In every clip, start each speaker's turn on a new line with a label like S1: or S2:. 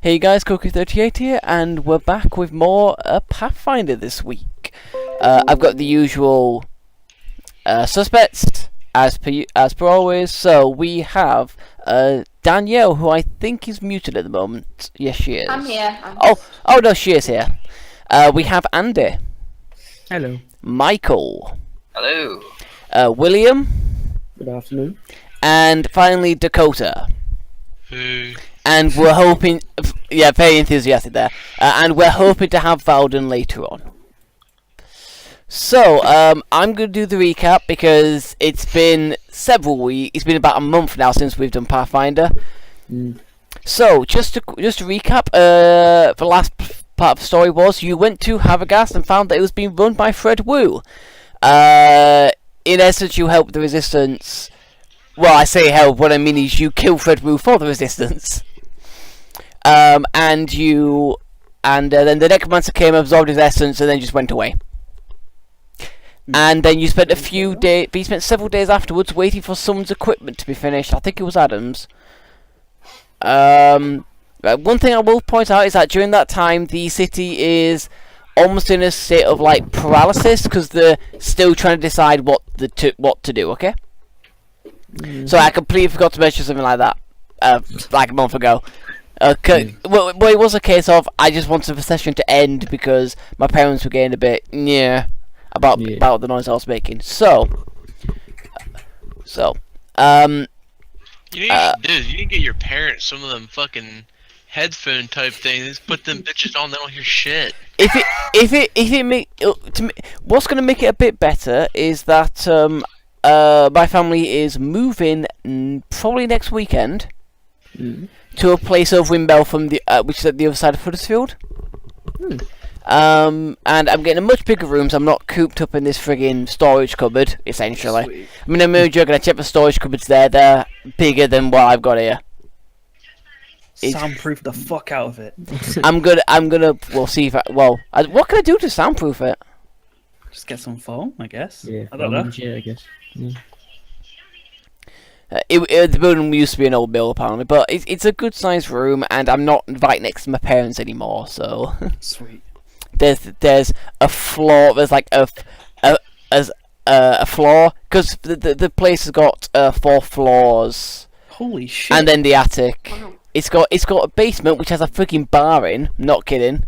S1: Hey guys, Cookie38 here, and we're back with more Pathfinder this week. I've got the usual suspects, as per always. So we have Danielle, who I think is muted at the moment. Yes, she is.
S2: I'm here.
S1: Oh no, she is here. We have Andy.
S3: Hello.
S1: Michael.
S4: Hello.
S1: William.
S3: Good afternoon.
S1: And finally, Dakota.
S4: Hey.
S1: And we're hoping, yeah, very enthusiastic there. And we're hoping to have Valden later on. So, I'm going to do the recap because it's been several weeks. It's been about a month now since we've done Pathfinder. So, just to recap, the last part of the story was you went to Havagast and found that it was being run by Fred Wu. In essence, you helped the Resistance. Well, I say help. What I mean is you killed Fred Wu for the Resistance. And then the Necromancer came, absorbed his essence, and then just went away. And then you spent you spent several days afterwards waiting for someone's equipment to be finished. I think it was Adam's. One thing I will point out is that during that time, the city is almost in a state of like paralysis because they're still trying to decide what to do. Okay. So I completely forgot to mention something like that, like a month ago. Well, it was a case of I just wanted the session to end because my parents were getting a bit about the noise I was making. So
S4: You need to get your parents some of them fucking headphone type things. Put them bitches on, they don't hear shit.
S1: What's gonna make it a bit better is that my family is moving probably next weekend. To a place over in Beltham, which is at the other side of Huddersfield. And I'm getting a much bigger room, so I'm not cooped up in this friggin' storage cupboard, essentially.
S3: Sweet.
S1: I mean, I'm gonna check the storage cupboards there. They're bigger than what I've got here.
S3: Soundproof the fuck out of it.
S1: We'll see if what can I do to soundproof it?
S3: Just get some foam, I guess.
S5: Yeah,
S3: I don't know.
S5: Yeah, I guess. Yeah.
S1: The building used to be an old mill, apparently, but it's a good sized room, and I'm not right next to my parents anymore, so.
S3: Sweet.
S1: There's a floor. There's like a floor because the place has got 4 floors.
S3: Holy shit.
S1: And then the attic. It's got a basement which has a freaking bar in. Not kidding.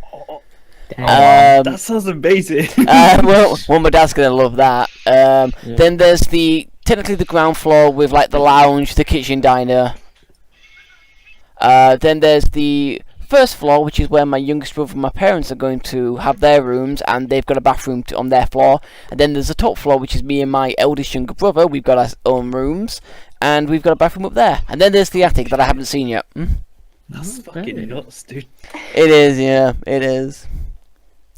S3: That sounds amazing.
S1: well, my dad's gonna love that. Then there's technically the ground floor with like the lounge, the kitchen, diner. Then there's the first floor, which is where my youngest brother and my parents are going to have their rooms, and they've got a bathroom on their floor. And then there's the top floor, which is me and my eldest younger brother. We've got our own rooms, and we've got a bathroom up there. And then there's the attic that I haven't seen yet.
S3: That's fucking nuts, dude.
S1: It is, yeah, it is.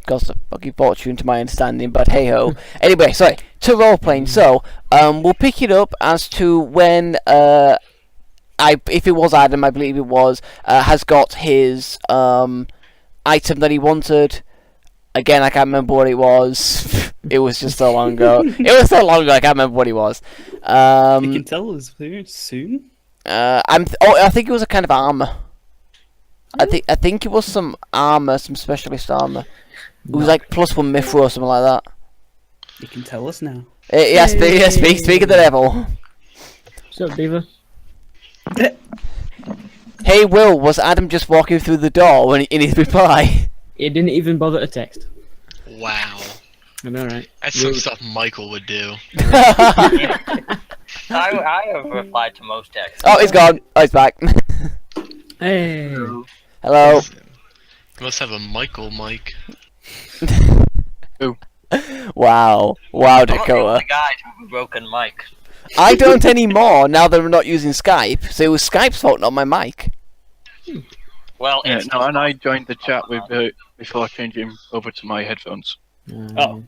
S1: Cost a fucking fortune to my understanding, but hey ho. Anyway, sorry, to roleplaying. So, we'll pick it up as to when if it was Adam, I believe it was, has got his item that he wanted. Again, I can't remember what it was. It was just so long ago. I can't remember what it was.
S3: You can tell us soon.
S1: I think it was a kind of armor. I think it was some armor, some specialist armor. It was like +1 mithril or something like that.
S3: You can tell us now.
S1: Speak of the devil.
S5: What's up, Beaver?
S1: Hey Will, was Adam just walking through the door in his reply?
S5: He didn't even bother to text.
S4: Wow.
S5: I know, right?
S4: That's some stuff Michael would do.
S6: I have replied to most texts.
S1: Oh, he's gone. Oh, he's back.
S5: Hey.
S1: Hello.
S4: You must have a Michael mic.
S1: Wow,
S6: I'm not the
S1: Dakota.
S6: only guy to have a broken mic.
S1: I don't anymore now that we're not using Skype. So it was Skype's fault, not my mic.
S6: Well,
S7: Yeah,
S6: it's
S7: no, and I joined the chat with before changing over to my headphones.
S3: Oh.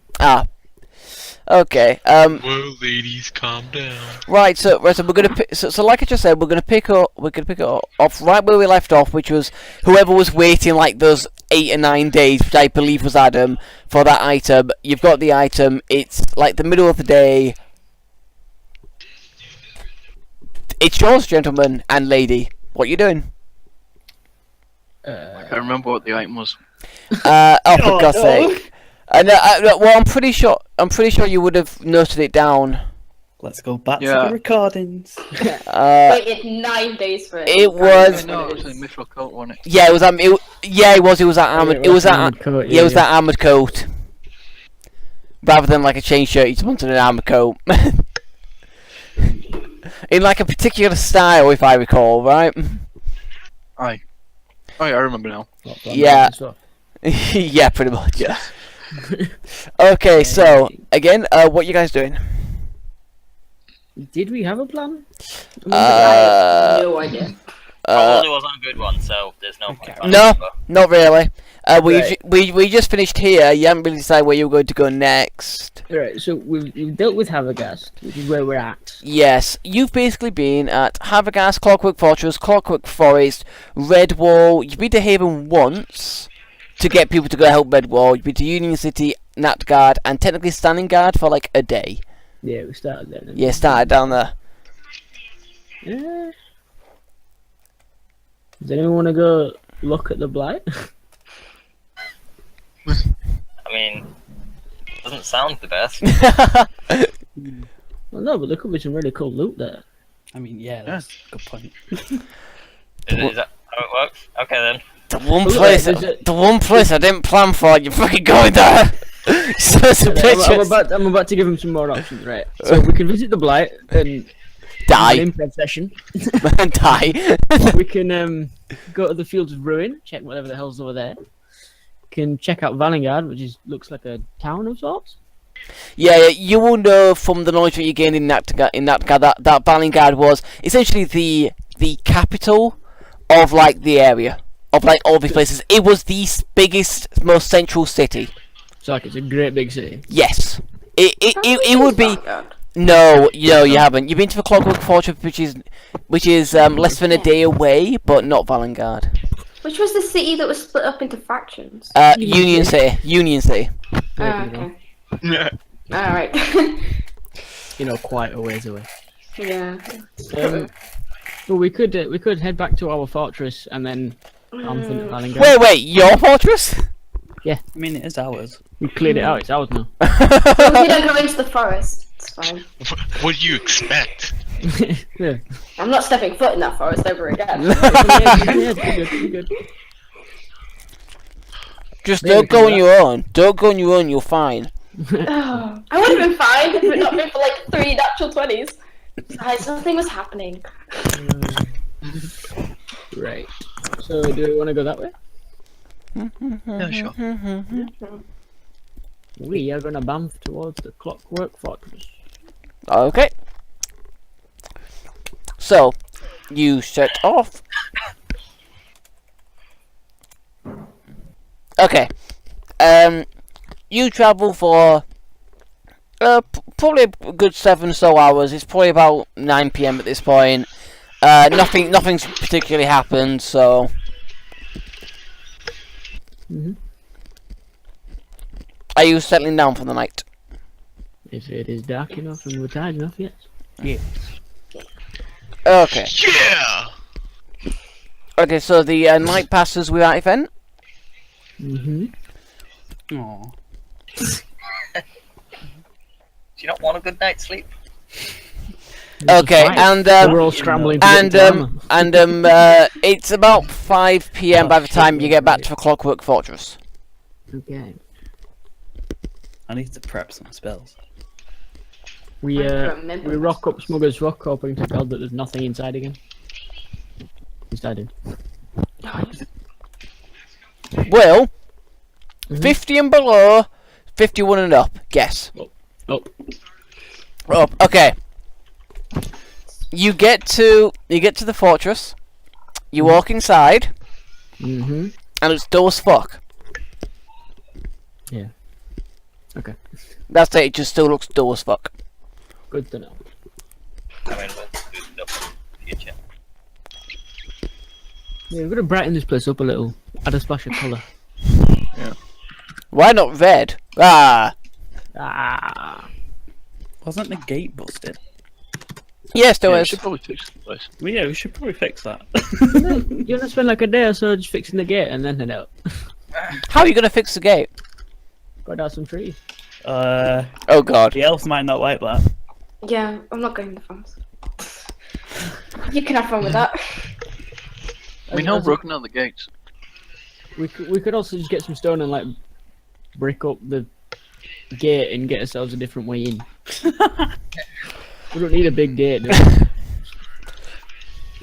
S1: Okay.
S4: Whoa, ladies, calm down.
S1: Right. So we're gonna so like I just said, we're gonna pick it off right where we left off, which was whoever was waiting like those 8 or 9 days, which I believe was Adam, for that item. You've got the item. It's like the middle of the day. It's yours, gentlemen and lady. What you doing?
S7: I can't remember what the item was.
S1: Oh, for
S3: Oh,
S1: God's
S3: no.
S1: sake! Well, I'm pretty sure you would have noted it down.
S3: Let's go back to
S7: Yeah.
S3: the recordings.
S2: Waited 9 days for it.
S1: it
S2: Can't
S1: was-
S2: remember
S7: No,
S2: what
S7: it was a mithril coat, wasn't it?
S1: Yeah, it was. It was that armored. It was that.
S5: coat.
S1: Yeah, it was that armored coat. Rather than like a chain shirt, you just wanted an armored coat. In like a particular style, if I recall, right?
S7: Aye. Oh yeah, I remember now.
S1: Yeah. Yeah, pretty much.
S7: Yeah.
S1: Okay, so again, what you guys doing?
S5: Did we have a plan?
S2: I have no idea.
S6: Probably wasn't a good one, so there's no point.
S3: Okay.
S1: No, not really.
S5: Right.
S1: We just finished here. You haven't really decided where you were going to go next.
S5: Right, so we've dealt with Havergast, which is where we're at.
S1: Yes, you've basically been at Havergast, Clockwork Fortress, Clockwork Forest, Redwall. You've been to Haven once to get people to go help Redwall. You've been to Union City, Natgard, and technically Standing Guard for like a day.
S5: Yeah, we started there. Then.
S1: Yeah, started down there.
S5: Yeah. Does anyone want to go look at the blight?
S6: I mean, doesn't sound the best.
S5: Well, no, but there could be some really cool loot there.
S3: I mean, yeah, that's a good point.
S6: Is that how it works? Okay then.
S1: The one place I didn't plan for, you're fucking going there. So some pictures.
S5: I'm about to give him some more options, right? So we can visit the blight and an
S1: Die.
S5: improv session.
S1: Die.
S5: We can go to the Fields of Ruin, check whatever the hell's over there. Can check out Valengard, which looks like a town of sorts.
S1: Yeah, you will know from the knowledge that you gained in Natgard that Valengard was essentially the capital of like the area of like all these places. It was the biggest, most central city.
S5: So like it's a great big city.
S1: Yes, it would be.
S2: Vanguard.
S1: No, you haven't. You've been to the Clockwork Fortress, which is less than a day away, but not Valengard.
S2: Which was the city that was split up into factions?
S1: Union City. Union City.
S5: There you go.
S2: Okay. Alright.
S5: You know, quite a ways away.
S2: Yeah.
S5: But we could head back to our fortress and then on to Valengard.
S1: Wait, your fortress?
S3: I mean, it is ours.
S5: We cleared it out. It's ours now.
S2: Well, we don't go into the forest. It's fine.
S4: What do you expect?
S5: Yeah.
S2: I'm not stepping foot in that forest ever again.
S5: Yeah, be good.
S1: Just
S5: Maybe
S1: don't go
S5: come
S1: on your own. Don't go on your own. You're fine.
S2: Oh, I would have been fine if it not been for like 3 natural 20s. Besides, nothing was happening.
S5: Right. So do we want to go that way?
S7: Yeah, sure.
S5: We are gonna bump towards the Clockwork Fortress.
S1: Okay. So, you set off. Okay. You travel for probably a good 7 or so hours. It's probably about 9 PM at this point. Nothing's particularly happened, so.
S5: Mhm.
S1: Are you settling down for the night?
S5: If it is dark enough and we're tired enough, yes.
S1: Okay.
S4: Yeah!
S1: Okay, so the night passes without event.
S5: Mm-hmm.
S3: Aw.
S6: Do you not want a good night's sleep?
S1: Okay, and
S5: we're all scrambling to
S1: and
S5: get into armor.
S1: it's about 5 PM by the time you get back to the Clockwork Fortress.
S5: Okay.
S3: I need to prep some spells.
S5: We
S2: I can't remember.
S5: we rock up Smuggler's Rock, hoping to God that there's nothing inside again. Inside it.
S1: Well,
S5: Mhm.
S1: 50 and below, 51 and up. Guess.
S5: Oh.
S1: Up. Okay. You get to the fortress. You walk inside,
S5: Mm-hmm.
S1: and it's dull as fuck.
S5: Yeah. Okay.
S1: That's it. It just still looks dull as fuck.
S5: Good to know.
S6: I mean, we'll do stuff in the future.
S5: Yeah, we're gonna brighten this place up a little. Add a splash of colour.
S1: Why not red? Ah.
S5: Ah.
S3: Wasn't the gate busted?
S1: Yes, there
S7: Yeah, we
S1: is.
S7: should probably fix the place.
S3: Well, yeah, we should probably fix that.
S5: You're gonna spend like a day or so just fixing the gate and then head out.
S1: How are you gonna fix the gate?
S5: Got down some trees.
S1: Oh god.
S3: The elves might not like that.
S2: Yeah, I'm not going to the farms. You can have fun with that.
S7: I mean, how broken are the gates?
S5: We could also just get some stone and like brick up the gate and get ourselves a different way in. We don't need a big gate. Do we?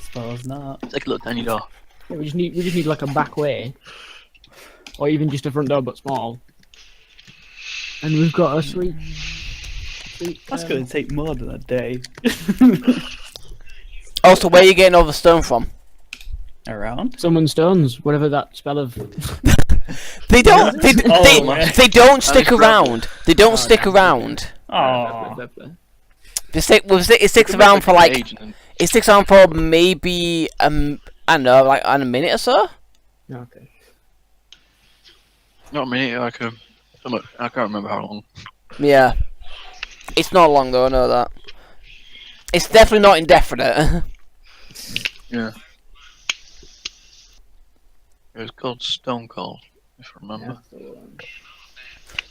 S3: Suppose not.
S7: It's like a little tiny door.
S5: Yeah, we just need like a back way, or even just a front door but small. And we've got a sweet.
S3: That's going to take more than a day.
S1: Also, where are you getting all the stone from?
S3: Around?
S5: Summon stones, whatever that spell of.
S1: They don't. They,
S3: Oh,
S1: they,
S3: yeah.
S1: they don't stick
S7: grab
S1: around. They don't stick around.
S3: Oh,
S1: They stick. Well, it sticks around for like. It sticks around for maybe I don't know, like a minute or so.
S5: Okay.
S7: Not a minute, like I can't remember how long.
S1: Yeah. It's not long though. I know that. It's definitely not indefinite.
S7: Yeah. It was called Stone Cold, if I remember.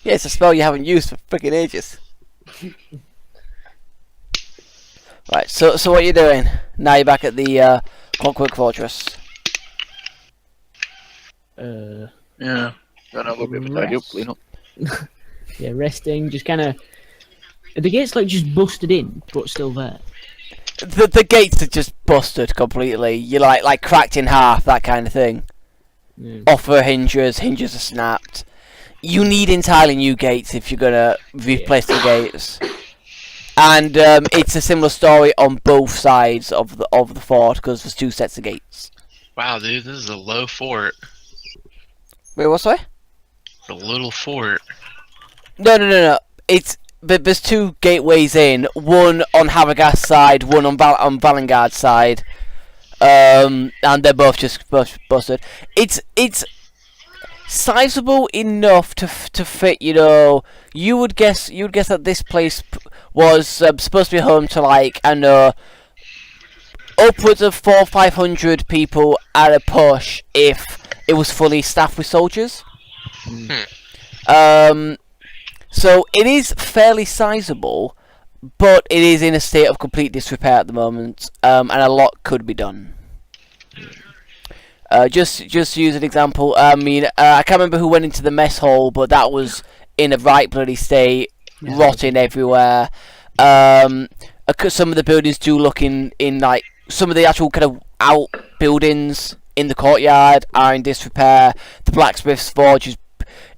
S1: Yeah, it's a spell you haven't used for freaking ages. Right, so what are you doing? Now you're back at the Clockwork Fortress.
S7: Yeah. Gotta have a bit of a tidy up, clean up.
S5: Yeah, resting, just kind of. The gate's like just busted in, but still there.
S1: The gates are just busted completely. You're like cracked in half, that kind of thing.
S5: Yeah.
S1: Off her hinges are snapped. You need entirely new gates if you're gonna replace the gates. And it's a similar story on both sides of the fort because there's two sets of gates.
S4: Wow, dude, this is a low fort.
S1: Wait, what's that?
S4: A little fort.
S1: No. There's two gateways in. One on Havagast's side, one on Valengard's side. And they're both just busted. It's sizable enough to fit. You know, you would guess that this place was supposed to be home to like I know upwards of 400-500 people at a push if it was fully staffed with soldiers. So it is fairly sizable, but it is in a state of complete disrepair at the moment, and a lot could be done. Just to use an example, I mean, I can't remember who went into the mess hall, but that was in a right bloody state, rotting everywhere. Some of the buildings do look in like some of the actual kind of outbuildings in the courtyard are in disrepair. The blacksmith's forge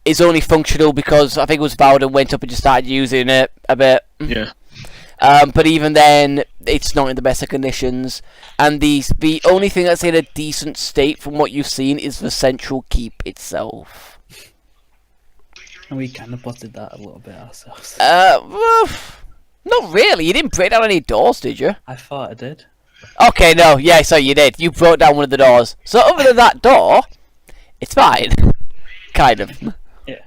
S1: is only functional because I think it was Bowden went up and just started using it a bit.
S7: Yeah.
S1: But even then, it's not in the best of conditions. And the only thing that's in a decent state from what you've seen is the central keep itself.
S3: and we kind of butted that a little bit ourselves.
S1: Well, not really. You didn't break down any doors, did you?
S3: I thought I did.
S1: Okay, no. Yeah, so you did. You broke down one of the doors. So other than that door, it's fine. Kind of.
S3: Yeah.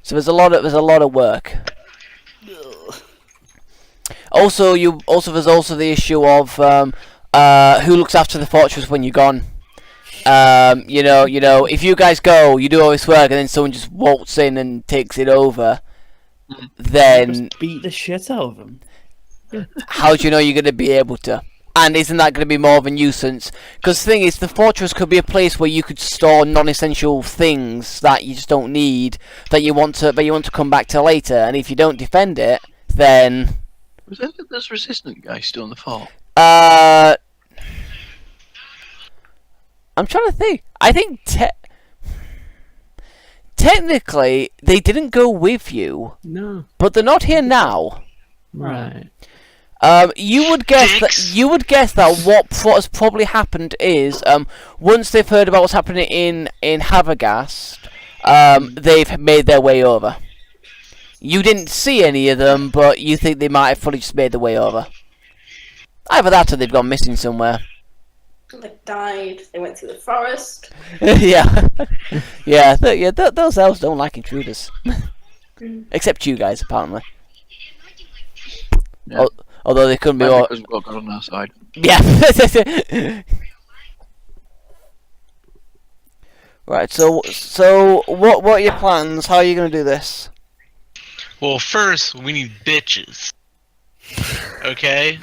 S1: So there's a lot of work. Also, there's also the issue of who looks after the fortress when you're gone. You know, if you guys go, you do all this work, and then someone just waltz in and takes it over. Then
S3: Just beat the shit out of them.
S1: how do you know you're going to be able to? And isn't that going to be more of a nuisance? Because the thing is, the fortress could be a place where you could store non-essential things that you just don't need, that you want to come back to later. And if you don't defend it, then
S7: Was there this resistant guy still in the fort?
S1: I'm trying to think. I think technically they didn't go with you,
S5: No.
S1: but they're not here now.
S5: Right.
S1: You would guess that what has probably happened is once they've heard about what's happening in Havagast, they've made their way over. You didn't see any of them, but you think they might have fully just made their way over. Either that or they've gone missing somewhere.
S2: They died. They went through the forest.
S1: yeah, those elves don't like intruders, except you guys apparently.
S7: Yeah.
S1: Although they couldn't be
S7: Maybe
S1: all.
S7: because we've got God on our side.
S1: Yeah. Right. So what are your plans? How are you gonna do this?
S4: Well, first we need bitches. Okay.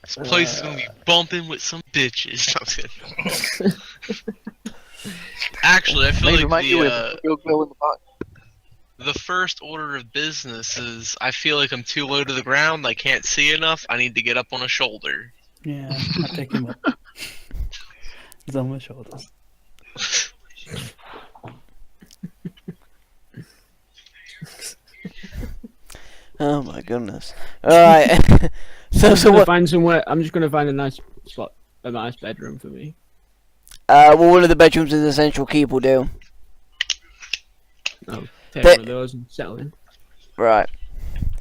S4: This place is gonna be bumping with some bitches. I'm kidding. Actually, I feel
S7: Maybe
S4: like
S7: might you with your girl in the back.
S4: the first order of business is I feel like I'm too low to the ground. I can't see enough. I need to get up on a shoulder.
S3: Yeah, I pick him up. He's on my shoulders.
S1: Oh my goodness. All right. so
S5: I'm
S1: so
S5: gonna
S1: what?
S5: find somewhere. I'm just gonna find a nice spot, a nice bedroom for me.
S1: Well, one of the bedrooms is essential keep will do.
S5: I'll take
S1: But-
S5: one of those and settle in.
S1: Right.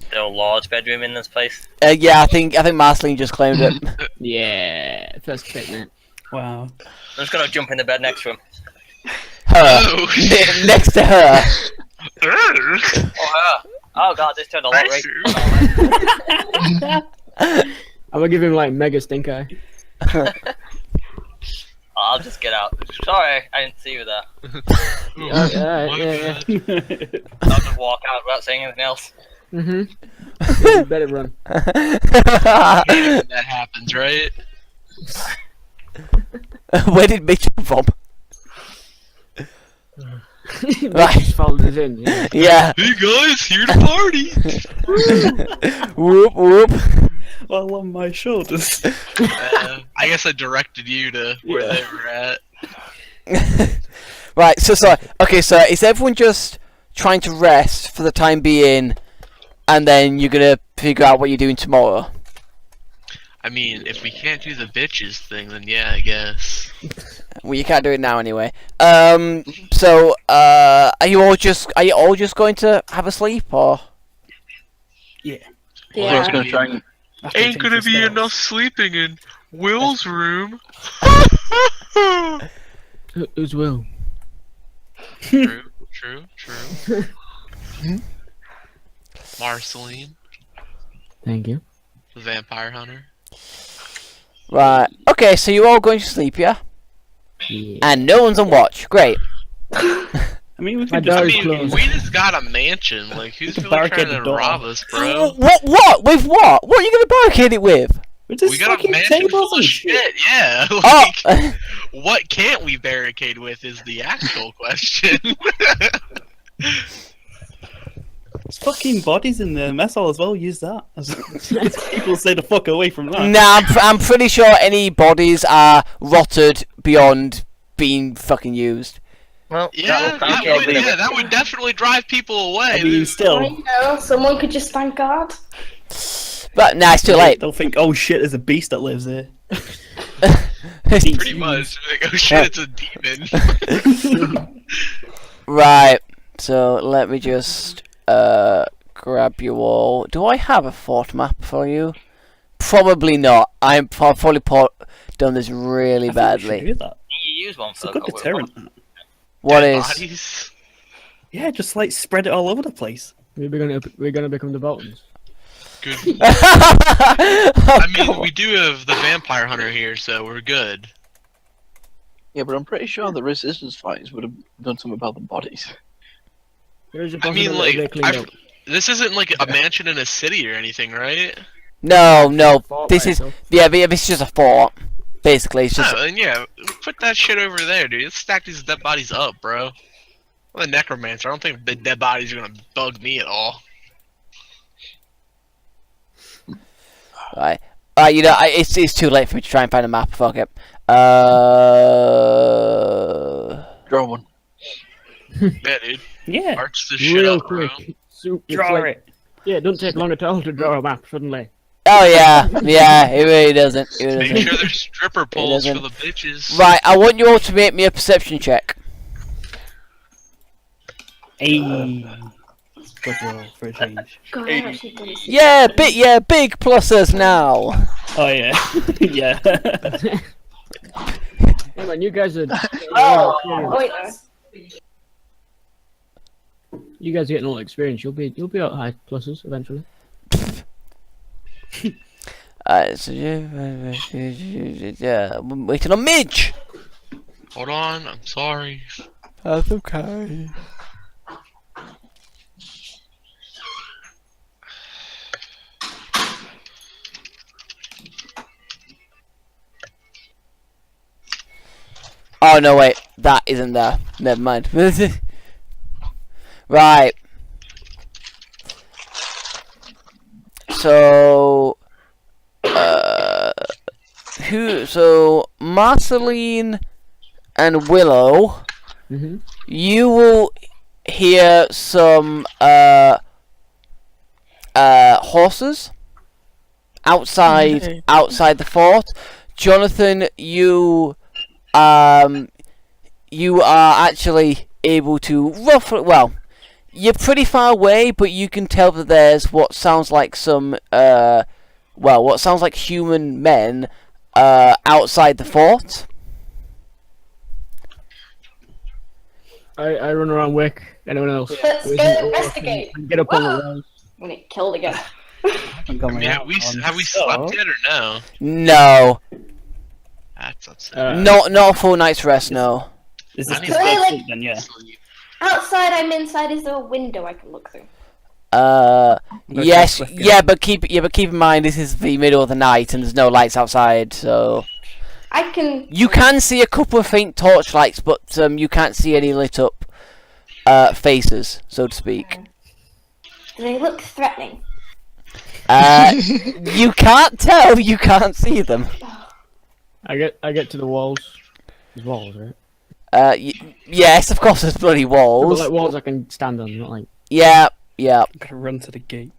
S6: There a large bedroom in this place.
S1: Yeah, I think Marceline just claimed it.
S5: Yeah, first pick, mate.
S3: Wow.
S6: I'm just gonna jump in the bed next to him.
S1: Her.
S4: Oh,
S1: Next to her.
S6: Oh god, this turned a lot right.
S5: I'm gonna give him like mega stink eye.
S6: I'll just get out. Sorry, I didn't see you there.
S5: Yeah.
S6: I'll just walk out without saying anything else.
S5: You better run.
S4: when that happens, right?
S1: Where did Mitch come from?
S5: Right. Just followed us in. Yeah.
S1: Yeah.
S4: Hey guys, here to party.
S1: Whoop whoop.
S3: Well, on my shoulders.
S4: I guess I directed you to where they were at.
S1: Right. So okay. So is everyone just trying to rest for the time being, and then you're gonna figure out what you're doing tomorrow?
S4: I mean, if we can't do the bitches thing, then yeah, I guess.
S1: Well, you can't do it now anyway. So, are you all just going to have a sleep, or?
S3: Yeah.
S7: So I was going to try and...
S4: Ain't gonna be enough sleeping in Will's room.
S5: Who's Will?
S4: True. Marceline,
S5: Thank you.
S4: the vampire hunter.
S1: Right. Okay. So you're all going to sleep, yeah?
S5: Yeah.
S1: And no one's on watch. Great.
S3: I mean, we
S5: My
S3: could
S5: door
S4: I
S5: is
S3: just...
S4: mean,
S5: closed.
S4: we just got a mansion. Like, who's really
S3: Barricade
S4: trying
S3: the
S4: to
S3: door.
S4: rob us, bro?
S1: What? With what? What are you gonna barricade it with?
S3: We're just
S4: We got a
S3: fucking
S4: mansion
S3: tables
S4: full of
S3: and shit.
S4: shit. Yeah.
S1: Oh.
S4: Like, what can't we barricade with is the actual question.
S3: There's fucking bodies in the mess hall as well. Use that. People say to fuck away from that.
S1: Nah, I'm pretty sure any bodies are rotted beyond being fucking used.
S6: Well,
S4: Yeah, that would definitely drive people away.
S3: I mean,
S2: I
S3: still,
S2: know, someone could just thank God.
S1: But nah, it's too late.
S3: they'll think, oh shit, there's a beast that lives here.
S4: Pretty much. Like, oh shit, it's a demon.
S1: Right. So let me just grab you all. Do I have a fort map for you? Probably not. I've probably done this really
S3: I think we should
S1: badly.
S3: do that.
S6: you use one for
S3: I've
S6: the
S3: got deterrent.
S1: What
S4: Dead
S1: is?
S4: bodies.
S3: Yeah, just like spread it all over the place.
S5: We're gonna become the Boltons.
S4: Good.
S1: I
S4: I mean, we do have the vampire hunter here, so we're good.
S7: Yeah, but I'm pretty sure the resistance fighters would have done something about the bodies.
S5: There is a
S4: I mean,
S5: possibility they
S4: like,
S5: cleaned up.
S4: this isn't like a mansion in a city or anything, right?
S1: No.
S5: Fort
S1: This
S5: by
S1: is
S5: itself.
S1: this is just a fort. Basically, it's just
S4: Oh, and yeah, put that shit over there, dude. Let's stack these dead bodies up, bro. I'm a necromancer. I don't think the dead bodies are gonna bug me at all.
S1: right. You know, it's too late for me to try and find a map. Fuck it.
S7: Draw one.
S4: Yeah, dude.
S3: Yeah,
S4: Arch this shit
S5: Real
S4: up, bro.
S5: quick. So, it's
S3: draw
S5: like-
S3: it.
S5: Yeah, it doesn't take long at all to draw a map suddenly.
S1: Oh yeah, it really doesn't. It
S4: Make
S1: doesn't.
S4: sure there's stripper poles for
S1: doesn't.
S4: the bitches.
S1: Right, I want you all to make me a perception check.
S3: Hey. Good roll for a change.
S2: God, I actually didn't see
S1: Yeah, big pluses now.
S3: Oh yeah, yeah.
S5: Hey man, you guys are.
S2: Oh, wait, no.
S5: You guys are getting all the experience. You'll be out high pluses eventually.
S1: So, I'm waiting on Midge.
S4: Hold on, I'm sorry.
S1: That's okay. Oh no, wait, that isn't there. Never mind. Right. So, so Marceline and Willow,
S5: Mhm.
S1: you will hear some horses outside the fort. Jonathan, you you are actually able to roughly, well, you're pretty far away, but you can tell that there's what sounds like some what sounds like human men outside the fort.
S5: I run around wake anyone else.
S2: Let's
S5: who
S2: go
S5: isn't awake
S2: investigate.
S5: and get up on the walls.
S2: I'm gonna get killed again.
S3: I'm going
S4: Yeah,
S3: out
S4: have we
S3: so-
S4: slept yet or no?
S1: No,
S4: That's upsetting.
S1: not a full night's rest. No.
S3: Is this
S4: I
S3: just
S2: need-
S3: dead
S2: Like-
S3: sleep then? Yeah.
S2: Outside, I'm inside. Is there a window I can look through?
S1: Yes,
S3: Swift,
S1: yeah, but keep in mind this is the middle of the night and there's no lights outside, so
S2: I can.
S1: you can see a couple of faint torchlights, but you can't see any lit up faces, so to speak.
S2: Do they look threatening?
S1: You can't tell. You can't see them.
S5: I get to the walls. There's walls, right?
S1: Yes, of course, there's bloody
S5: But
S1: walls.
S5: like walls I can stand on, not like.
S1: Yeah.
S3: I'm gonna run to the gate.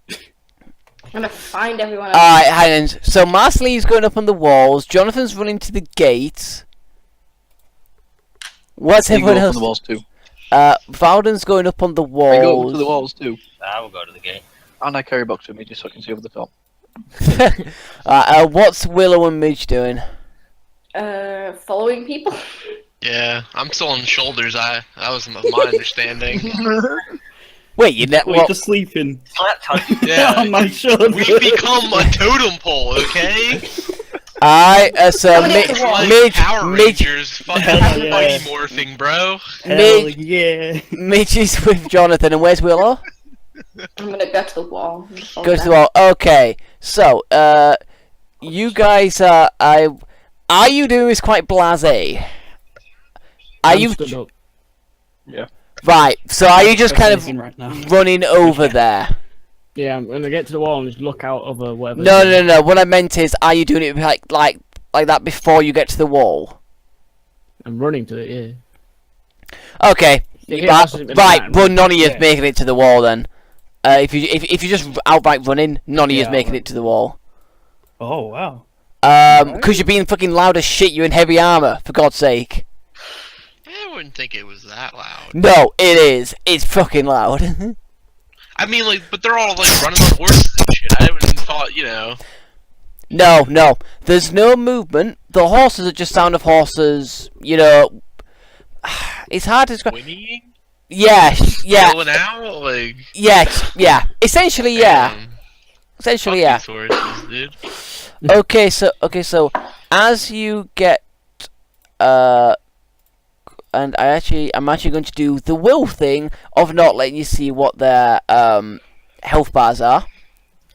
S2: I'm gonna find everyone else.
S1: Alright, hang on. So Marceline's going up on the walls. Jonathan's running to the gate. What's
S7: You go
S1: everyone
S7: up on
S1: else?
S7: the walls too.
S1: Valden's going up on the walls.
S7: I go up to the walls too.
S6: I will go to the gate.
S7: And I carry a box with me just so I can see over the top.
S1: What's Willow and Midge doing?
S2: Following people.
S4: Yeah, I'm still on shoulders. That was my understanding.
S1: Wait, you
S3: Wait,
S1: what?
S3: just sleeping
S6: Flat touch.
S4: Yeah,
S3: on my shoulder.
S4: we become a totem pole, okay?
S1: So
S2: Somebody at the wall.
S4: Like Power Rangers, fucking
S3: Hell yeah.
S4: Mighty Morphing, bro.
S3: Hell yeah.
S1: Midge is with Jonathan, and where's Willow?
S2: I'm gonna go to the wall. and fall
S1: Goes to the
S2: down.
S1: wall. Okay, so you guys are you doing this quite blasé? Are
S5: I'm
S1: you
S5: stood up.
S1: right? So are you just kind of
S3: Sleeping right now.
S1: running over there?
S5: Yeah, I'm gonna get to the wall and just look out over whatever.
S1: No. What I meant is, are you doing it like that before you get to the wall?
S5: I'm running to it. Yeah.
S1: Okay,
S5: Yeah,
S1: right,
S5: that's a bit of
S1: right,
S5: time.
S1: but none of you's
S3: Yeah.
S1: making it to the wall then. If you just outright running, none of you's
S3: Yeah,
S1: making
S3: right.
S1: it to the wall.
S3: Oh wow.
S1: Because you're being fucking loud as shit. You're in heavy armor, for God's sake.
S4: I wouldn't think it was that loud.
S1: No, it is. It's fucking loud.
S4: I mean, like, but they're all like running on horses and shit. I haven't thought, you know.
S1: No. There's no movement. The horses are just sound of horses. You know, it's hard to describe.
S4: Whinnying?
S1: Yeah.
S4: Yelling out? Like.
S1: Yeah. Essentially, yeah.
S4: damn,
S1: Essentially,
S4: fuck
S1: yeah.
S4: these horses, dude.
S1: Okay, so as you get and I'm actually going to do the will thing of not letting you see what their health bars are.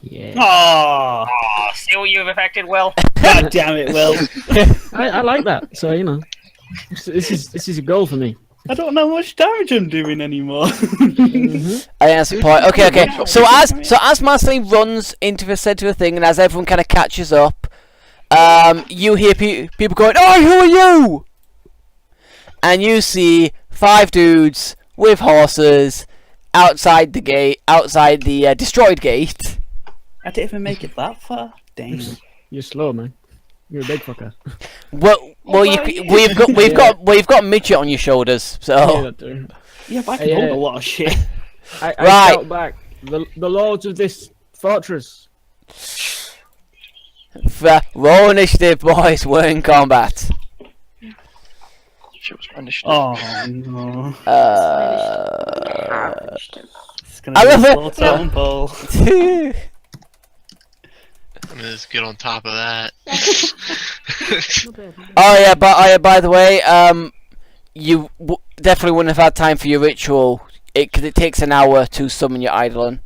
S5: Yeah.
S3: Oh,
S6: Aw, see what you've affected, Will?
S3: god damn it, Will.
S5: I like that. So you know, this is a goal for me.
S3: I don't know how much damage I'm doing anymore.
S5: Mhm.
S1: I think that's the point. Okay. So as Marceline runs into the centre of the thing, and as everyone kind of catches up, you hear people going, "Oh, who are you?" And you see 5 dudes with horses outside the gate, outside the destroyed gate.
S3: I didn't even make it that far. Dang.
S5: You're slow, man. You're a big fucker.
S1: Well, we've got midget on your shoulders,
S5: Yeah,
S1: so
S5: that too.
S3: Yeah, but I can
S5: Yeah.
S3: hold a lot of shit.
S5: I
S1: Right.
S5: shout back. The lords of this fortress.
S1: roll initiative, boys. We're in combat.
S7: Shit was my initiative.
S3: Oh no.
S2: Initiative.
S3: It's gonna
S1: I
S3: be a
S1: love
S3: slow
S1: it.
S3: totem pole.
S4: I'm gonna just get on top of that.
S1: Oh yeah, by the way, you definitely wouldn't have had time for your ritual. Because it takes an hour to summon your eidolon.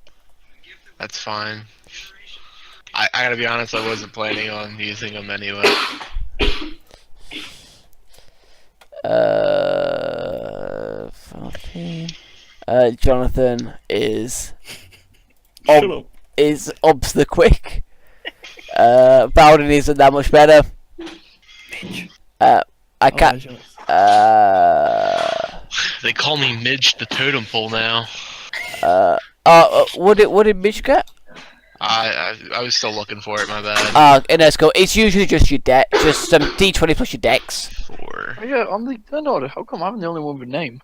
S4: That's fine. I gotta be honest, I wasn't planning on using them anyway.
S1: 14. Jonathan is
S3: Shut up.
S1: Obs the quick. Bowden isn't that much better. I can't.
S4: They call me Midge the totem pole now.
S1: What did Mitch get?
S4: I was still looking for it, my bad.
S1: Let's go. It's usually just your deck, just some D20 plus your dex.
S4: 4.
S7: Oh, yeah, on the turn order. How come I'm the only one with name?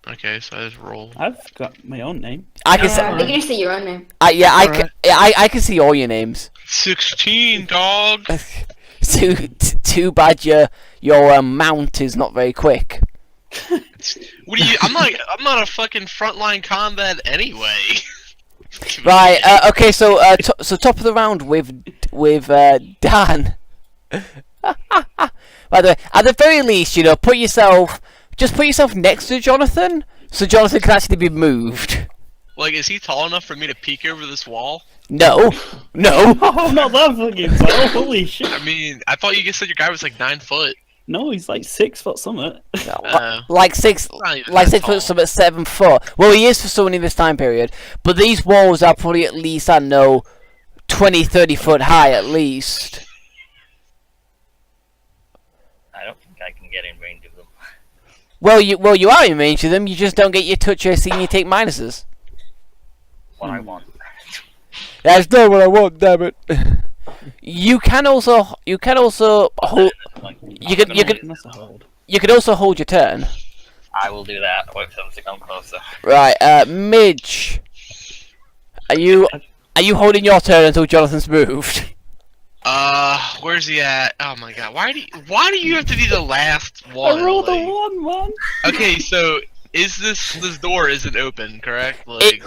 S4: Okay, so I just roll.
S3: I've got my own name.
S1: I can
S2: I think you see your own name.
S1: I can see all your names.
S4: 16, dog!
S1: Too bad your mount is not very quick.
S4: What do you? I'm not a fucking frontline combat anyway.
S1: Right. Okay. So so top of the round with Dan. By the way, at the very least, put yourself next to Jonathan, so Jonathan can actually be moved.
S4: Like, is he tall enough for me to peek over this wall?
S1: No.
S3: Oh, not that fucking tall. Holy shit.
S4: I mean, I thought you said your guy was like 9 foot.
S3: No, he's like 6 foot something.
S1: Like 6
S4: Not even
S1: like
S4: that
S1: 6 foot,
S4: tall.
S1: some at 7 foot. Well, he is for someone in this time period. But these walls are probably at least, I don't know, 20, 30 foot high at least.
S6: I don't think I can get in range of them.
S1: Well, you are in range of them. You just don't get your touch AC and you take minuses.
S6: What I want.
S1: That's not what I want, damn it. You can also hold. You can
S3: That's a hold.
S1: also hold your turn.
S6: I will do that. Wait for them to come closer.
S1: Right, Midge. Are you holding your turn until Jonathan's moved?
S4: Where's he at? Oh my god, why do you have to be the last one?
S3: I rolled
S4: like...
S3: a 1, man.
S4: Okay, so is this door isn't open, correct? Like,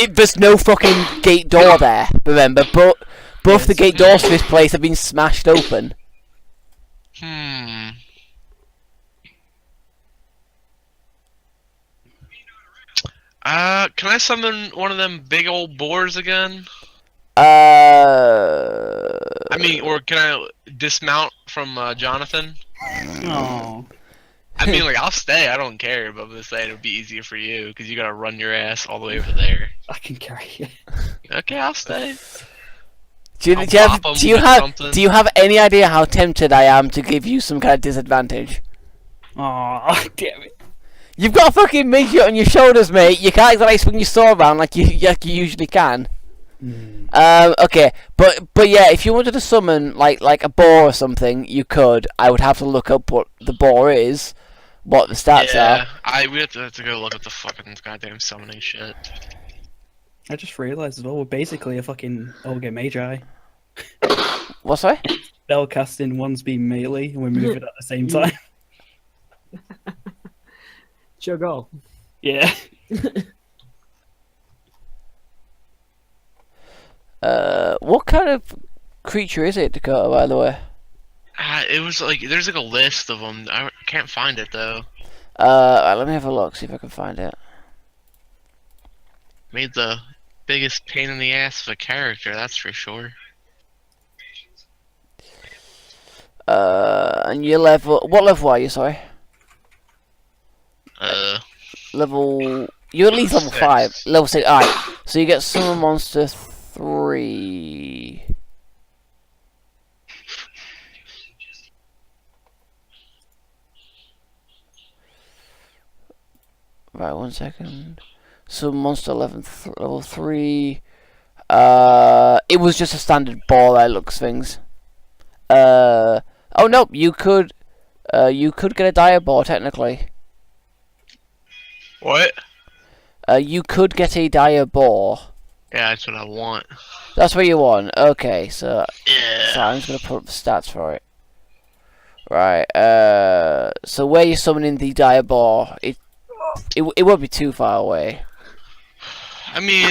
S1: There's no fucking gate door there. Remember, but both the gate doors to this place have been smashed open.
S4: hmm. Can I summon one of them big old boars again? I mean, or can I dismount from Jonathan?
S3: Oh.
S4: I mean, like, I'll stay. I don't care, but I'm just saying it'll be easier for you because you gotta run your ass all the way over there.
S3: I can carry it.
S4: Okay, I'll stay.
S1: Do
S4: I'll pop 'em with something.
S1: you have any idea how tempted I am to give you some kind of disadvantage?
S3: Oh, damn it.
S1: You've got a fucking midget on your shoulders, mate. You can't exactly swing your sword around like you usually can. Okay, but yeah, if you wanted to summon like a boar or something, you could. I would have to look up what the boar is, what the stats are.
S4: We have to go look at the fucking goddamn summoning shit.
S3: I just realised as well, we're basically a fucking Olga Magi.
S1: What's that?
S3: Spell casting, one's being melee, and we're moving at the same time.
S5: Chug all.
S3: Yeah.
S1: What kind of creature is it, Dakota, by the way?
S4: It was like there's like a list of them. I can't find it though.
S1: Let me have a look, see if I can find it.
S4: Made the biggest pain in the ass of a character, that's for sure.
S1: And your level, what level are you, sorry? Level, you're at least level
S4: 6.
S1: 5. Level 6, alright. So you get Summon Monster 3. Right, 1 second. Summon Monster level 3. It was just a standard ball that looks things. Oh no, you could get a dire ball technically.
S4: What?
S1: You could get a dire ball.
S4: Yeah, that's what I want.
S1: That's what you want. Okay, so
S4: Yeah.
S1: I'm just gonna put up the stats for it. Right. So where you're summoning the dire ball, it won't be too far away.
S4: I mean,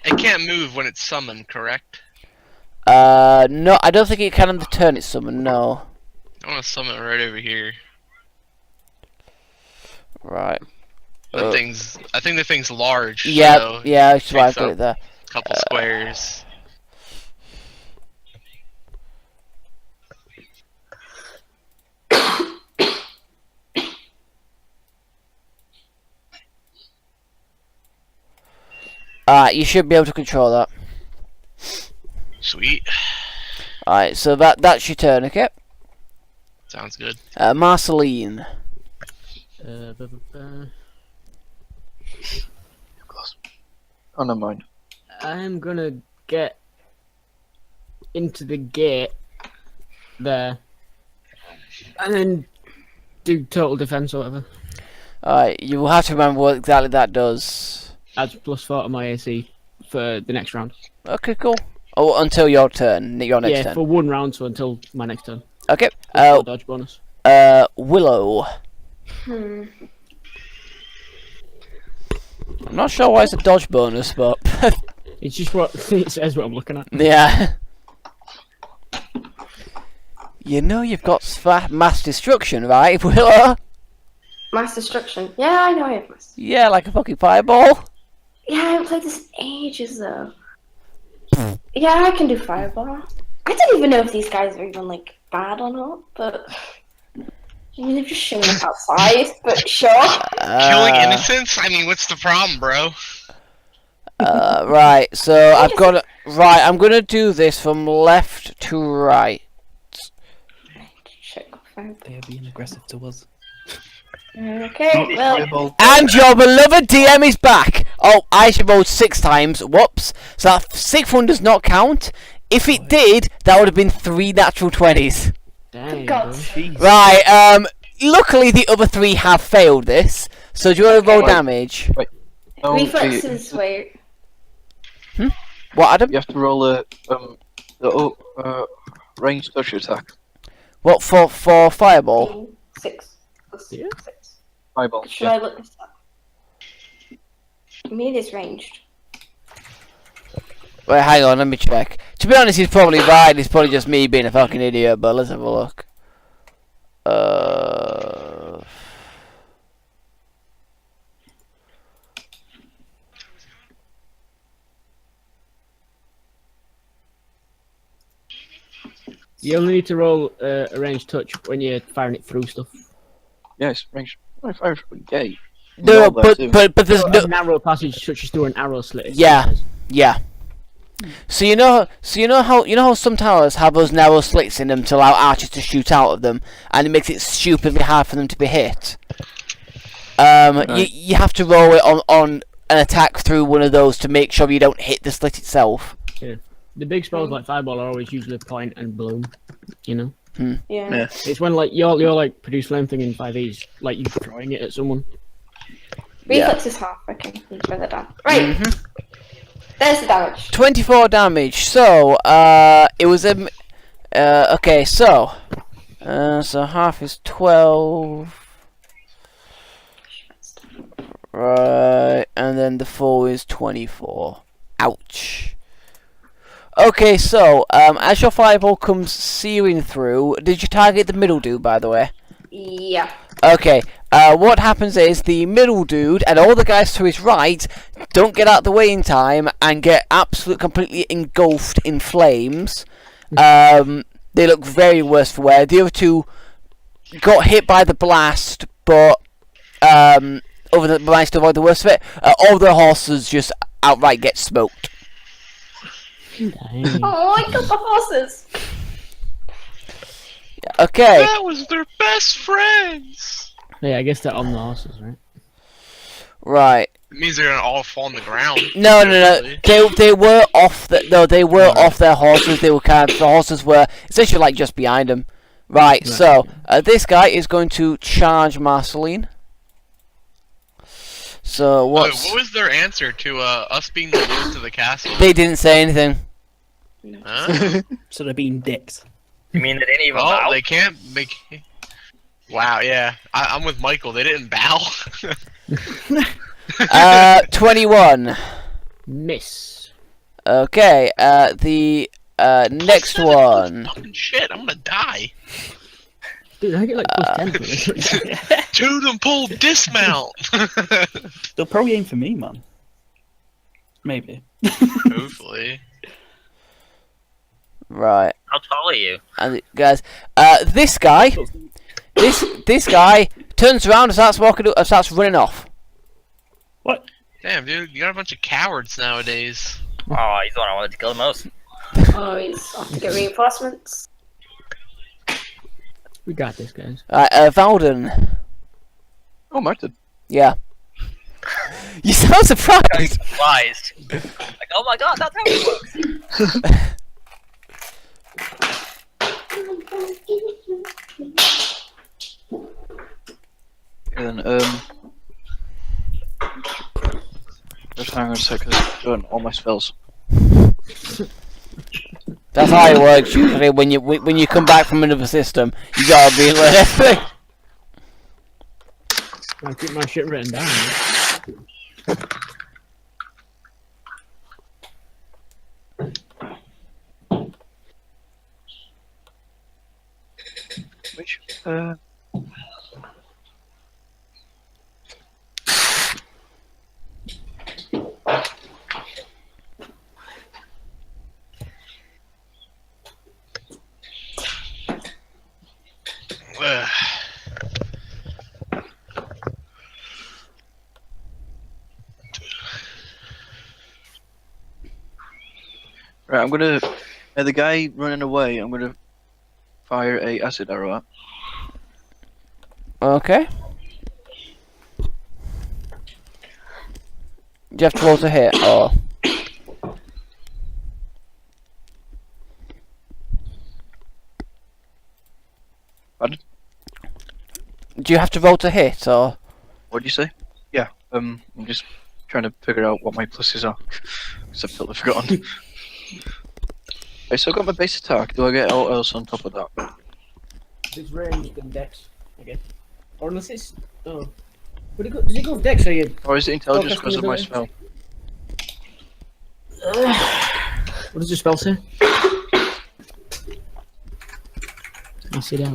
S4: it can't move when it's summoned, correct?
S1: No, I don't think it can on the turn it's summoned, no.
S4: I want to summon it right over here.
S1: Right.
S4: I think the thing's large.
S1: Yeah,
S4: so
S1: yeah, that's why I
S4: takes
S1: got
S4: up
S1: it there.
S4: a couple squares.
S1: You should be able to control that.
S4: Sweet.
S1: Alright, so that's your turn, okay?
S4: Sounds good.
S1: Marceline.
S7: Oh, never mind.
S5: I'm gonna get into the gate there, and then do total defense or whatever.
S1: Alright, you will have to remember what exactly that does.
S5: Adds +4 to my AC for the next round.
S1: Okay, cool. Oh, until your turn, your next
S5: Yeah,
S1: turn.
S5: for 1 round, so until my next turn.
S1: Okay.
S5: Dodge bonus.
S1: Willow.
S2: Hmm.
S1: I'm not sure why it's a dodge bonus, but
S5: It's just what it says. What I'm looking at.
S1: yeah. You know you've got mass destruction, right, Willow?
S2: Mass destruction. Yeah, I know I have mass.
S1: Yeah, like a fucking fireball.
S2: Yeah, I haven't played this in ages though. Yeah, I can do fireball. I don't even know if these guys are even like bad or not, but I mean they're just showing up outside. But sure.
S4: Killing innocents? I mean, what's the problem, bro?
S1: Right. So I've got right. I'm gonna do this from left to right.
S2: Check fireball.
S3: They're being aggressive to us.
S2: Okay, well,
S7: Fireball.
S1: And your beloved DM is back! Oh, I should rolled 6 times. Whoops. So that 6th one does not count. If it did, that would have been 3 natural 20s.
S5: Dang.
S2: God.
S5: Bro.
S1: Right, luckily the other 3 have failed this. So do you want to roll damage?
S7: No,
S2: reflexes. Wait.
S1: What, Adam?
S7: You have to roll a ranged touch attack.
S1: What, for fireball?
S2: 6.
S5: Yeah.
S2: 6.
S7: Fireball.
S2: Should
S7: Yeah.
S2: I look this up? Maybe it's ranged.
S1: Wait, hang on, let me check. To be honest, he's probably right. It's probably just me being a fucking idiot, but let's have a look.
S5: You only need to roll a ranged touch when you're firing it through stuff.
S7: Yes, ranged. I fire from a gate.
S1: No,
S7: Roll that too.
S1: but there's
S5: So
S1: no...
S5: a narrow passage touches through an arrow slit.
S1: Yeah. Yeah. So you know how some towers have those narrow slits in them to allow archers to shoot out of them, and it makes it stupidly hard for them to be hit. You have to roll it on an attack through one of those to make sure you don't hit the slit itself.
S5: The big spells like fireball are always usually point and bloom. You know.
S2: Yeah.
S7: Yeah.
S5: It's when like your like produce flame thing in 5e's, like you throwing it at someone.
S2: Reflex is half. Okay, let's further down. Right. There's the damage.
S1: 24 damage. So it was a okay. So half is 12. Right, and then the full is 24. Ouch. Okay, so as your fireball comes searing through, did you target the middle dude, by the way?
S2: Yeah.
S1: Okay, what happens is the middle dude and all the guys to his right don't get out of the way in time and get completely engulfed in flames. They look very worse for wear. The other 2 got hit by the blast, but managed to avoid the worst of it. All the horses just outright get smoked.
S5: Dang.
S2: Oh, I killed the horses.
S1: Okay.
S4: That was their best friends!
S5: Yeah, I guess they're on the horses, right?
S1: Right.
S4: It means they're gonna all fall on the ground.
S1: No.
S4: eventually.
S1: They were off. They were off their horses. They were the horses were essentially like just behind them. Right. So this guy is going to charge Marceline. So
S4: What
S1: what?
S4: was their answer to us being the lure to the castle?
S1: They didn't say anything.
S4: Huh?
S3: So they're being dicks.
S6: You mean they didn't even
S4: Well,
S6: bow?
S4: they can't. Wow, yeah. I'm with Michael. They didn't bow.
S1: 21.
S5: Miss.
S1: Okay. The Next one.
S4: Fucking shit, I'm gonna die.
S5: Dude, I get like +10 for this.
S4: Totem pole dismount.
S3: They'll probably aim for me, man. Maybe.
S4: Hopefully.
S1: Right.
S6: How tall are you?
S1: And guys, this guy, this guy turns around and starts starts running off.
S3: What?
S4: Damn, dude, you got a bunch of cowards nowadays.
S6: Oh, he's the one I wanted to kill the most.
S2: Oh, he's off to get reinforcements.
S5: We got this, guys.
S1: Right, Valden.
S7: Oh, Martin.
S1: Yeah. You sound surprised.
S6: Surprised. Like, oh my god, that's how it works.
S7: And just hang on a second. I'm doing all my spells.
S1: That's how it works usually when you come back from another system. You gotta be like everything.
S5: I keep my shit written down.
S7: Which right, I'm gonna the guy running away. I'm gonna fire a acid arrow at.
S1: Okay. Do you have to roll to hit or?
S7: Pardon?
S1: Do you have to roll to hit or?
S7: What do you say? Yeah. I'm just trying to figure out what my pluses are. Because I've totally forgotten. Okay, so I've got my base attack. Do I get all else on top of that?
S5: It's ranged and dex, I guess. Or unless it's... Oh. Does it go with dex or you...
S7: Or is it intelligence
S5: Focus
S7: because of my
S5: ability?
S7: spell?
S5: What does your spell say? I see that.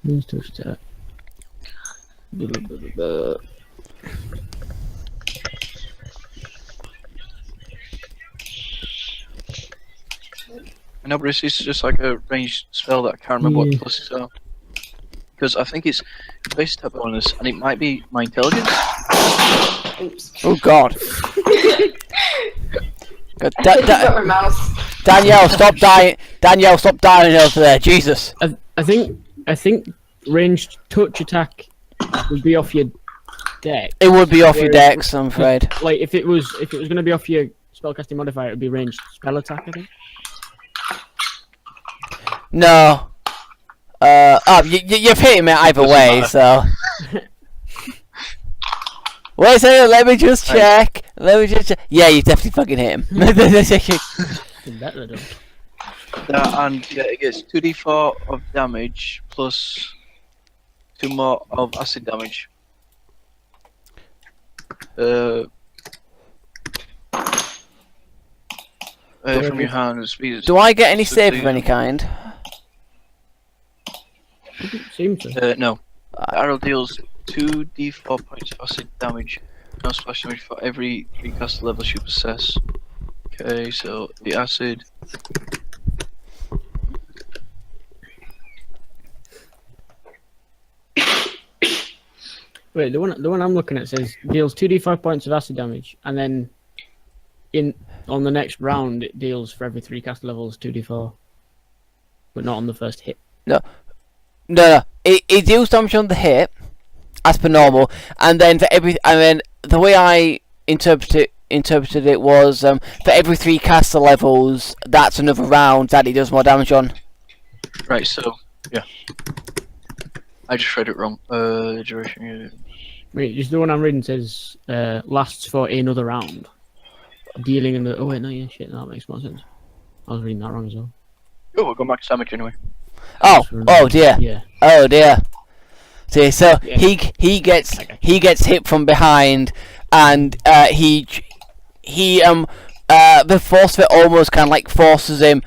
S5: Means to start.
S7: No, but it's just like a ranged spell that I can't remember what the pluses are. Because I think it's base attack bonus, and it might be my intelligence.
S2: Oops.
S1: Oh God.
S2: Got my mouse.
S1: Danielle, stop dying! Danielle, stop dying over there! Jesus.
S5: I think ranged touch attack would be off your deck.
S1: It would be off your dex, I'm afraid.
S5: Like if it was gonna be off your spellcasting modifier, it would be ranged spell attack, I think.
S1: No. You've hit him either way, so. Wait a second, let me just check. Yeah, you definitely fucking hit him.
S5: Better though.
S7: That, and yeah, it gets 2d4 of damage plus 2 more of acid damage. From your hand.
S1: Do I get any save of any kind?
S5: Seems to.
S7: No. The arrow deals 2d4 points of acid damage. No splash damage for every 3 caster levels you possess. Okay, so the acid.
S5: Wait, the one I'm looking at says deals 2d5 points of acid damage, and then on the next round it deals for every 3 caster levels 2d4, but not on the first hit.
S1: No. It deals damage on the hit, as per normal, and then the way I interpreted it was for every 3 caster levels, that's another round that it does more damage on.
S7: Right, so yeah. I just read it wrong. Duration.
S5: Wait, just the one I'm reading says lasts for another round, dealing in the. Oh wait, no, yeah, shit, that makes more sense. I was reading that wrong as well.
S7: Oh, we'll go max damage anyway.
S1: Oh dear.
S5: Yeah.
S1: Oh dear. See, so
S5: Yeah.
S1: he gets hit from behind, and the force of it almost kind of like forces him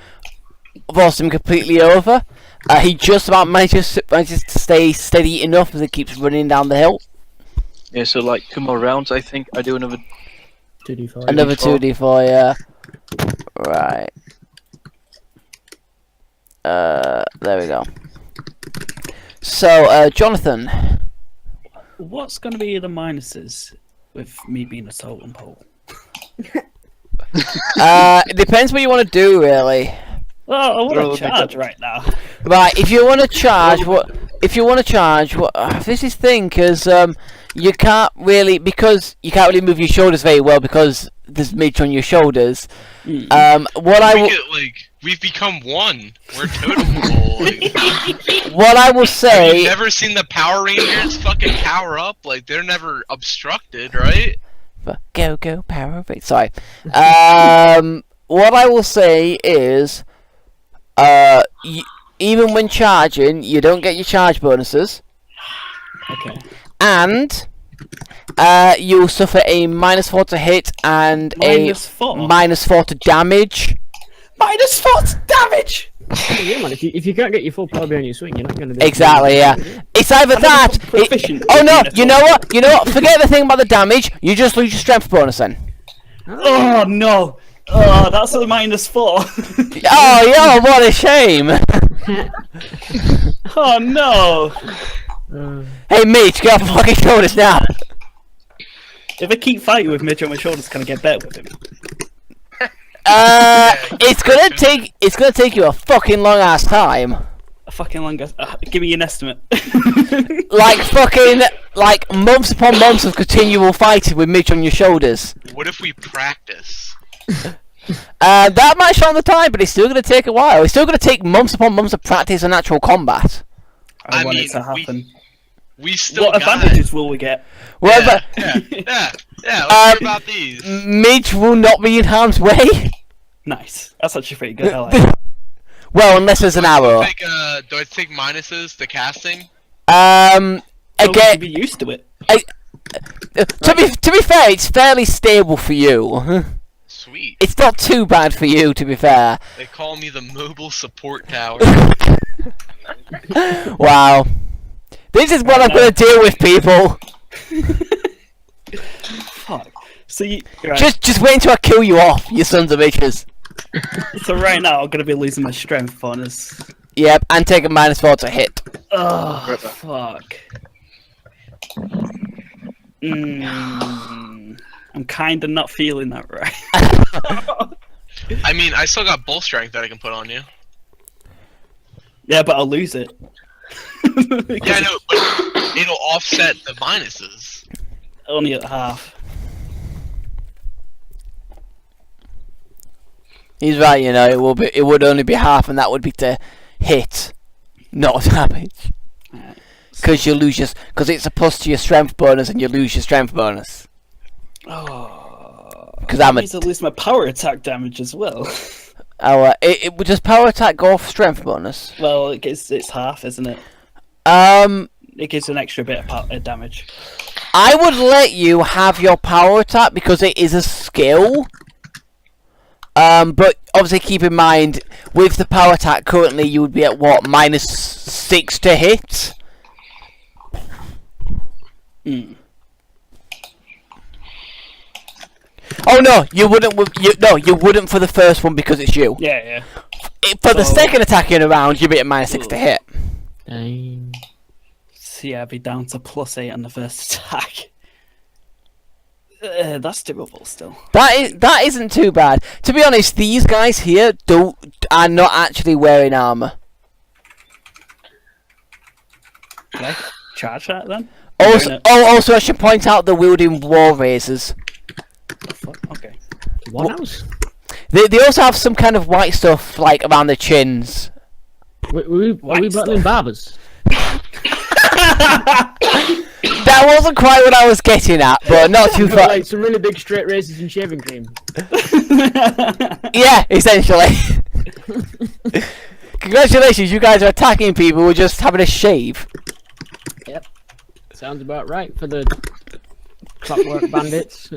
S1: completely over. He just about manages to stay steady enough as he keeps running down the hill.
S7: Yeah, so like 2 more rounds, I think. I do another
S5: 2d4.
S1: Another 2d4, yeah. Right. There we go. So, Jonathan.
S3: What's going to be the minuses with me being a totem pole?
S1: It depends what you want to do, really.
S3: Well, I want
S7: Roll
S3: to
S7: a
S3: charge right now.
S1: Right, if you want to charge, this is the thing, because you can't really move your shoulders very well because there's midge on your shoulders. We've
S4: become one. We're totem pole.
S1: what I will
S4: Have
S1: say,
S4: you never seen the Power Rangers fucking power up? Like, they're never obstructed, right?
S1: go Power Rangers. Sorry. What I will say is, even when charging, you don't get your charge bonuses,
S3: Okay.
S1: and you'll suffer a -4 to hit and
S3: -4?
S1: a -4 to damage.
S3: -4 to damage!
S5: Yeah, man, if you can't get your full power behind your swing, you're not going to do
S1: Exactly, yeah. It's either that.
S3: proficient
S1: Oh
S3: in
S1: no!
S3: being a
S1: You know what? You know what? Forget the thing about the damage. You just lose your strength bonus then.
S3: Oh no! Oh, that's a -4.
S1: Oh, yeah! What a shame.
S3: Oh no!
S1: Hey, Mitch, get off the fucking shoulders now.
S3: If I keep fighting with Midge on my shoulders, can I get better with him?
S1: It's gonna take you a fucking long ass time.
S3: A fucking longer. Give me an estimate.
S1: Like months upon months of continual fighting with Mitch on your shoulders.
S4: What if we practice?
S1: That might shorten the time, but it's still gonna take a while. It's still gonna take months upon months of practice and actual combat.
S3: I want
S4: mean,
S3: it to happen.
S4: We still
S3: What
S4: got
S3: advantages will we get?
S1: Well,
S4: Yeah. Let's hear about these.
S1: Mitch will not be in harm's way.
S3: Nice. That's actually pretty good. I like it.
S1: Well, unless there's an arrow.
S4: Do I take minuses to casting?
S3: So we
S1: Again,
S3: should be used to it.
S1: to be fair, it's fairly stable for you.
S4: Sweet.
S1: It's not too bad for you, to be fair.
S4: They call me the mobile support tower.
S1: Wow. This is what I'm gonna deal with, people.
S3: Fuck. So right.
S1: Just wait until I kill you off, you sons of bitches.
S3: So right now I'm gonna be losing my strength bonus.
S1: Yep, and take a -4 to hit.
S3: Oh fuck. I'm kinda not feeling that right.
S4: I mean, I still got bull strength that I can put on you.
S3: Yeah, but I'll lose it.
S4: Yeah, I know, but it'll offset the minuses.
S3: Only at half.
S1: He's right, you know, it would only be half, and that would be to hit, not damage. Because because it's a plus to your strength bonus, and you lose your strength bonus.
S3: Oh.
S1: Because
S3: I need to lose my power attack damage as well.
S1: Does power attack go off strength bonus?
S3: Well, it's half, isn't it? It gives an extra bit of damage.
S1: I would let you have your power attack because it is a skill. But obviously keep in mind, with the power attack currently you would be at what, -6 to hit? Oh no, you wouldn't. You wouldn't for the first one because it's you.
S3: Yeah.
S1: For the second attack in a round, you'd be at -6 to hit.
S5: Dang.
S3: So yeah, I'd be down to +8 on the first attack. That's doable still.
S1: That isn't too bad. To be honest, these guys here are not actually wearing armor.
S3: Okay, charge that then.
S1: Also, I should point out they're wielding war razors.
S3: Okay.
S5: What else?
S1: They also have some kind of white stuff like around their chins.
S5: Are we battling barbers?
S1: That wasn't quite what I was getting at, but not too far.
S5: Like some really big straight razors and shaving cream.
S1: Yeah, essentially. Congratulations, you guys are attacking people who are just having a shave.
S5: Yep. Sounds about right for the Clockwork bandits.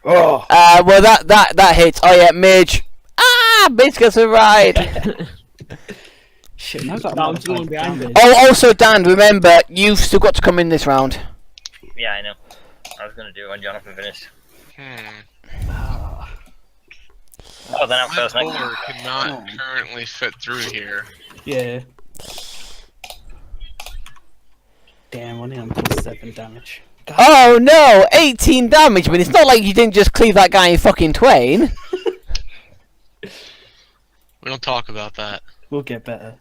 S3: Oh,
S1: Well, that hits. Oh yeah, mage. Ah, mage gets a ride.
S3: shit, now I've got a
S5: Down
S3: lot
S5: to one
S3: of
S5: behind
S3: damage.
S5: it.
S1: Oh, also Dan, remember you've still got to come in this round.
S6: Yeah, I know. I was gonna do it when Jonathan finished.
S3: Ah,
S6: Oh, then I'm
S4: My
S6: first next.
S4: board cannot currently fit through here.
S3: yeah. Damn, only on +7 damage. God.
S1: Oh no, 18 damage. But it's not like you didn't just cleave that guy in fucking twain.
S4: We don't talk about that.
S3: We'll get better.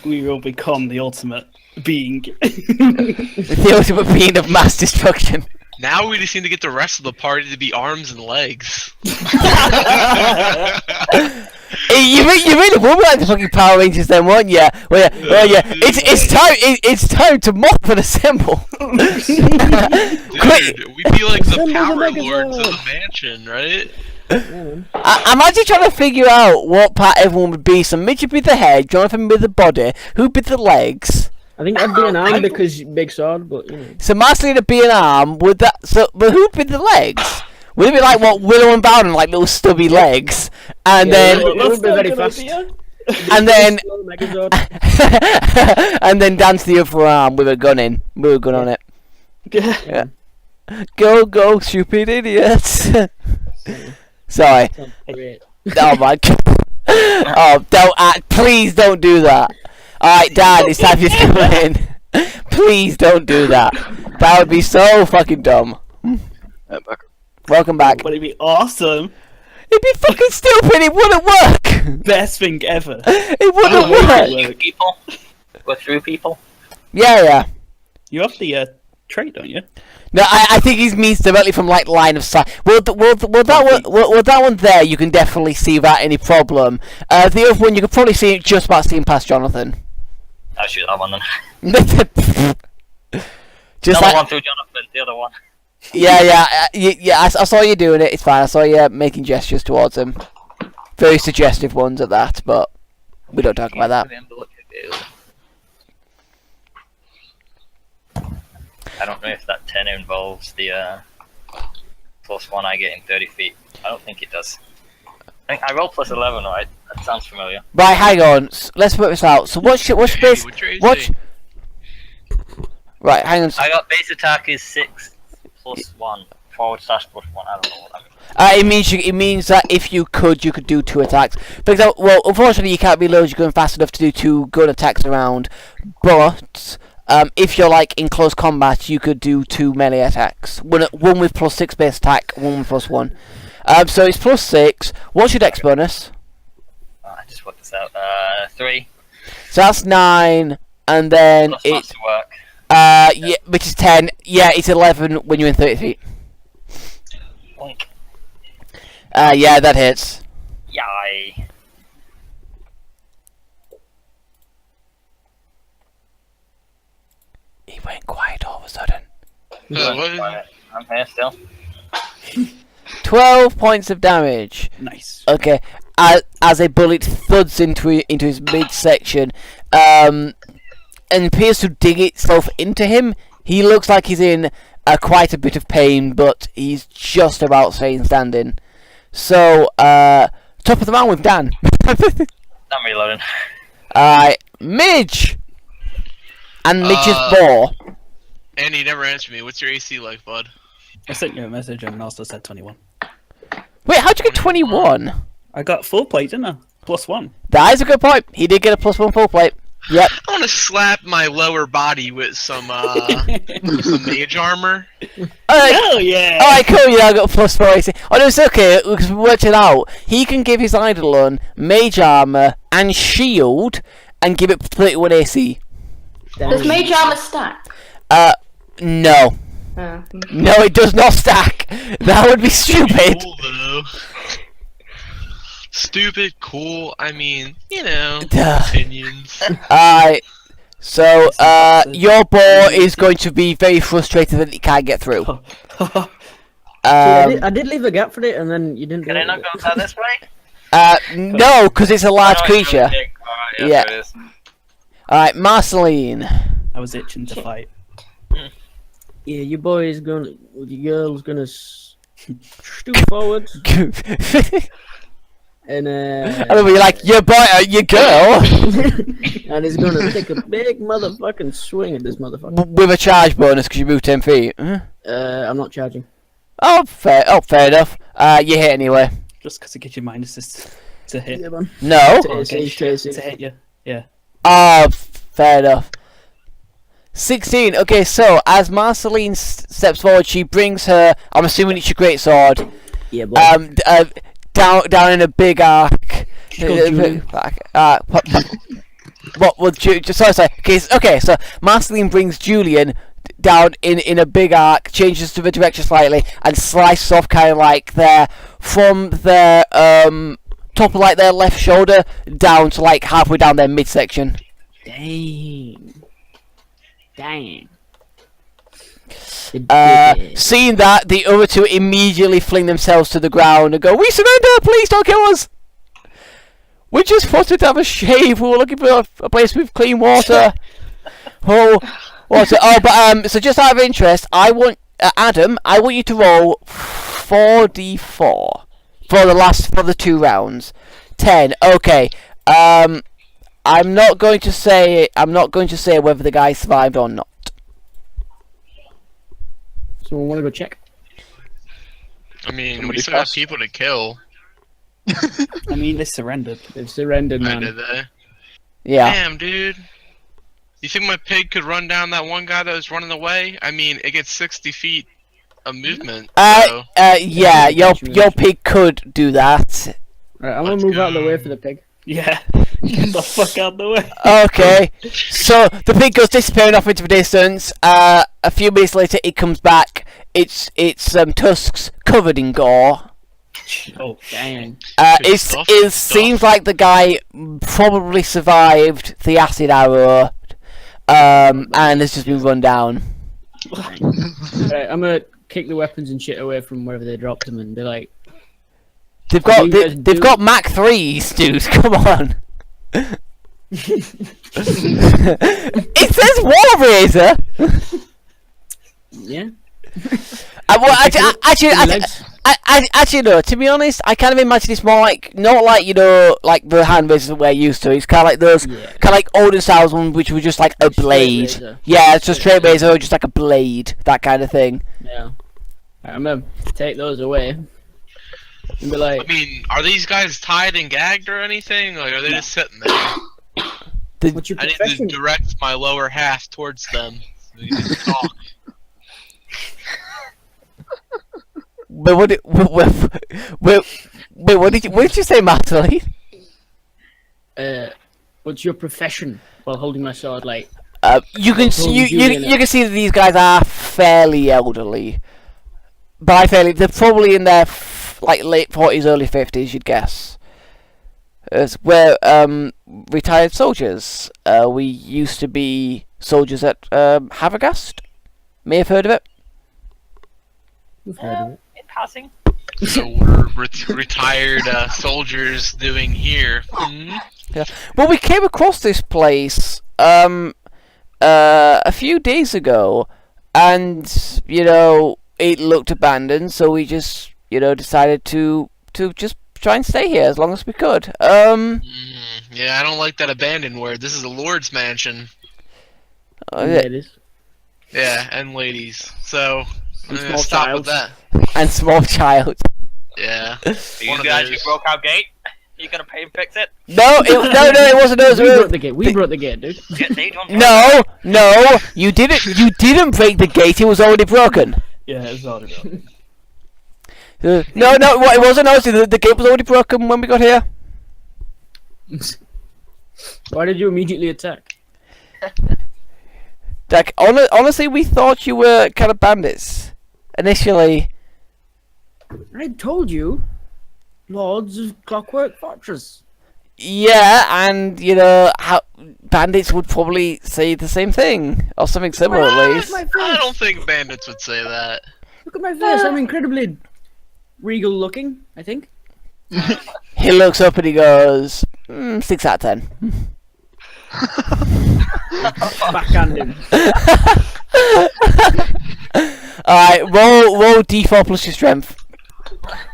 S3: We will become the ultimate being.
S1: The ultimate being of mass destruction.
S4: Now we just need to get the rest of the party to be arms and legs.
S1: Hey, you really would be like the fucking Power Rangers then, won't you? Well, yeah. It's time to morph and assemble. Quick!
S4: Dude, we'd be like the
S5: Send us a
S4: power
S5: Megazord.
S4: lords of the mansion, right?
S1: I'm actually trying to figure out what part everyone would be. So Mitch would be the head, Jonathan would be the body, who'd be the legs.
S5: I think I'd be an arm because big sword, but you know.
S1: So Marceline would be an arm, would that but who'd be the legs? Would it be like what Willow and Bowden, like little stubby legs? And then
S5: it would be very fast.
S1: and then
S5: Slow Megazord.
S1: and then dance the other arm with a gun on it. Yeah. Go, stupid idiots. Sorry.
S5: Sounds great.
S1: Oh my god. Oh, please don't do that. Alright, Dad, it's time for you to come in. Please don't do that. That would be so fucking dumb.
S7: Back.
S1: Welcome back.
S3: But it'd be awesome.
S1: It'd be fucking stupid, it wouldn't work.
S3: Best thing ever.
S1: It wouldn't
S3: Oh,
S1: work.
S3: yeah.
S6: Shoot people. Go through people.
S1: Yeah.
S3: You have the trait, don't you?
S1: No, I think he means directly from like line of sight. Well, that one there, you can definitely see without any problem. The other one, you could probably see it just about seeing past Jonathan.
S6: I'll shoot that one then.
S1: Just
S6: Another
S1: like,
S6: one through Jonathan, the other one.
S1: yeah. I saw you doing it. It's fine. I saw you making gestures towards him. Very suggestive ones at that, but we don't talk about that.
S6: I don't know if that 10 involves the +1 I get in 30 feet. I don't think it does. I think I roll +11, right? That sounds familiar.
S1: Right, hang on. Let's work this out. So what's your base?
S4: What's your AC?
S1: What's right? Hang on.
S6: I got base attack is 6 +1 / +1. I don't know what that means.
S1: It means that if you could do 2 attacks. For example, well, unfortunately you can't reload. You're going fast enough to do 2 good attacks around, but if you're like in close combat, you could do 2 melee attacks. One with +6 base attack, one with +1. So it's +6. What's your dex bonus?
S6: I just worked this out. 3
S1: So that's 9, and then
S6: plus
S1: it
S6: masterwork.
S1: yeah, which is 10. Yeah, it's 11 when you're in 30 feet.
S6: Boink.
S1: Yeah, that hits.
S6: Yay.
S1: He went quiet all of a sudden.
S4: What?
S6: I'm here still.
S1: 12 points of damage.
S3: Nice.
S1: Okay, as a bullet thuds into his midsection, and appears to dig itself into him. He looks like he's in quite a bit of pain, but he's just about staying standing. So, top of the round with Dan.
S6: I'm reloading.
S1: Midge! And Midge's boar.
S4: Andy, you never answered me. What's your AC like, bud?
S3: I sent you a message and also said 21.
S1: Wait, how'd you get 21?
S3: I got full plate, didn't I? +1.
S1: That is a good point. He did get a +1 full plate. Yep.
S4: I want to slap my lower body with some mage armor.
S1: Alright,
S3: Hell yeah!
S1: alright, cool, yeah, I got +4 AC. Oh no, it's okay, because we worked it out. He can give his Eidolon mage armor and shield, and give it 31 AC.
S2: Does mage armor stack?
S1: No.
S2: Oh.
S1: No, it does not stack. That would be stupid.
S4: Cool, though. Stupid, cool. I mean, you know,
S1: Duh.
S4: opinions.
S1: Alright. So, your boar is going to be very frustrated that it can't get through.
S5: I did leave a gap for it, and then you didn't.
S6: Can
S5: do
S6: I
S5: it.
S6: not go down this way?
S1: No, because it's a large
S6: Oh, it's really
S1: creature.
S6: big. Alright,
S1: Yeah.
S6: there it is.
S1: Alright, Marceline.
S3: I was itching to fight.
S5: Yeah, your boy is gonna, your girl's gonna stoop forward and
S1: I don't know, you're like, your boy, your girl,
S5: and he's gonna take a big motherfucking swing at this motherfucker.
S1: with a charge bonus because you moved 10 feet. Huh?
S5: I'm not charging.
S1: Oh, fair enough. You hit anyway.
S3: Just because it gives you minuses to hit.
S5: Yeah, man.
S1: No.
S3: To hit you. Yeah.
S1: Oh, fair enough. 16. Okay, so as Marceline steps forward, she brings her. I'm assuming it's your great sword.
S5: Yeah, boy.
S1: Down in a big arc.
S5: Julian.
S1: What? Well, sorry. Okay. So Marceline brings Julian down in a big arc, changes to the direction slightly, and slices off kind of like from their top of like their left shoulder down to like halfway down their midsection.
S5: Dang.
S1: Seeing that, the other two immediately fling themselves to the ground and go, "We surrender! Please don't kill us! We just wanted to have a shave. We were looking for a place with clean water." So just out of interest, I want Adam. I want you to roll 4d4 for the 2 rounds. 10. Okay. I'm not going to say whether the guy survived or not.
S5: Someone want to go check?
S4: I mean,
S7: Somebody
S4: we still have
S7: fast.
S4: people to kill.
S3: I mean, they surrendered.
S5: They've surrendered,
S4: I did
S5: man.
S4: that.
S1: Yeah.
S4: Damn, dude. You think my pig could run down that one guy that was running away? I mean, it gets 60 feet of movement. So.
S1: Yeah. Your pig could do that.
S5: Alright, I'm gonna
S4: Let's
S5: move out of the way
S4: go.
S5: for the pig.
S3: Yeah. Get the fuck out the way.
S1: Okay. So the pig goes disappearing off into the distance. A few minutes later, it comes back. Its tusks covered in gore.
S3: Oh,
S5: Dang.
S4: Good stuff,
S1: It
S4: good
S1: seems
S4: stuff.
S1: like the guy probably survived the acid arrow, and has just been run down.
S5: Alright, I'm gonna kick the weapons and shit away from wherever they dropped them and be like,
S1: They've
S5: you guys do-
S1: got Mach 3s, dude. Come on. It says War Razor.
S5: yeah.
S1: Actually, no. To be honest, I kind of imagine it's more like not like like the hand razors that we're used to. It's kind of like those, kind of like olden styles ones, which were just like a blade.
S5: razor.
S1: Yeah, it's just straight razor, just like a blade, that kind of thing.
S5: Yeah. Alright, I'm gonna take those away. And be like,
S4: I mean, are these guys tied and gagged or anything? Like, are they just sitting there?
S5: what's your
S4: I need to
S5: profession?
S4: direct my lower half towards them. So we can talk.
S1: But what did you say, Marceline?
S5: What's your profession? While holding my sword, like,
S1: You can see you can see that these guys are fairly elderly. By fairly, they're probably in their like late 40s, early 50s, you'd guess. We're retired soldiers. We used to be soldiers at Havergast. May have heard of it.
S5: we've heard of it.
S6: In passing.
S4: So we're retired soldiers doing here. Hmm?
S1: Well, we came across this place a few days ago, and it looked abandoned. So we just decided to just try and stay here as long as we could.
S4: Yeah, I don't like that abandoned word. This is a lord's mansion.
S5: Yeah, it is.
S4: Yeah, and ladies. So I'm
S5: And
S4: gonna
S5: small
S4: stop
S5: child.
S4: with that.
S1: And small child.
S4: Yeah.
S6: Are
S4: One
S6: you
S4: of
S6: guys who
S4: those.
S6: broke our gate? Are you gonna pay and fix it?
S1: No, it wasn't us.
S5: We brought the gate. We brought the gate, dude.
S6: Yeah, they don't.
S1: No, you didn't. You didn't break the gate. It was already broken.
S3: yeah, it's already done.
S1: No, it wasn't us. The gate was already broken when we got here.
S5: Why did you immediately attack?
S1: Like, honestly, we thought you were kind of bandits initially.
S5: I told you, Lords of Clockwork Fortress.
S1: Yeah, and how bandits would probably say the same thing or something similar at
S5: Look
S1: least.
S5: at my
S4: I
S5: face.
S4: don't think bandits would say that.
S5: Look at my face. I'm incredibly regal looking, I think.
S1: He looks up and he goes, 6 out of 10.
S5: Backhand him.
S1: Alright, roll D4 plus your strength.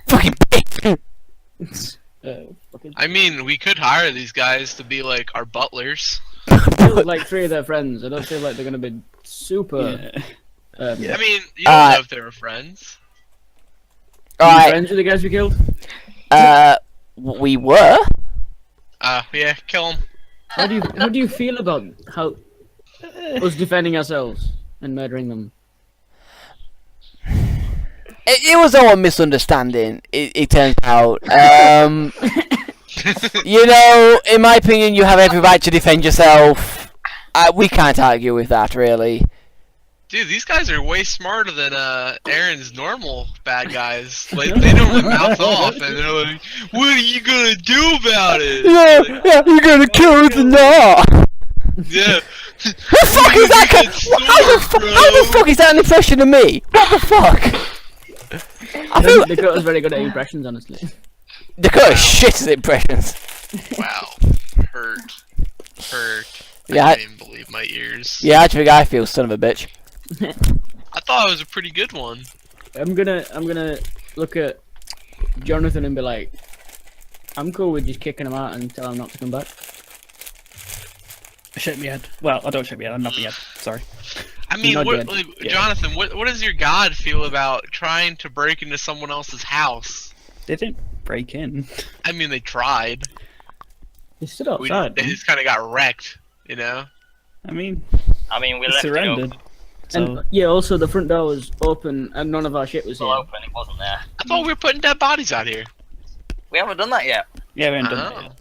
S1: Fucking bitch!
S4: I mean, we could hire these guys to be like our butlers.
S5: Killed like 3 of their friends. I don't feel like they're gonna be super.
S4: I mean, you don't know if they were friends.
S1: Alright,
S5: Friends with the guys we killed.
S1: we were?
S4: Yeah, kill them.
S5: How do you feel about how us defending ourselves and murdering them?
S1: It was all a misunderstanding, it turns out. You know, in my opinion, you have every right to defend yourself. We can't argue with that, really.
S4: Dude, these guys are way smarter than Aaron's normal bad guys. Like, they don't mouth off, and they're like, "What are you gonna do about it?"
S1: Yeah, you're gonna kill us or not?
S4: Yeah.
S1: What the fuck is that? How the fuck is that an impression of me? What the fuck? I feel
S5: Dakota's very good at impressions, honestly.
S1: Dakota shit at impressions.
S4: Wow. Hurt.
S1: Yeah,
S4: I can't even believe my ears.
S1: Yeah, actually, I feel son of a bitch.
S4: I thought it was a pretty good one.
S5: I'm gonna look at Jonathan and be like, I'm cool with just kicking him out and tell him not to come back.
S3: I shake my head. Well, I don't shake my head. I'm not my head. Sorry.
S4: I mean,
S5: Not
S4: what,
S5: dead.
S4: like,
S3: Yeah.
S4: Jonathan, what does your god feel about trying to break into someone else's house?
S3: They didn't break in.
S4: I mean, they tried.
S5: He's stood outside.
S4: They just kind of got wrecked, you know?
S3: I mean,
S6: we
S3: they
S6: left it
S3: surrendered.
S6: open.
S3: So,
S5: And yeah, also the front door was open and none of our shit was
S6: Still
S5: here.
S6: open, it wasn't there.
S4: I thought we were putting dead bodies out here.
S6: We haven't done that yet.
S3: yeah, we haven't done
S4: Oh.
S3: that yet.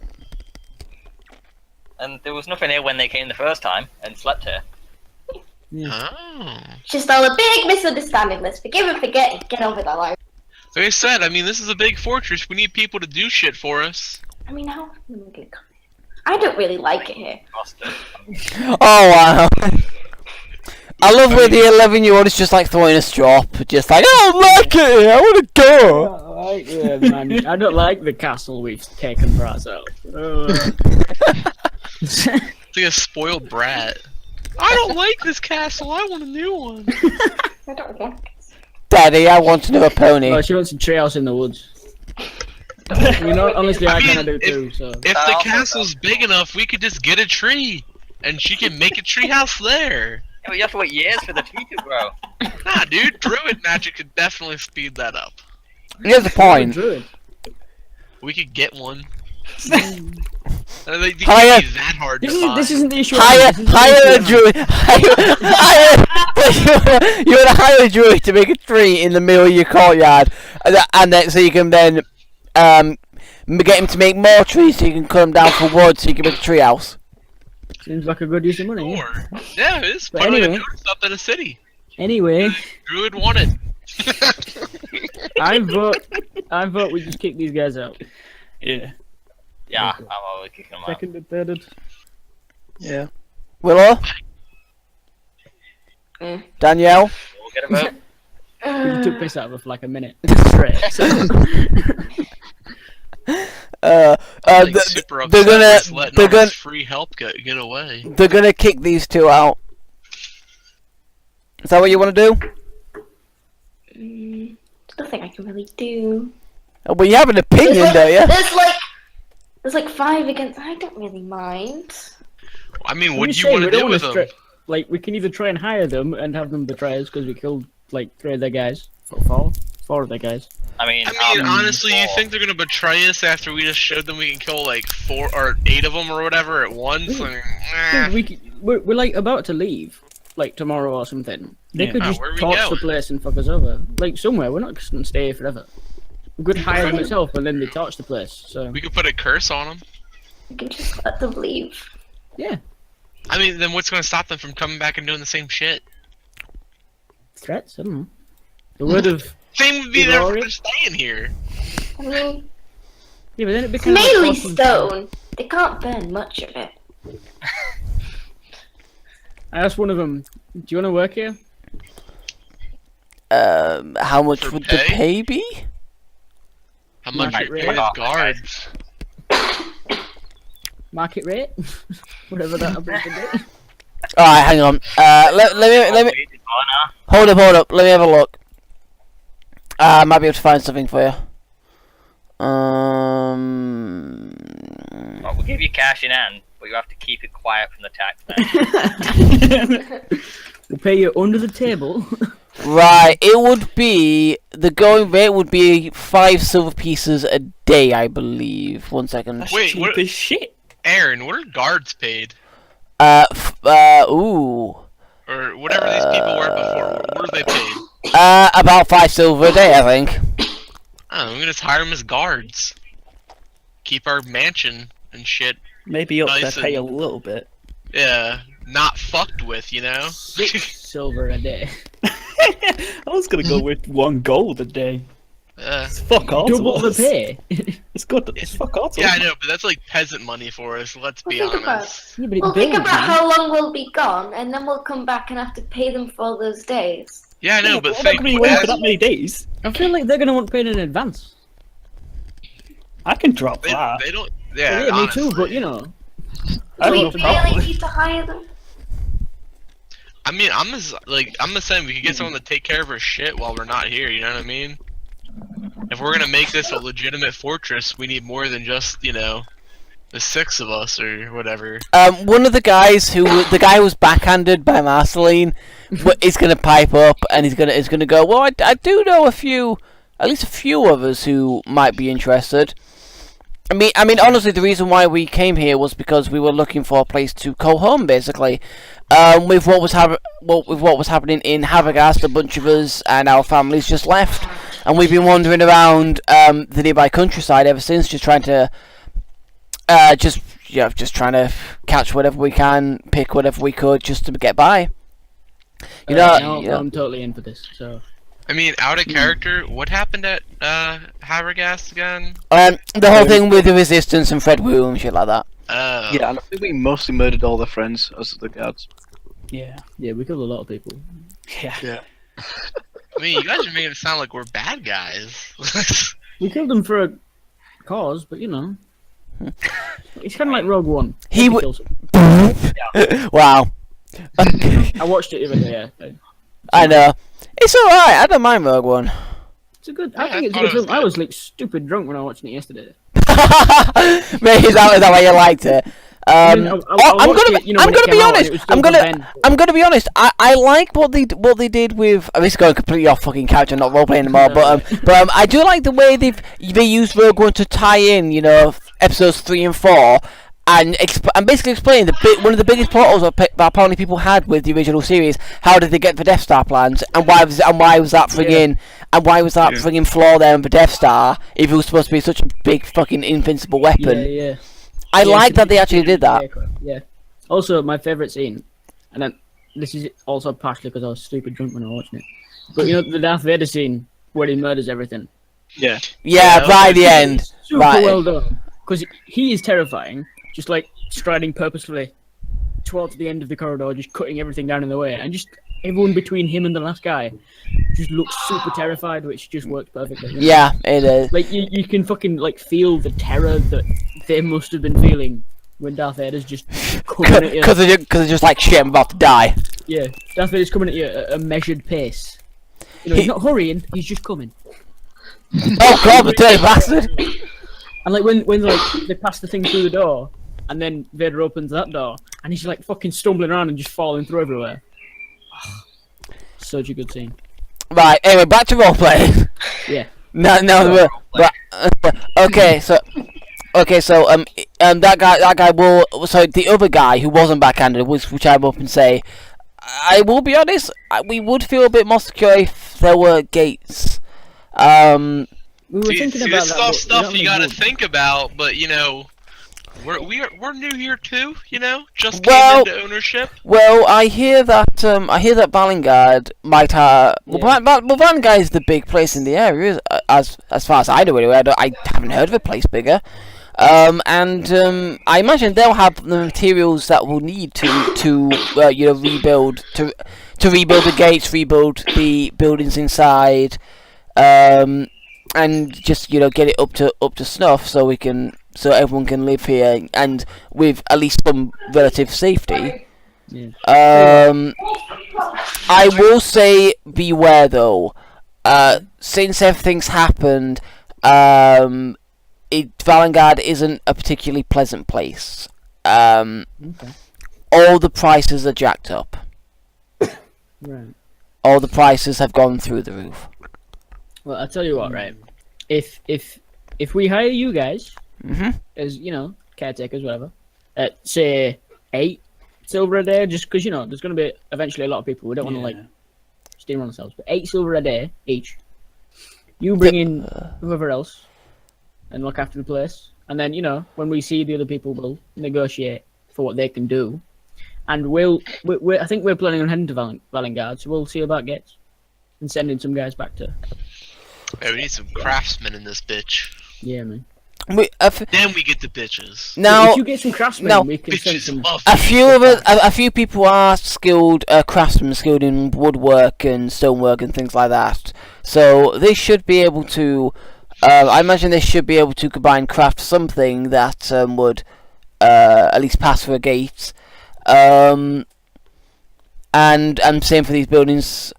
S6: And there was nothing here when they came the first time and slept here.
S4: Oh.
S2: It's just all a big misunderstanding. Let's forgive and forget and get on with our life.
S4: Like I said, I mean, this is a big fortress. We need people to do shit for us.
S2: I mean, how often am I gonna come here? I don't really like it here.
S6: Bastard.
S1: Oh wow. I love when the 11-year-old is just like throwing a strop, just like, I don't like it here, I wanna go!
S5: Yeah, man. I don't like the castle we've taken for ourselves.
S4: It's like a spoiled brat. I don't like this castle. I want a new one.
S2: I don't want it.
S1: Daddy, I want another pony.
S5: Well, she wants a treehouse in the woods. You know, honestly, I
S4: I
S5: kind of
S4: mean,
S5: do too, so.
S4: If the castle's big enough, we could just get a tree, and she can make a treehouse there.
S6: Yeah, but you have to wait years for the tree to grow.
S4: Nah, dude, druid magic could definitely speed that up.
S1: Here's the point.
S5: Druid.
S4: We could get one. They
S1: Hiya.
S4: can't be that hard to find.
S5: This isn't the issue.
S1: Hire a druid. You would hire a druid to make a tree in the middle of your courtyard, and then so you can then get him to make more trees so you can cut them down for wood so you can make a tree house.
S5: Seems like a good use of money. Yeah.
S4: Sure. Yeah, it is.
S5: But
S4: Put like a
S5: anyway.
S4: notice up in a city.
S5: Anyway,
S4: Druid wanted.
S5: I vote we just kick these guys out.
S3: Yeah.
S6: Yeah, I'm always kicking them out.
S5: Second and thirded.
S7: Yeah.
S1: Willow? Danielle?
S6: We'll get a vote.
S5: You took piss out of her for like a minute straight. So.
S4: Like, super
S1: they're
S4: upset
S1: gonna
S4: with letting
S1: they're
S4: all
S1: gonna
S4: this free help get away.
S1: they're gonna kick these two out. Is that what you want to do?
S2: There's nothing I can really do.
S1: Oh, well, you have an opinion, don't you?
S2: There's like 5 against. I don't really mind.
S4: I mean,
S5: I'm
S4: what do
S5: just
S4: you
S5: saying,
S4: want
S5: we
S4: to
S5: don't
S4: do with
S5: wanna
S4: them?
S5: Like, we can either try and hire them and have them betray us because we killed like 3 of their guys. Four of their guys.
S6: I mean,
S4: Honestly, you
S6: four.
S4: think they're gonna betray us after we just showed them we can kill like 4 or 8 of them or whatever at once? Like,
S5: Dude, we're like about to leave, like tomorrow or something. They
S3: Yeah.
S5: could
S4: Oh,
S5: just
S4: where are we
S5: torch the
S4: going?
S5: place and fuck us over. Like somewhere, we're not just gonna stay here forever. We could hire them itself and then they torch the place. So
S4: we could put a curse on them.
S2: You can just let them leave.
S5: yeah,
S4: I mean, then what's gonna stop them from coming back and doing the same shit?
S5: threats. I don't know. The word of
S4: Same would be
S5: You're
S4: there
S5: all
S4: for
S5: right?
S4: staying here.
S2: I mean,
S5: yeah, but then it
S2: it's
S5: becomes
S2: mainly
S5: like awesome.
S2: stone. They can't burn much of it.
S5: I asked one of them, "Do you want to work here?"
S1: How much
S4: For
S1: would the
S4: pay?
S1: pay be?
S4: How much
S5: Market
S4: you
S5: rate.
S4: pay guards?
S5: Market rate, whatever that happens to be.
S1: All right, hang on. Let me hold up. Let me have a look. I might be able to find something for you.
S6: Well, we'll give you cash in hand, but you have to keep it quiet from the taxman.
S5: We'll pay you under the table.
S1: Right, it would be the going rate would be 5 silver pieces a day, I believe. 1 second.
S3: That's
S4: Wait,
S3: cheap
S4: what-
S3: as shit.
S4: Aaron, what are guards paid?
S1: Ooh.
S4: Or whatever these people were before. What are they paid?
S1: About 5 silver a day, I think.
S4: Oh, we can just hire them as guards. Keep our mansion and shit.
S3: Maybe up
S4: Nice
S3: their pay a
S4: and-
S3: little bit.
S4: Yeah, not fucked with, you know?
S5: 6 silver a day.
S3: I was gonna go with 1 gold a day. It's fuck all. to
S5: Double the
S3: us.
S5: pay.
S3: It's good. It's fuck all. to
S4: Yeah,
S3: us.
S4: I know, but that's like peasant money for us, let's be
S2: Well, think about
S4: honest.
S5: Yeah, but it
S2: Well, think
S5: builds,
S2: about
S5: man.
S2: how long we'll be gone, and then we'll come back and have to pay them for all those days.
S4: Yeah, I know,
S3: Yeah,
S4: but
S3: we're not
S4: think,
S3: gonna be away for
S4: as-
S3: that many days.
S5: I feel like they're gonna want paid in advance.
S3: I can drop
S4: they,
S3: that.
S4: they don't.
S5: Yeah,
S4: Yeah,
S5: me
S4: honestly.
S5: too. But you know,
S3: I
S2: Do
S3: don't
S2: we
S3: know.
S2: really
S3: Probably.
S2: need to hire them?
S4: I mean, I'm just saying we could get someone to take care of our shit while we're not here. You know what I mean? If we're gonna make this a legitimate fortress, we need more than just the 6 of us or whatever.
S1: One of the guys the guy who was backhanded by Marceline, is gonna pipe up and is gonna go. Well, I do know at least a few of us who might be interested. I mean, honestly, the reason why we came here was because we were looking for a place to call home, basically. With what was happening in Havagast, a bunch of us and our families just left, and we've been wandering around the nearby countryside ever since, just trying to trying to catch whatever we can, pick whatever we could, just to get by. You know.
S5: I'm totally in for this. So
S4: I mean, out of character, what happened at Havergast again?
S1: The whole thing with the resistance and Fred Wu and shit like that.
S7: Yeah, and I think we mostly murdered all their friends as the guards.
S3: Yeah.
S5: yeah, we killed a lot of people.
S3: Yeah.
S4: I mean, you guys are making it sound like we're bad guys.
S5: We killed them for a cause, but you know, it's kind of like Rogue One.
S1: He
S5: Everybody
S1: w-
S5: kills them.
S1: Wow.
S5: I watched it the other day. Yeah.
S1: I know. It's alright, I don't mind Rogue One.
S5: It's a good.
S4: Yeah,
S5: I think it's
S4: I
S5: a good
S4: thought it was
S5: film. I
S4: good.
S5: was like stupid drunk when I was watching it yesterday.
S1: Maybe is that why you liked it?
S5: I mean, I
S1: I'm
S5: watched
S1: gonna
S5: it, you know,
S1: I'm
S5: when it
S1: gonna
S5: came
S1: be
S5: out and
S1: honest.
S5: it was still
S1: I'm
S5: from
S1: gonna
S5: Ben.
S1: I'm gonna be honest. I like what they did with. This is going completely off fucking character, not roleplay anymore. But I do like the way they used Rogue One to tie in, episodes 3 and 4. And basically explain one of the biggest portals that apparently people had with the original series. How did they get the Death Star plans, and why was that friggin' flaw there in the Death Star if it was supposed to be such a big fucking invincible weapon?
S5: Yeah.
S1: I
S5: Yeah,
S1: like
S5: so
S1: that they actually did that.
S5: Yeah. Also, my favourite scene, and then this is also partially because I was stupid drunk when I was watching it. But the Darth Vader scene where he murders everything.
S7: Yeah.
S1: Yeah,
S4: Yeah,
S1: right at the end.
S5: Super
S1: Right.
S5: well done. Because he is terrifying, just like striding purposefully towards the end of the corridor, just cutting everything down in the way, and just everyone between him and the last guy just looks super terrified, which just works perfectly.
S1: Yeah, it is.
S5: Like you can fucking like feel the terror that they must have been feeling when Darth Vader's just coming at you.
S1: Because they're just like, shit, I'm about to die.
S5: Yeah, Darth Vader's coming at you at a measured pace. He's not hurrying; he's just coming.
S1: Oh god, the dirty bastard!
S5: And like when like they pass the thing through the door, and then Vader opens that door, and he's like fucking stumbling around and just falling through everywhere. Such a good scene.
S1: Right, anyway, back to roleplay.
S5: Yeah.
S1: No, okay, so that guy will. So the other guy who wasn't backhanded, which I'm up and say, I will be honest, we would feel a bit more secure if there were gates.
S5: We were thinking
S4: See,
S5: about
S4: this
S5: that.
S4: is stuff
S5: but
S4: you gotta
S5: wood.
S4: think about, but we're new here too, just
S1: Well-
S4: came into ownership.
S1: Well, I hear that Balingard might have. Well, Balingard is the big place in the area, as far as I know anyway. I haven't heard of a place bigger. I imagine they'll have the materials that we'll need to rebuild the gates, rebuild the buildings inside, and just get it up to snuff so everyone can live here and with at least some relative safety.
S5: Yeah.
S1: I will say beware though. Since everything's happened, Valengard isn't a particularly pleasant place.
S5: Okay.
S1: All the prices are jacked up.
S5: Right.
S1: All the prices have gone through the roof.
S5: Well, I'll tell you what, right? If we hire you guys
S1: Mhm.
S5: as, you know, caretakers, whatever, at say 8 silver a day, just because, you know, there's going to be eventually a lot of people. We don't want to like steam on ourselves, but 8 silver a day each. You bring in whoever else and look after the place, and then, you know, when we see the other people, we'll negotiate for what they can do, and I think we're planning on heading to Valengard, so we'll see about Gates and sending some guys back to.
S4: Hey, we need some craftsmen in this bitch.
S5: Yeah, man.
S4: Then we get the bitches.
S1: Now,
S5: if you get some craftsmen,
S1: no,
S5: we can send
S4: Bitches
S5: some.
S4: love
S1: a few of us, a few people are skilled craftsmen, skilled in woodwork and stonework and things like that. So they should be able to. I imagine they should be able to combine craft something that would at least pass for a gate. And same for these buildings.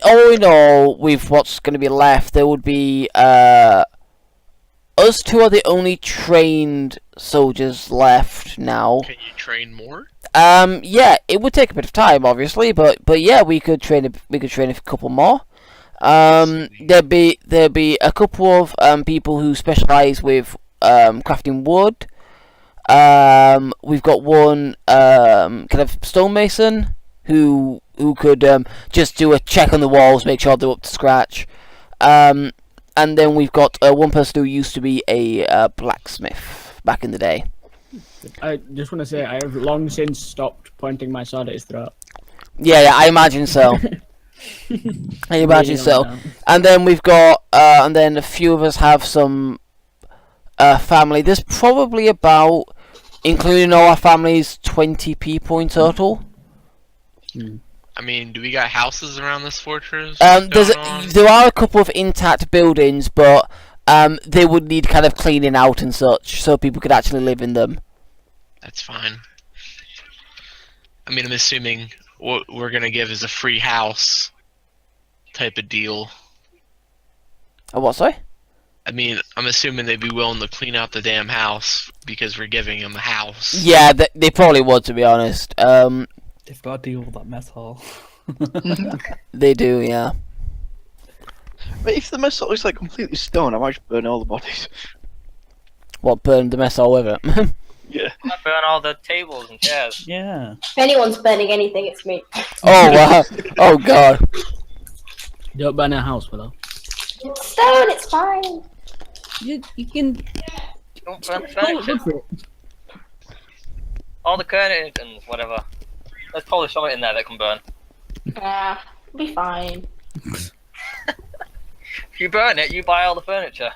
S1: All in all, with what's going to be left, there would be us two are the only trained soldiers left now.
S4: Can you train more?
S1: Yeah, it would take a bit of time, obviously, but yeah, we could train a couple more. There'd be a couple of people who specialize with crafting wood. We've got one kind of stonemason who could just do a check on the walls, make sure they're up to scratch. And then we've got one person who used to be a blacksmith back in the day.
S5: I just want to say I have long since stopped pointing my sword at his throat.
S1: Yeah, I imagine so. I imagine
S5: Really
S1: so.
S5: don't know.
S1: And then we've got, and then a few of us have some family. There's probably about, including all our families, 20 people in total.
S4: I mean, do we got houses around this fortress?
S1: There are a couple of intact buildings, but they would need kind of cleaning out and such, so people could actually live in them.
S4: That's fine. I mean, I'm assuming what we're gonna give is a free house type of deal.
S1: Oh, what, sorry?
S4: I mean, I'm assuming they'd be willing to clean out the damn house because we're giving them a house.
S1: Yeah, they probably would, to be honest.
S3: They've got to deal with that mess hall.
S1: They do, yeah.
S7: But if the mess hall is like completely stone, I might just burn all the bodies.
S1: What, burned the mess all with it?
S7: Yeah.
S6: I burn all the tables and chairs.
S3: Yeah.
S2: If anyone's burning anything, it's me.
S1: Oh, wow. Oh, God.
S5: Don't burn our house, Willow.
S2: It's stone, it's fine.
S5: You can.
S6: Don't burn the furniture. All the curtains, whatever. There's probably something in there that can burn.
S2: Yeah, it'll be fine.
S6: If you burn it, you buy all the furniture.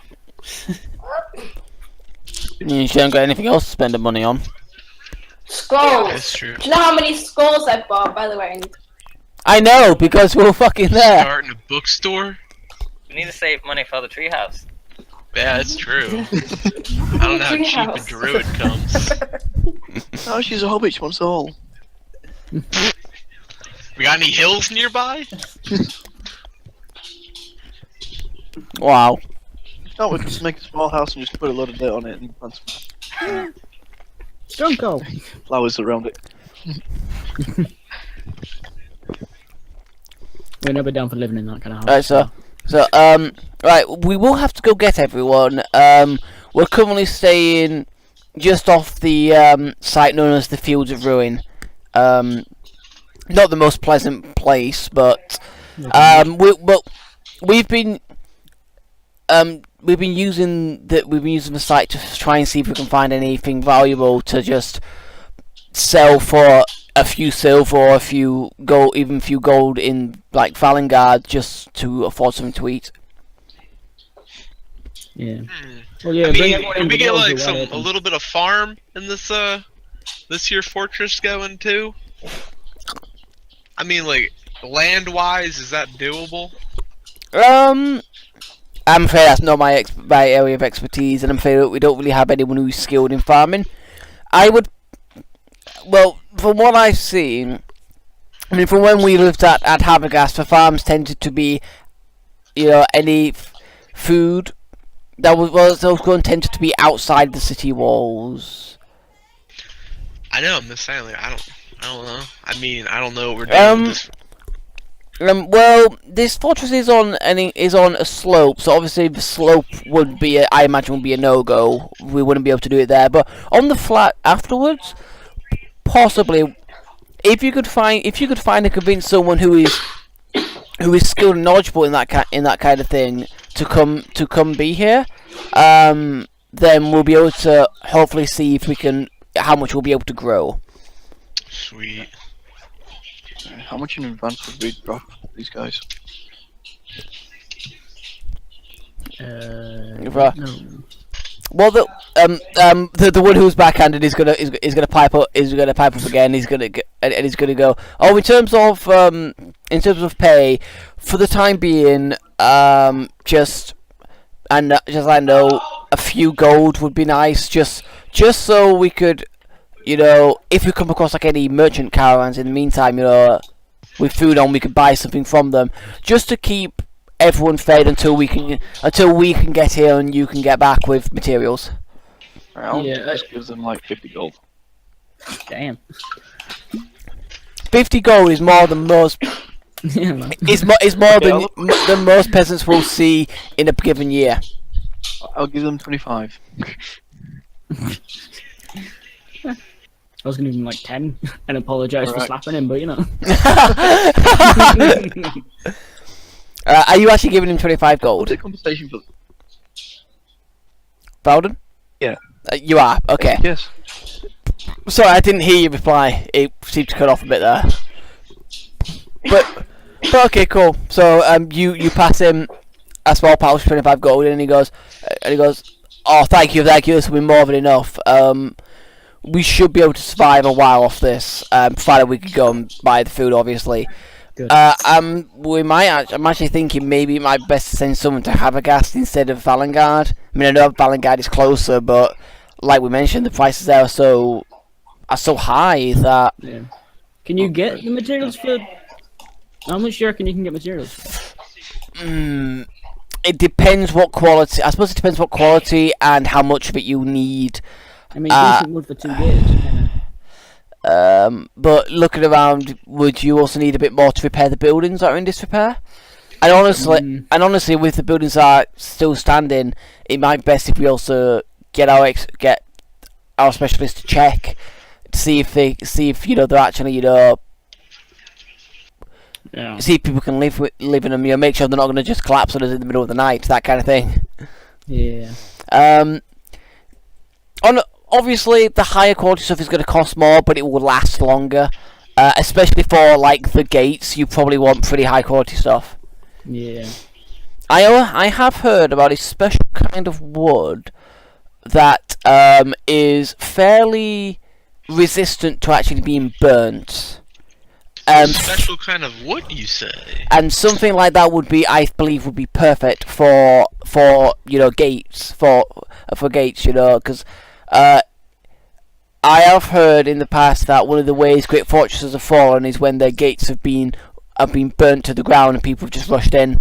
S1: You shouldn't got anything else to spend the money on.
S2: Scrolls.
S4: That's true.
S2: Do you know how many scrolls I've bought, by the way?
S1: I know, because we're fucking there.
S4: Starting a bookstore?
S6: We need to save money for the treehouse.
S4: Yeah, that's true. I don't know how cheap a
S2: Treehouse.
S4: druid comes.
S7: Oh, she's a hobbit, she wants it all.
S4: We got any hills nearby?
S1: Wow.
S7: No, we can just make a small house and just put a load of dirt on it and plant some
S5: Drunko.
S7: flowers around it.
S5: We're never down for living in that kind of house.
S1: Right, right, we will have to go get everyone. We're currently staying just off the site known as the Fields of Ruin. Not the most pleasant place, but we've been using the site to try and see if we can find anything valuable to just sell for a few silver or a few gold, even a few gold in like Valengard, just to afford something to eat.
S5: Yeah. Well, yeah.
S4: I
S5: bring
S4: mean,
S5: everyone
S4: can
S5: in
S4: we
S5: the
S4: get
S5: building
S4: like
S5: while
S4: a
S5: open.
S4: little bit of farm in this here fortress going too? I mean, like land-wise, is that doable?
S1: I'm afraid that's not my area of expertise, and I'm afraid that we don't really have anyone who's skilled in farming. I would well, from what I've seen, I mean, from when we lived at Habergas, the farms tended to be, any food that was going tended to be outside the city walls.
S4: I know. I'm just saying. Like, I don't know. I mean, I don't know what we're doing. With this.
S1: Well, this fortress is on a slope, so obviously the slope would be, I imagine, would be a no-go. We wouldn't be able to do it there. But on the flat afterwards, possibly, if you could find and convince someone who is skilled and knowledgeable in that kind of thing to come be here, then we'll be able to hopefully see if we can how much we'll be able to grow.
S4: Sweet.
S7: How much in advance would we drop these guys?
S1: Right.
S5: No.
S1: Well, the one who's backhanded is gonna pipe up again. He's gonna go. Oh, in terms of pay, for the time being, just I know a few gold would be nice. Just so we could, if we come across like any merchant caravans in the meantime, with food on, we could buy something from them, just to keep everyone fed until we can get here and you can get back with materials.
S7: Right, I'll
S5: Yeah.
S7: just give them like 50 gold.
S5: Damn.
S1: 50 gold is more than most.
S5: Yeah, man.
S1: Is more than most peasants will see in a given year.
S7: I'll give them 25.
S5: I was gonna give him like 10 and apologise for
S7: Alright.
S5: slapping him, but
S1: Are you actually giving him 25 gold?
S7: The compensation for...
S1: Bowden?
S7: Yeah.
S1: You are? Okay.
S7: Yes.
S1: Sorry, I didn't hear your reply. It seemed to cut off a bit there. But okay, cool. So you pass him a small pouch, 25 gold, and he goes, oh, thank you. This will be more than enough. We should be able to survive a while off this, provided we could go and buy the food, obviously.
S5: Good.
S1: I'm actually thinking maybe it might be best to send someone to Habergast instead of Valengard. I mean, I know Valengard is closer, but like we mentioned, the prices there are so high that.
S5: Yeah. Can you get the materials for? How much do you reckon you can get materials?
S1: It depends what quality. I suppose it depends what quality and how much of it you need.
S5: I mean, decent wood for 2 days.
S1: But looking around, would you also need a bit more to repair the buildings that are in disrepair? And honestly, with the buildings that are still standing, it might be best if we also get our specialists to check to see if they're actually
S5: Yeah.
S1: see if people can live in them. Make sure they're not going to just collapse on us in the middle of the night, that kind of thing.
S5: Yeah.
S1: Obviously, the higher quality stuff is going to cost more, but it will last longer. Especially for like the gates, you probably want pretty high quality stuff.
S5: Yeah.
S1: I have heard about a special kind of wood that is fairly resistant to actually being burnt.
S4: Special kind of wood, you say?
S1: And something like that I believe, would be perfect for gates for gates, because. I have heard in the past that one of the ways great fortresses have fallen is when their gates have been burnt to the ground and people have just rushed in.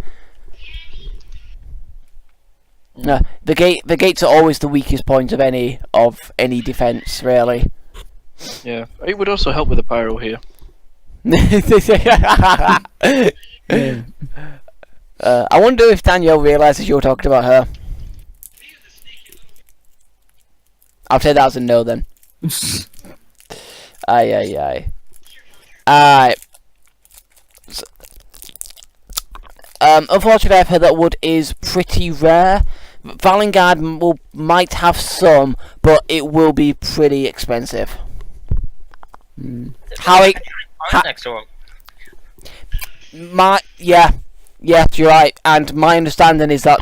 S1: No, the gates are always the weakest point of any defense, really.
S7: Yeah. It would also help with the pyro here.
S5: Yeah.
S1: I wonder if Danielle realises you're talking about her. I'll say that as a no then. Aye. Alright. Unfortunately, I've heard that wood is pretty rare. Valengard might have some, but it will be pretty expensive.
S6: Next door.
S1: Yes, you're right. And my understanding is that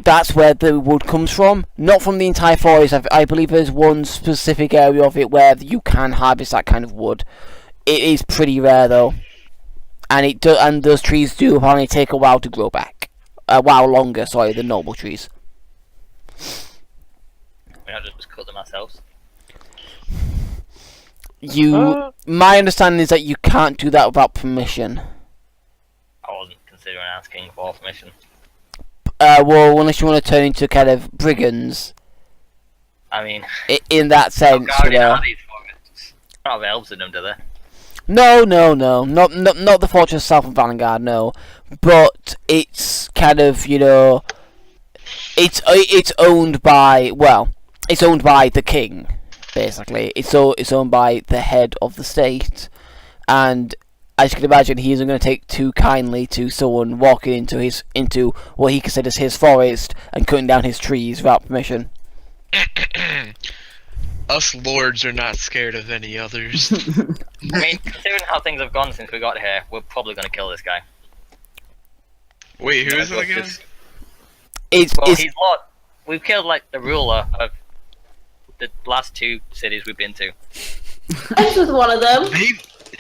S1: that's where the wood comes from, not from the entire forest. I believe there's one specific area of it where you can harvest that kind of wood. It is pretty rare though, and those trees do apparently take a while to grow back. A while longer, sorry, than normal trees.
S6: I just cut them ourselves.
S1: My understanding is that you can't do that without permission.
S6: I wasn't considering asking for permission.
S1: Well, unless you want to turn into kind of brigands.
S6: I mean,
S1: In that sense, you
S6: Guardian
S1: know.
S6: Armies for it. Don't have elves in them, do they?
S1: No, not the Fortress South of Vanguard, no. But it's kind of, you know, it's owned by, well, it's owned by the king, basically. It's owned by the head of the state, and as you can imagine, he isn't going to take too kindly to someone walking into what he considers his forest and cutting down his trees without permission.
S4: Us lords are not scared of any others.
S6: I mean, considering how things have gone since we got here, we're probably going to kill this guy.
S4: Wait, who is it again?
S1: It's
S6: He's what? We've killed like the ruler of the last 2 cities we've been to.
S2: I was one of them.
S4: They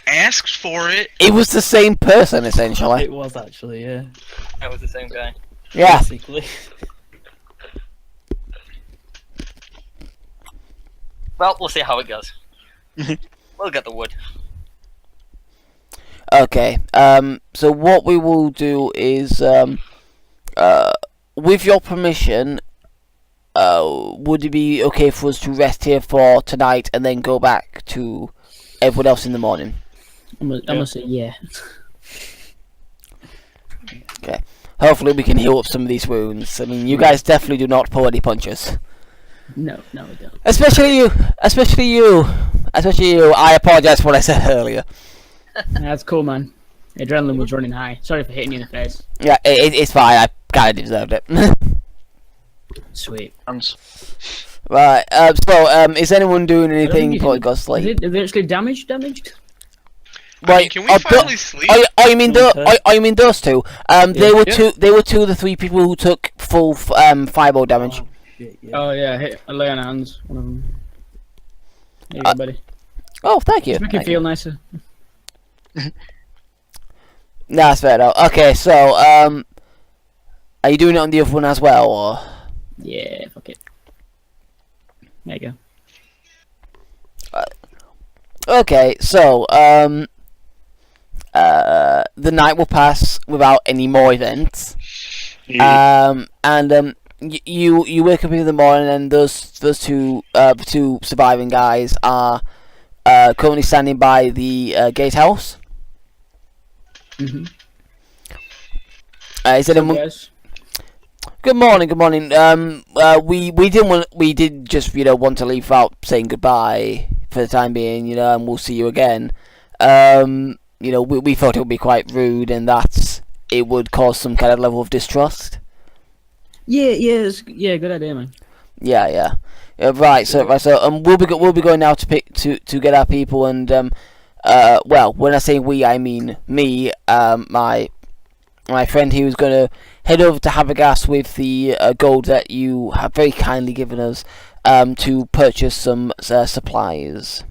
S4: asked for it.
S1: it was the same person essentially.
S3: It was actually, yeah.
S6: That was the same guy.
S1: Yeah.
S3: Basically.
S6: Well, we'll see how it goes. We'll get the wood.
S1: Okay. So what we will do is, with your permission, would it be okay for us to rest here for tonight and then go back to everyone else in the morning?
S5: I'm gonna say yeah.
S1: Okay. Hopefully we can heal up some of these wounds. I mean, you guys definitely do not pull any punches.
S5: No, we don't.
S1: Especially you. I apologize for what I said earlier.
S5: That's cool, man. Adrenaline was running high. Sorry for hitting you in the face.
S1: Yeah, it's fine. I kind of deserved it.
S5: Sweet.
S1: Right. Is anyone doing anything before it goes to sleep?
S5: Are they actually damaged?
S4: I mean,
S1: Right.
S4: can we finally sleep?
S1: You mean you mean those two? They were
S3: Yeah.
S1: They were 2 of the 3 people who took full fireball damage.
S3: Shit, yeah.
S5: Oh yeah, I lay on hands. One of them. There you go, buddy.
S1: Oh, thank you.
S5: Just make him
S1: Thank
S5: feel
S1: you.
S5: nicer.
S1: Nah, that's fair enough. Okay, so are you doing it on the other one as well, or?
S5: Yeah, fuck it. There you go.
S1: Okay, so the night will pass without any more events. You wake up in the morning, and those 2 surviving guys are currently standing by the gatehouse.
S5: Mhm.
S1: Is anyone?
S5: Yes.
S1: Good morning. We did just want to leave without saying goodbye for the time being, and we'll see you again. We thought it would be quite rude, and that it would cause some kind of level of distrust.
S5: Yeah, good idea, man.
S1: Yeah. Right. So we'll be going now to get our people, and well, when I say we, I mean me. My friend, he was going to head over to Habergas with the gold that you have very kindly given us to purchase some supplies.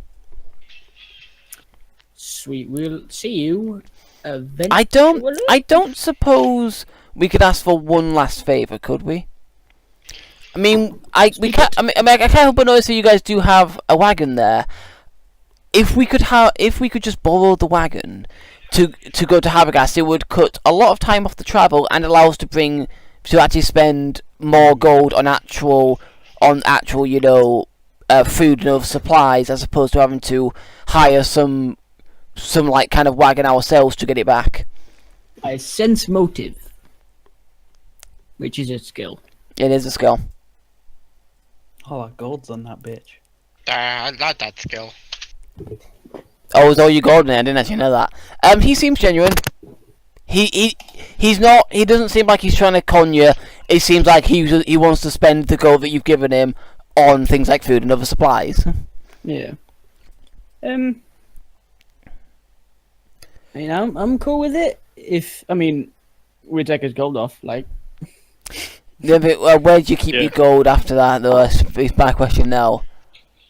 S5: Sweet. We'll see you eventually.
S1: I don't suppose we could ask for one last favour, could we? I mean, I can't help but notice that you guys do have a wagon there. If we could just borrow the wagon to go to Habergas, it would cut a lot of time off the travel and allow us to actually spend more gold on actual food and other supplies, as opposed to having to hire some like kind of wagon ourselves to get it back.
S5: I sense motive, which is a skill.
S1: It is a skill.
S3: All our gold's on that bitch.
S4: Not that skill.
S1: Oh, it's all you golden. I didn't actually know that. He seems genuine. He's not. He doesn't seem like he's trying to con you. It seems like he wants to spend the gold that you've given him on things like food and other supplies.
S5: Yeah. I mean, I'm cool with it. We take his gold off, like.
S1: Yeah, but where do you keep your gold after that, though? Is my question now.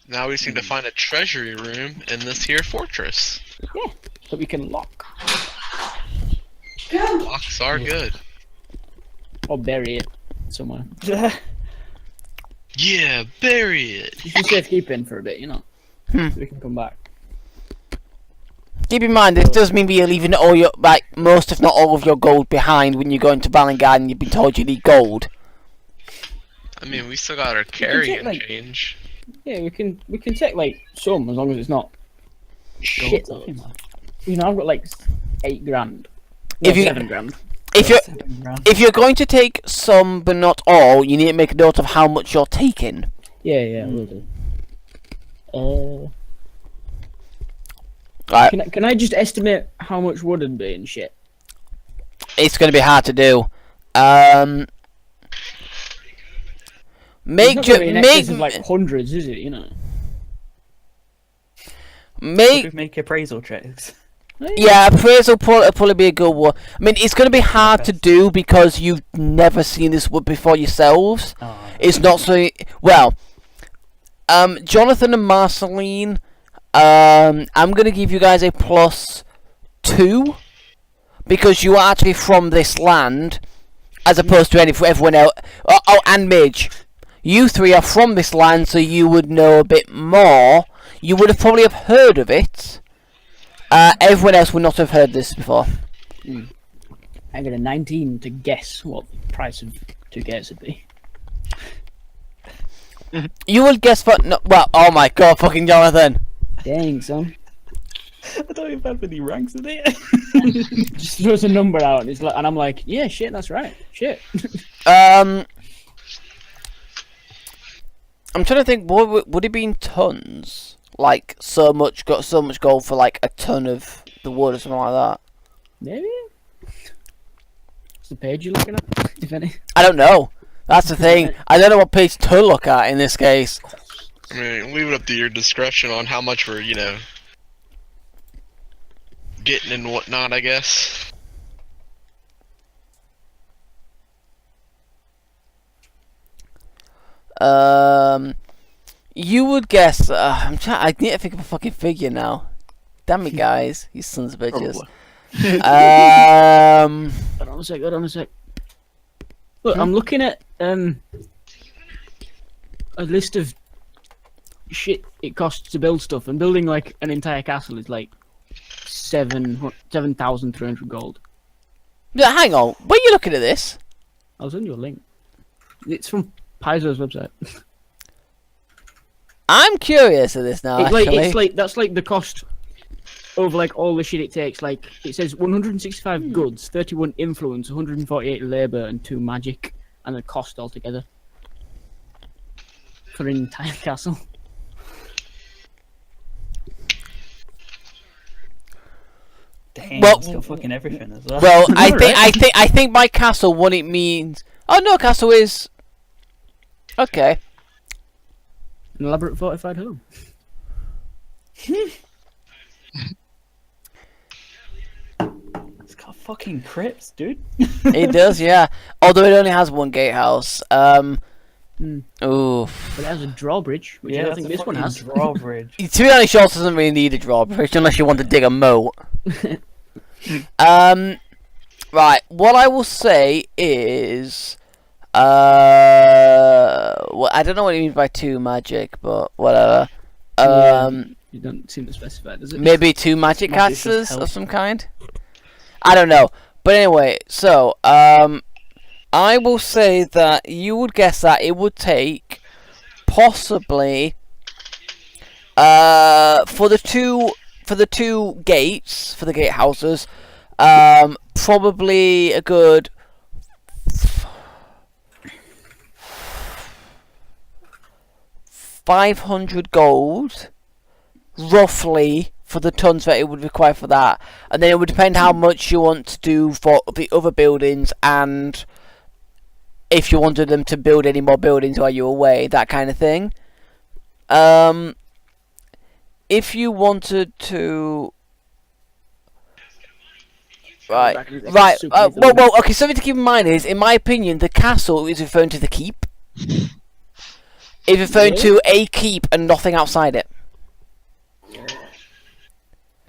S4: Now we just need to find a treasury room in this here fortress.
S5: Yeah, so we can lock.
S4: Locks are good.
S5: Or bury it somewhere.
S4: Yeah, bury it.
S5: It's just safekeeping for a bit, so we can come back.
S1: Keep in mind, this does mean you're leaving all your, most if not all of your gold behind when you go into Valengard and you've been told you need gold.
S4: I mean, we still got our carrying
S5: like-
S4: change.
S5: Yeah, we can take like some as long as it's not shit.
S3: Talking about?
S5: You know, I've got like 8 grand.
S1: If
S5: No,
S1: you-
S5: 7 grand.
S1: If you're going to take some but not all, you need to make a note of how much you're taking.
S5: Yeah, we'll do.
S1: Right,
S5: Can I just estimate how much wood would be and shit?
S1: it's going to be hard to do.
S5: It's not gonna be in excess of like hundreds, is it? You know.
S1: make
S3: Could we make appraisal checks?
S1: Yeah, appraisal will probably be a good one. I mean, it's going to be hard to do because you've never seen this wood before yourselves.
S3: Oh,
S1: It's not so well. Jonathan and Marceline, I'm going to give you guys a +2 because you are actually from this land, as opposed to everyone else. Oh, and Midge, you 3 are from this land, so you would know a bit more. You would have probably have heard of it. Everyone else would not have heard this before.
S5: I got a 19 to guess what the price of 2 gates would be.
S1: You would guess, but no, well, oh my god, fucking Jonathan.
S5: Dang, son.
S3: I don't even have any ranks in it.
S5: Just throws a number out and it's like, and I'm like, yeah, shit, that's right, shit.
S1: I'm trying to think. Would it be in tons? Like so much gold for like a ton of the wood or something like that?
S5: Maybe. What's the page you're looking at, if any?
S1: I don't know. That's the thing. I don't know what page to look at in this case.
S4: I mean, leave it up to your discretion on how much we're, getting and whatnot, I guess.
S1: You would guess. I need to think of a fucking figure now. Damn it, guys, you sons of bitches.
S5: Hold on a sec. Look, I'm looking at a list of shit it costs to build stuff, and building like an entire castle is like 7,300 gold.
S1: Yeah, hang on. Where are you looking at this?
S5: I'll send you a link. It's from Paizo's website.
S1: I'm curious of this now. Actually,
S5: That's like the cost over like all the shit it takes. Like it says 165 goods, 31 influence, 148 labor, and 2 magic, and the cost altogether for an entire castle.
S3: Damn,
S1: Well-
S3: still fucking everything as well.
S1: well, I think by castle, what it means. Oh no, castle is okay.
S5: An elaborate fortified home.
S3: It's got fucking crypts, dude.
S1: It does, yeah. Although it only has 1 gatehouse. Oof.
S5: But it has a drawbridge, which I don't think this one has.
S3: Drawbridge.
S1: To be honest, yours doesn't really need a drawbridge unless you want to dig a moat. Right. What I will say is, well, I don't know what it means by 2 magic, but whatever.
S5: You don't seem to specify, does it?
S1: Maybe 2 magic
S3: Magic does
S1: casters
S3: help.
S1: of some kind. I don't know. But anyway, so I will say that you would guess that it would take possibly for the two gates, for the gatehouses, probably a good 500 gold, roughly, for the tons that it would require for that, and then it would depend how much you want to do for the other buildings, and if you wanted them to build any more buildings while you're away, that kind of thing. If you wanted to, right. Well, okay. Something to keep in mind is, in my opinion, the castle is referring to the keep. It's referring to a keep and nothing outside it.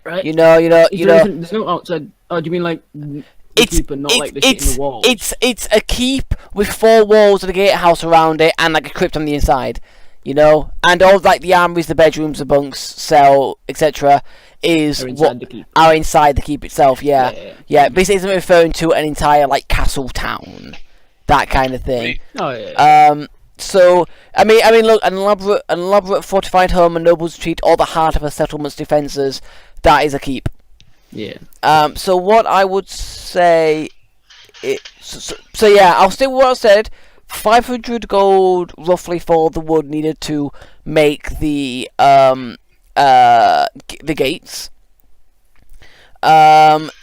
S5: Right.
S1: You know.
S5: There's no outside. Oh, do you mean like the keep and not like the shit in the walls?
S1: It's a keep with 4 walls and a gatehouse around it and like a crypt on the inside. you know, and all like the armories, the bedrooms, the bunks, cell, etc. is
S5: Are inside
S1: what
S5: the keep.
S1: are inside the keep itself. Yeah,
S5: Yeah.
S1: yeah. Basically, it's referring to an entire like castle town, that kind of thing.
S5: Oh yeah.
S1: So I mean, look, an elaborate fortified home, a noble's retreat, or the heart of a settlement's defences. That is a keep.
S5: Yeah.
S1: So what I would say, so yeah, I'll stick with what I said. 500 gold roughly for the wood needed to make the gates.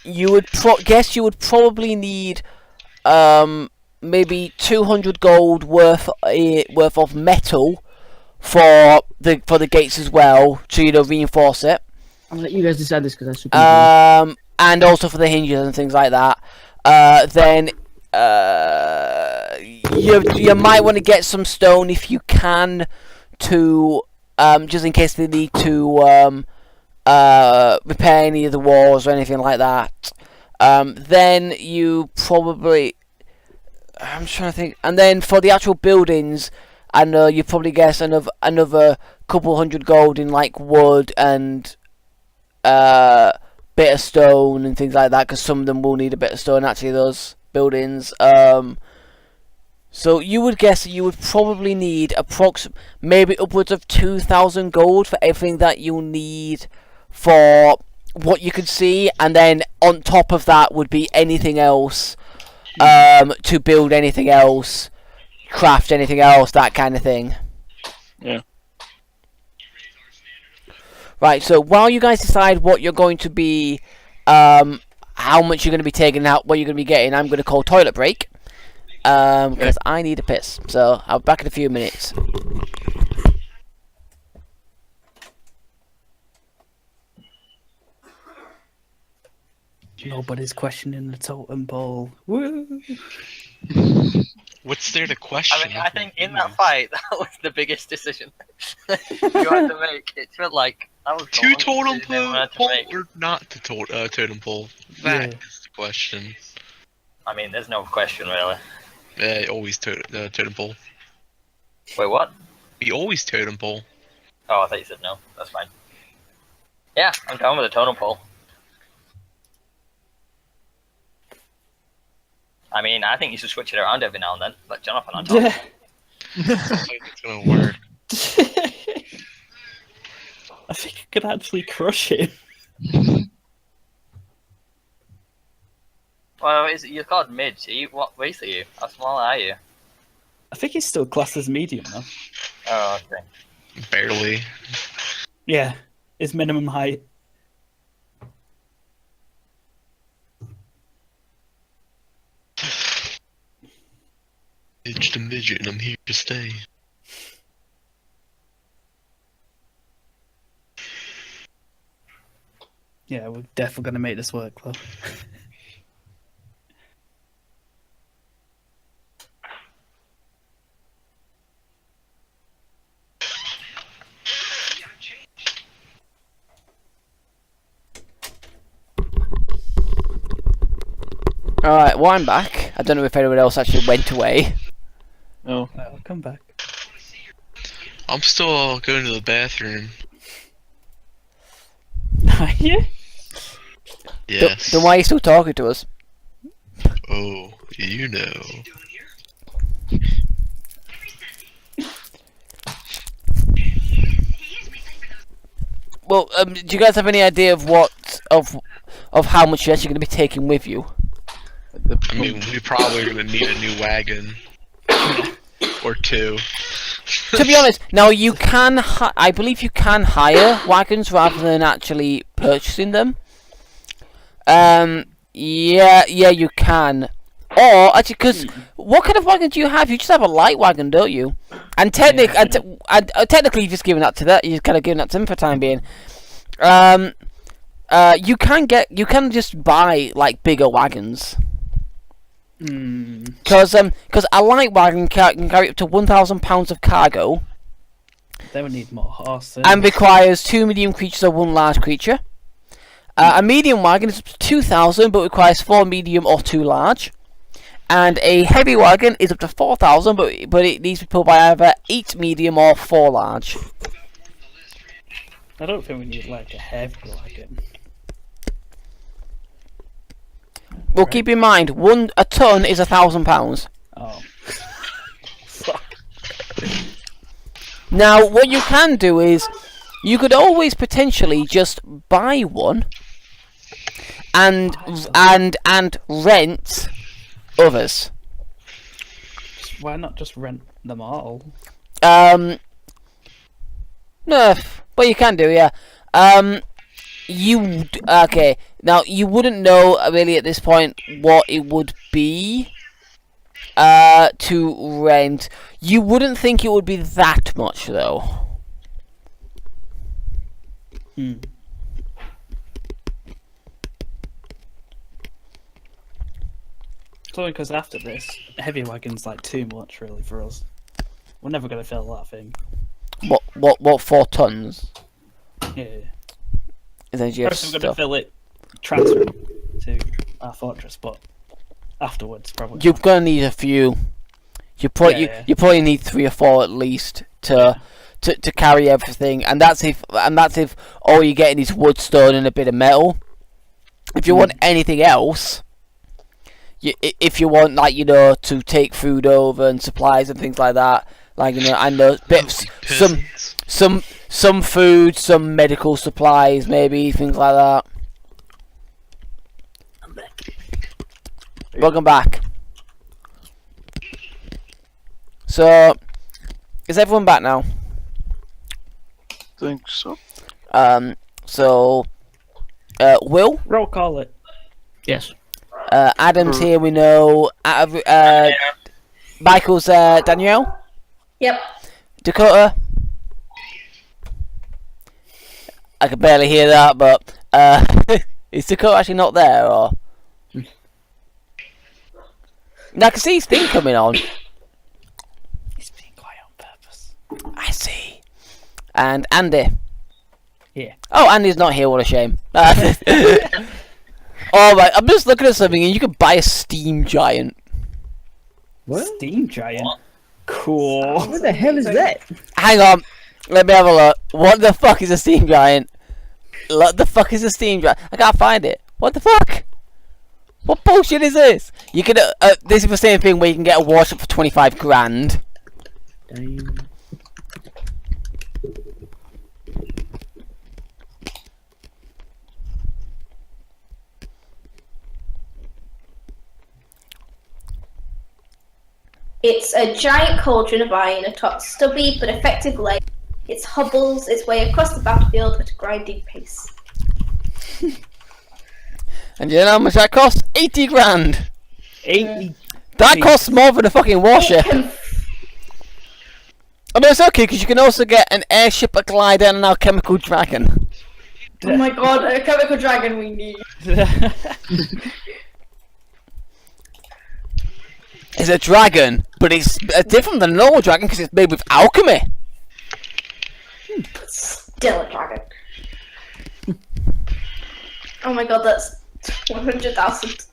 S1: You would guess you would probably need maybe 200 gold worth of metal for the gates as well to reinforce it.
S5: I'll let you guys decide this because that's super easy.
S1: And also for the hinges and things like that. Then you might want to get some stone if you can to just in case they need to repair any of the walls or anything like that. Then you probably, I'm trying to think, and then for the actual buildings, I know you probably guess another couple hundred gold in like wood and bit of stone and things like that, because some of them will need a bit of stone actually, those buildings. So you would guess that you would probably need maybe upwards of 2,000 gold for everything that you'll need for what you could see, and then on top of that would be anything else to build anything else, craft anything else, that kind of thing.
S7: Yeah.
S1: Right, so while you guys decide what you're going to be, how much you're going to be taking out, what you're going to be getting, I'm going to call toilet break, because I need a piss. So I'll be back in a few minutes.
S3: Nobody's questioning the totem pole. Woo!
S4: What's there to question?
S6: I mean, I think in that fight, that was the biggest decision you had to make. It felt like that was the
S4: Two
S6: longest
S4: totem
S6: decision anyone had to
S4: pole
S6: make.
S4: or not to totem pole? That is the question.
S6: I mean, there's no question really.
S4: Yeah, always totem pole.
S6: Wait, what?
S4: We always totem pole.
S6: Oh, I thought you said no. That's fine. Yeah, I'm down with the totem pole. I mean, I think you should switch it around every now and then. Like Jonathan on top.
S3: Yeah.
S4: I don't think it's gonna work.
S3: I think I could actually crush him.
S6: Well, you're called mid. What race are you? How small are you?
S3: I think he's still classed as medium though.
S6: Oh, okay.
S4: Barely.
S3: Yeah, his minimum height.
S4: Midget to midget, and I'm here to stay.
S3: Yeah, we're definitely gonna make this work though.
S1: Alright, well I'm back. I don't know if anyone else actually went away.
S7: No.
S3: I'll come back.
S4: I'm still going to the bathroom.
S3: Are you?
S4: Yes.
S1: Then why are you still talking to us?
S4: Oh, you know.
S1: Well, do you guys have any idea of of how much you're actually going to be taking with you?
S4: I mean, we probably are gonna need a new wagon. Or two.
S1: To be honest, now you can, I believe you can hire wagons rather than actually purchasing them. Yeah, you can. Or actually, because what kind of wagon do you have? You just have a light wagon, don't you? And technically, technically, you've just given that to that. You've kind of given that to them for the time being. You can just buy like bigger wagons. Because a light wagon can carry up to 1,000 pounds of cargo.
S3: They would need more horses.
S1: And requires 2 medium creatures or 1 large creature. A medium wagon is up to 2,000, but requires 4 medium or 2 large. And a heavy wagon is up to 4,000, but it needs to be pulled by either 8 medium or 4 large.
S3: I don't think we need like a heavy wagon.
S1: Well, keep in mind, a ton is £1,000.
S3: Oh.
S1: Now, what you can do is, you could always potentially just buy one and rent others.
S3: Why not just rent them all?
S1: No, but you can do, yeah. Okay. Now you wouldn't know really at this point what it would be to rent. You wouldn't think it would be that much though.
S3: Hmm. It's only because after this, a heavy wagon's like too much really for us. We're never gonna fill that thing.
S1: What 4 tons?
S3: Yeah.
S1: Is then you have
S3: First we're gonna
S1: stuff.
S3: fill it, transfer it to our fortress, but afterwards probably.
S1: You're gonna need a few. You probably need 3 or 4 at least to carry everything, and that's if all you're getting is wood, stone, and a bit of metal. If you want anything else, if you want to take food over and supplies and things like that, I know bits some food, some medical supplies, maybe things like that. Welcome back. So, is everyone back now?
S7: Think so.
S1: Will?
S3: Roll call it.
S5: Yes.
S1: Adam's here, we know. Michael's Danielle?
S2: Yep.
S1: Dakota? I can barely hear that, but is Dakota actually not there, or? Now I can see his thing coming on.
S3: He's being quiet on purpose.
S1: I see. And Andy?
S3: Yeah.
S1: Oh, Andy's not here, what a shame. Oh my, I'm just looking at something and you can buy a steam giant.
S5: What?
S3: Steam giant. Cool.
S5: What the hell is that?
S1: Hang on, let me have a look. What the fuck is a steam giant? What the fuck is a steam giant? I can't find it. What the fuck? What bullshit is this? You can. This is the same thing where you can get a warship for 25 grand.
S5: Damn.
S2: It's a giant cauldron of iron atop stubby but effective leg. It hobbles its way across the battlefield at a grinding pace.
S1: And you know how much that costs? 80 grand.
S3: 80.
S1: That costs more than a fucking warship. I mean, it's okay because you can also get an airship, a glider, and an alchemical dragon.
S2: Oh my god, a chemical dragon we need.
S1: It's a dragon, but it's different than a normal dragon because it's made with alchemy.
S2: Still a dragon. Oh my god, that's 100,000.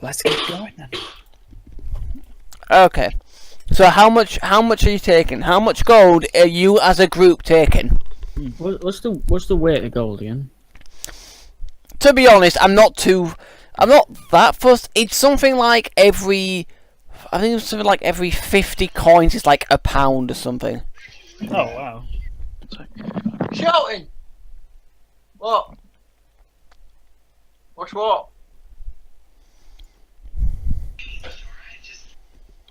S3: Let's get going then.
S1: Okay. So how much are you taking? How much gold are you as a group taking?
S5: What's the weight of gold again?
S1: To be honest, I'm not that fussed. It's something like I think it's something like every 50 coins is like £1 or something.
S3: Oh wow.
S7: Shouting! What? What's what?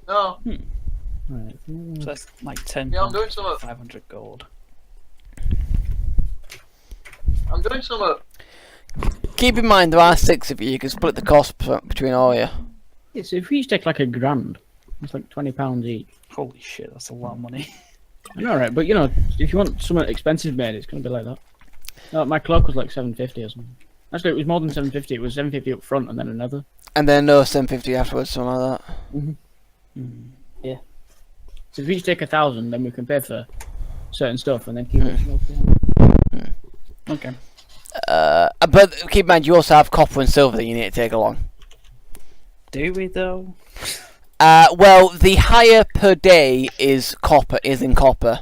S7: No.
S5: Right.
S3: So that's like 10.
S7: Yeah, I'm doing something.
S3: 500 gold.
S7: I'm doing something.
S1: Keep in mind there are 6 of you. You can split the cost between all of you.
S5: Yeah, so if we each take like £1,000, it's like £20 each.
S3: Holy shit, that's a lot of money.
S5: I know, right? But you know, if you want something expensive made, it's gonna be like that. No, my cloak was like $750 or something. Actually, it was more than 750. It was 750 up front and then another.
S1: And then no 750 afterwards, something like that.
S5: Yeah. So if we each take 1,000, then we can pay for certain stuff and then keep it small behind.
S3: Okay.
S1: But keep in mind, you also have copper and silver that you need to take along.
S3: Do we though?
S1: Well, the higher per day is in copper,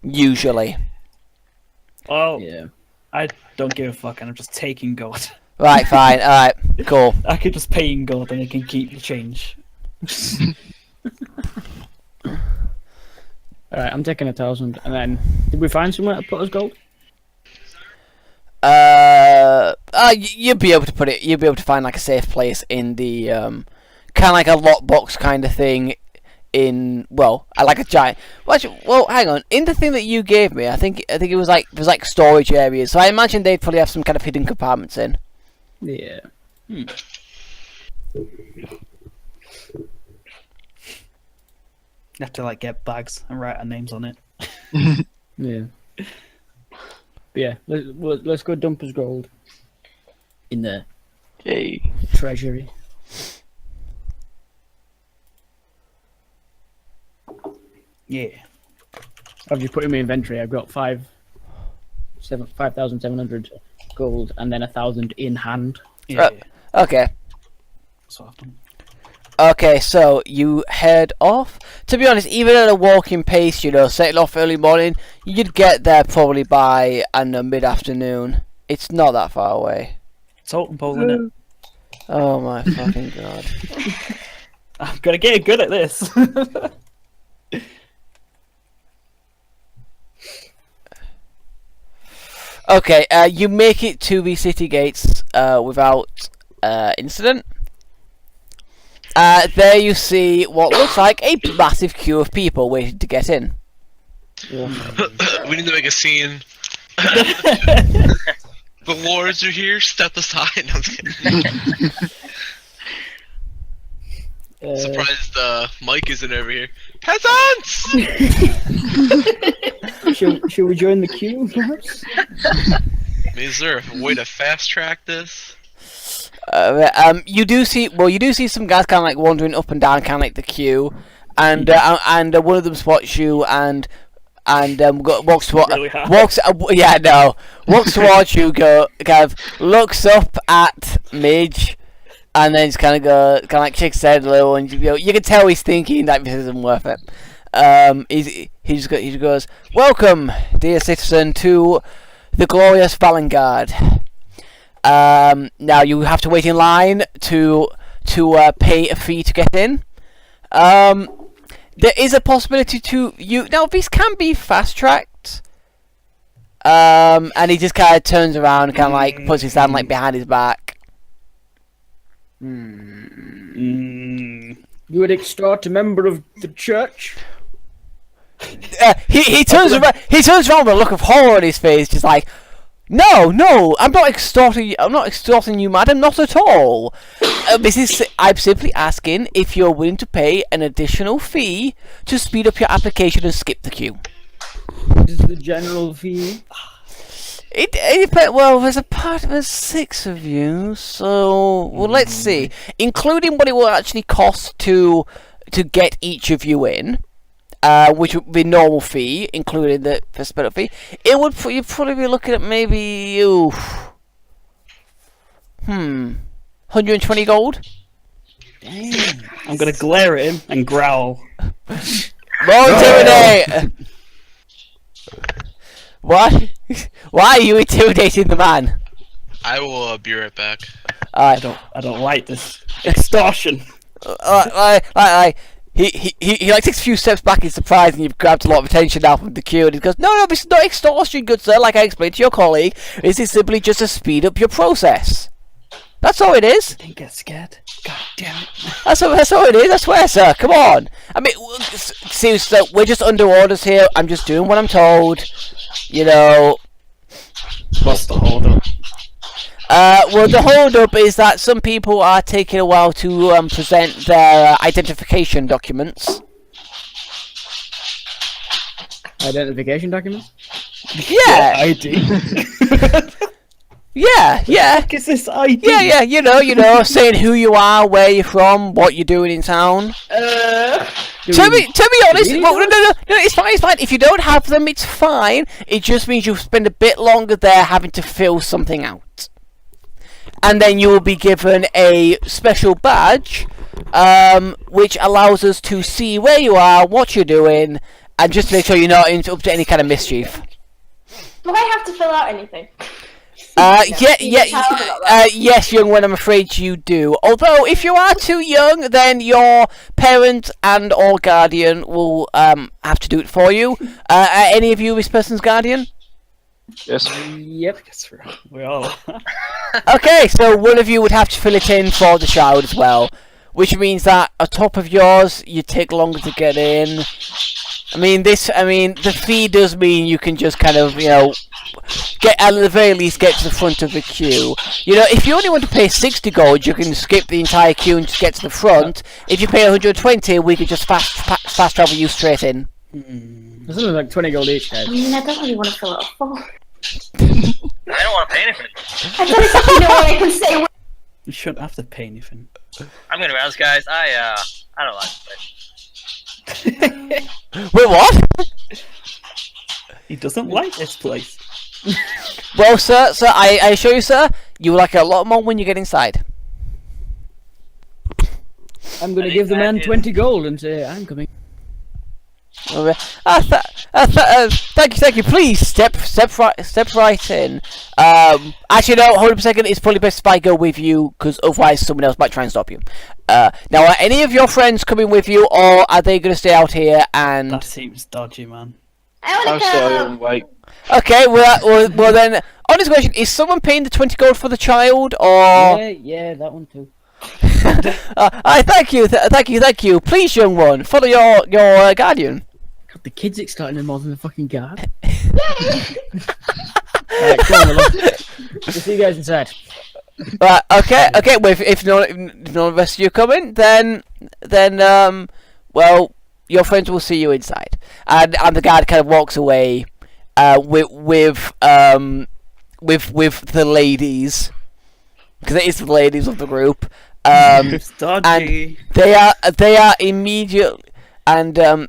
S1: usually.
S3: Well,
S5: Yeah.
S3: I don't give a fuck, and I'm just taking gold.
S1: Right, fine, alright, cool.
S3: I could just pay in gold, and I can keep the change.
S5: Alright, I'm taking 1,000. And then, did we find somewhere to put us gold?
S1: You'll be able to put it. You'll be able to find like a safe place in the kind of like a lockbox kind of thing. Like a giant. Well, hang on. In the thing that you gave me, I think it was like storage areas. So I imagine they'd probably have some kind of hidden compartments in.
S5: Yeah.
S3: You have to like get bags and write our names on it.
S5: Yeah. But yeah, let's go dump us gold in the
S7: Yay.
S5: treasury.
S3: Yeah.
S5: I've just put in my inventory. I've got 5,700 gold and then 1,000 in hand.
S3: Yeah.
S1: Okay.
S3: That's what I've done.
S1: Okay, so you head off. To be honest, even at a walking pace, setting off early morning, you'd get there probably by, I don't know, mid-afternoon. It's not that far away.
S3: Totem pole in it.
S1: Oh my fucking god.
S3: I'm gonna get good at this.
S1: Okay, you make it to the city gates without incident. There you see what looks like a massive queue of people waiting to get in.
S4: We need to make a scene. The lords are here. Step aside. No, I'm just kidding. Surprised Mike isn't over here. Peasants!
S5: Shall we join the queue, perhaps?
S4: Is there a way to fast track this?
S1: You do see some guys kind of like wandering up and down, kind of like the queue, and one of them spots you and walks towards you, looks up at Midge, and then just kind of shakes his head a little, and you can tell he's thinking that this isn't worth it. He just goes, "Welcome, dear citizen, to the glorious Vanguard. Now you have to wait in line to pay a fee to get in. There is a possibility now these can be fast tracked." And he just kind of turns around and kind of like puts his hand like behind his back.
S5: You would extort a member of the church?
S1: He turns around. He turns around with a look of horror on his face, just like, No, I'm not extorting you. I'm not extorting you, madam. Not at all. I'm simply asking if you're willing to pay an additional fee to speed up your application and skip the queue.
S5: What is the general fee?
S1: Well, there's 6 of you, so let's see, including what it will actually cost to get each of you in. Which would be normal fee, including the special fee. You'd probably be looking at maybe 120 gold.
S5: Damn.
S3: I'm gonna glare at him and growl.
S1: More intimidate. Why are you intimidating the man?
S4: I will be right back.
S3: I don't like this extortion.
S1: He like takes a few steps back in surprise, and you've grabbed a lot of attention now from the queue, and he goes, No, this is not extortion, good sir. Like I explained to your colleague, this is simply just to speed up your process. That's all it is.
S3: Don't get scared. God damn it.
S1: That's all it is. I swear, sir. Come on. I mean, seriously, we're just under orders here. I'm just doing what I'm told.
S3: What's the hold up?
S1: Well, the hold-up is that some people are taking a while to present their identification documents.
S5: Identification documents?
S1: Yeah.
S3: ID.
S1: Yeah.
S3: What is this ID?
S1: Yeah, you know, saying who you are, where you're from, what you're doing in town. To be honest,
S5: really
S1: well, no, it's fine. If you don't have them, it's fine. It just means you'll spend a bit longer there having to fill something out. And then you will be given a special badge, which allows us to see where you are, what you're doing, and just to make sure you're not up to any kind of mischief.
S2: Do I have to fill out anything?
S1: Yes, young one, I'm afraid you do. Although, if you are too young, then your parent and or guardian will have to do it for you. Are any of you this person's guardian?
S7: Yes.
S5: Yep.
S3: We all.
S1: Okay, so one of you would have to fill it in for the child as well, which means that on top of yours, you take longer to get in. I mean, the fee does mean you can just kind of, get at the very least get to the front of the queue. If you only want to pay 60 gold, you can skip the entire queue and just get to the front. If you pay 120, we could just fast travel you straight in.
S5: There's only like 20 gold each, guys.
S2: I mean, I don't really want to fill out a form.
S6: I don't want to pay anything.
S2: I don't exactly know what I can say.
S3: You shouldn't have to pay anything.
S6: I'm gonna be honest, guys. I don't like this.
S1: Wait, what?
S3: He doesn't like this place.
S1: Well, sir, I assure you, sir, you will like it a lot more when you get inside.
S5: I'm going to give the man 20 gold and say, I'm coming.
S1: Thank you. Please step right in. Actually, no. Hold on a second. It's probably best if I go with you, because otherwise someone else might try and stop you. Now, are any of your friends coming with you, or are they going to stay out here and?
S3: That seems dodgy, man.
S2: I want
S7: I'm
S2: to
S7: still
S2: go.
S7: on white.
S1: Okay. Well then. Honest question: is someone paying the 20 gold for the child, or?
S5: Yeah, that one too.
S1: Thank you. Please, young one, follow your guardian.
S5: God, the kid's exciting him more than the fucking guard. Alright, come on, we'll see you guys inside.
S1: Right. Okay. Well, if none of the rest of you come in, then well, your friends will see you inside, and the guard kind of walks away, with the ladies, because it is the ladies of the group.
S3: It's dodgy.
S1: And they are immediate, and they're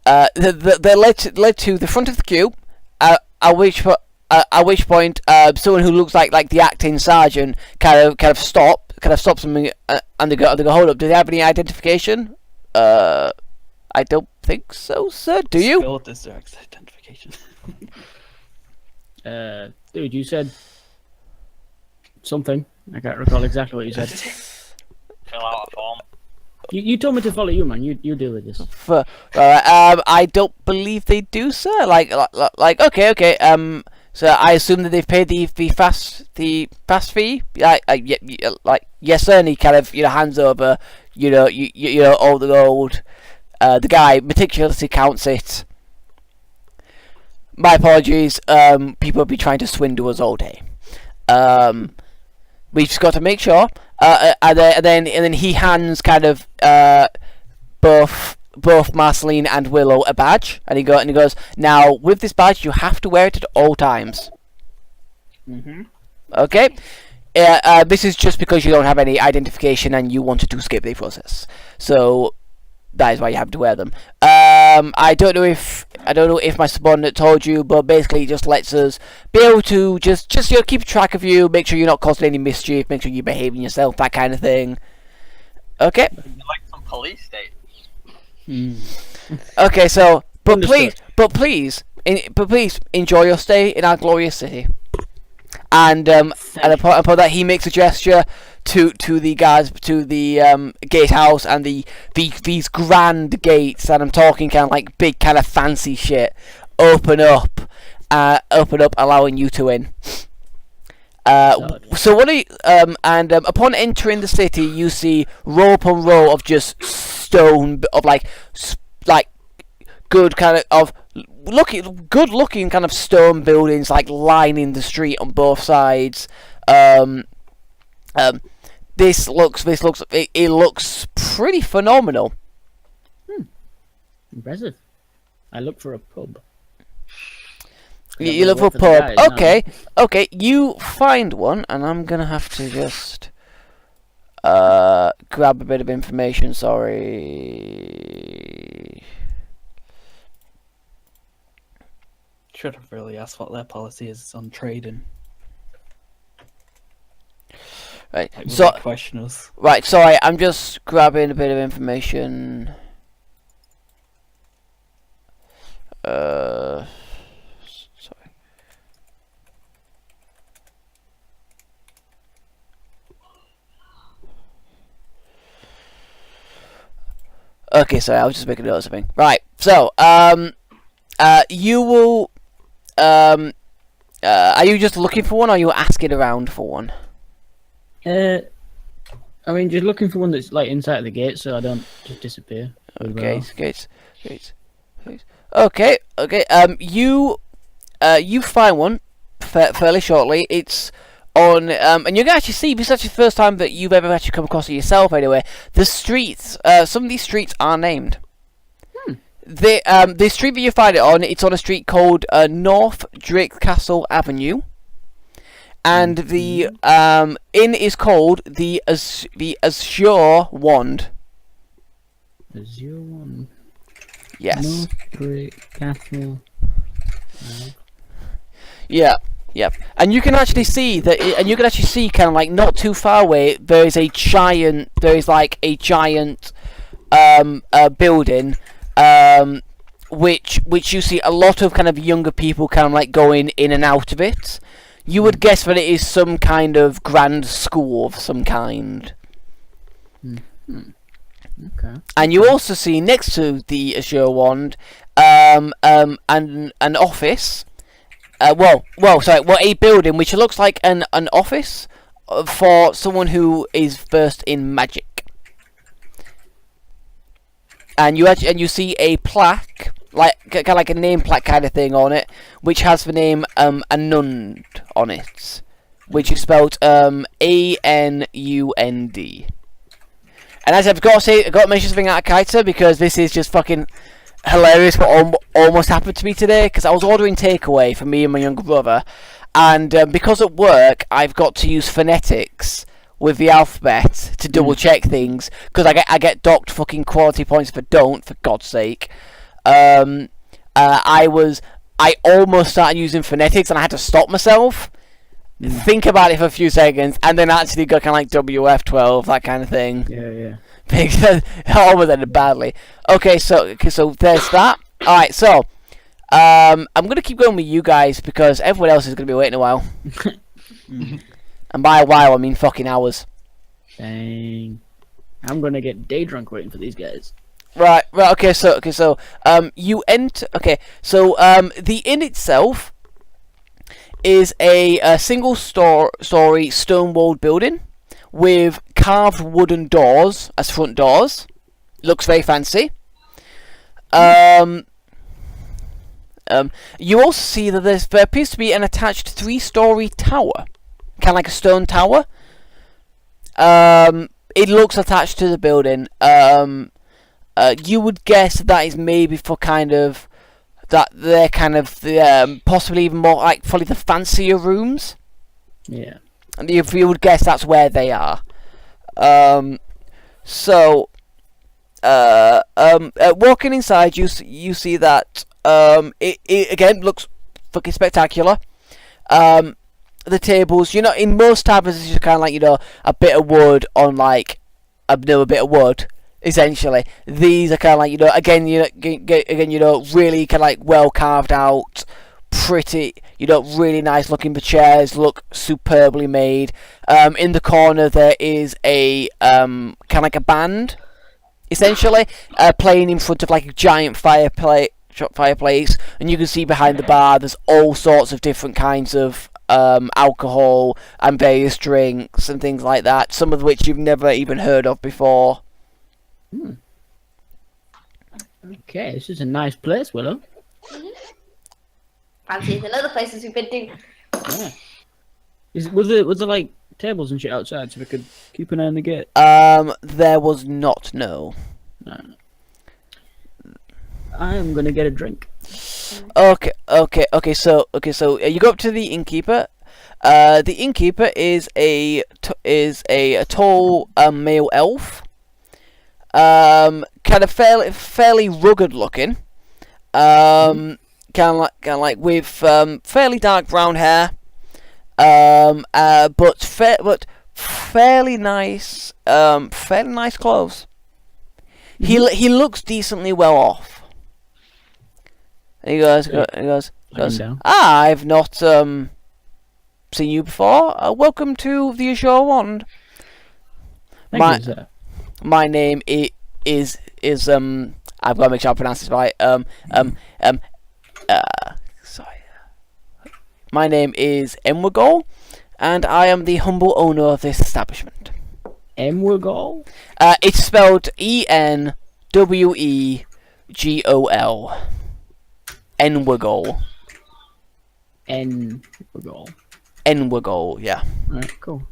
S1: led to the front of the queue, at which point someone who looks like the acting sergeant kind of stops them, and they go, hold up, do they have any identification? I don't think so, sir. Do you?
S3: Spilled this direct identification.
S5: Dude, you said something. I can't recall exactly what you said.
S6: Fill out a form.
S5: You told me to follow you, man. You deal with this.
S1: I don't believe they do, sir. Like, okay. So I assume that they've paid the fast fee. Yes, sir. And he kind of hands over, all the gold. The guy meticulously counts it. My apologies. People have been trying to swindle us all day. We just got to make sure. And then he hands kind of both Marceline and Willow a badge, and he goes, now with this badge you have to wear it at all times. Okay. This is just because you don't have any identification and you wanted to skip the process. So that is why you have to wear them. I don't know if my subordinate told you, but basically it just lets us be able to just keep track of you, make sure you're not causing any mischief, make sure you're behaving yourself, that kind of thing. Okay.
S6: You're like some police state.
S1: Okay, so but please enjoy your stay in our glorious city. And upon that he makes a gesture to the guards, to the gatehouse, and these grand gates, and I'm talking kind of like big kind of fancy shit, open up, allowing you to in. So what are you, upon entering the city, you see row upon row of just stone, of like good kind of good looking kind of stone buildings, like lining the street on both sides. It looks pretty phenomenal.
S5: Impressive. I look for a pub.
S1: You look for a pub. Okay, okay. You find one, and I'm gonna have to just grab a bit of information. Sorry.
S3: Should have really asked what their policy is on trading.
S1: Right.
S3: Like,
S1: So
S3: question us.
S1: right. Sorry. I'm just grabbing a bit of information. Sorry. Okay, sorry, I was just making a note of something. Right, so, you will, are you just looking for one, or are you asking around for one?
S5: I mean, just looking for one that's like inside the gate, so I don't just disappear.
S1: Okay, gates. Okay, okay. You find one fairly shortly. It's on, and you can actually see. This is actually the first time that you've ever actually come across it yourself. Anyway, the streets. Some of these streets are named. The street that you find it on, it's on a street called North Drake Castle Avenue, and the inn is called the Azure Wand.
S5: Azure Wand.
S1: Yes.
S5: North Drake Castle.
S1: Yeah. Yep. And you can actually see that, and you can actually see kind of like not too far away. There is a giant. There is like a giant building, which you see a lot of kind of younger people kind of like going in and out of it. You would guess that it is some kind of grand school of some kind.
S5: Okay.
S1: And you also see next to the Azure Wand, an office. A building which looks like an office for someone who is versed in magic. And you see a plaque, kind of like a name plaque kind of thing on it, which has the name Anund on it, which is spelled Anund. And as I've got to mention something out of Kaita, because this is just fucking hilarious what almost happened to me today, because I was ordering takeaway for me and my younger brother, and because at work I've got to use phonetics with the alphabet to double check things, because I get docked fucking quality points if I don't, for God's sake. I almost started using phonetics and I had to stop myself, think about it for a few seconds, and then actually go kind of like WF12, that kind of thing.
S5: Yeah.
S1: Because it almost ended badly. Okay, so there's that. Alright, so I'm gonna keep going with you guys because everyone else is gonna be waiting a while. And by a while I mean fucking hours.
S5: Dang. I'm gonna get day drunk waiting for these guys.
S1: Right, okay, so you enter. Okay, so the inn itself is a single story stone-walled building with carved wooden doors as front doors. Looks very fancy. You also see that there appears to be an attached 3-story tower, kind of like a stone tower. It looks attached to the building. You would guess that is maybe for kind of that they're kind of possibly even more like probably the fancier rooms.
S5: Yeah.
S1: And you would guess that's where they are. Walking inside, you see that it again looks fucking spectacular. The tables, in most taverns, it's just kind of like a bit of wood on like a bit of wood. Essentially, these are kind of like again really kind of like well carved out. Pretty, really nice looking. The chairs look superbly made. In the corner there is a kind of like a band, essentially, playing in front of like a giant fireplace, and you can see behind the bar there's all sorts of different kinds of alcohol and various drinks and things like that. Some of which you've never even heard of before.
S5: Okay, this is a nice place, Willow.
S2: Fancy than other places we've been to.
S5: Yeah. Was there like tables and shit outside so we could keep an eye on the gate?
S1: There was not, no.
S5: I am gonna get a drink.
S1: Okay. So you go up to the innkeeper. The innkeeper is a tall male elf. Kind of fairly rugged looking. Kind of like with fairly dark brown hair. But fairly nice clothes. He looks decently well off. And he goes,
S5: down.
S1: I've not seen you before. Welcome to the Azure Wand.
S5: Thank you, sir.
S1: My name is I've got to make sure I pronounce this right. Sorry. My name is Enwagol, and I am the humble owner of this establishment.
S5: Enwagol?
S1: It's spelled Enwegol. Enwagol.
S5: Enwagol.
S1: Enwagol, yeah.
S5: Alright, cool.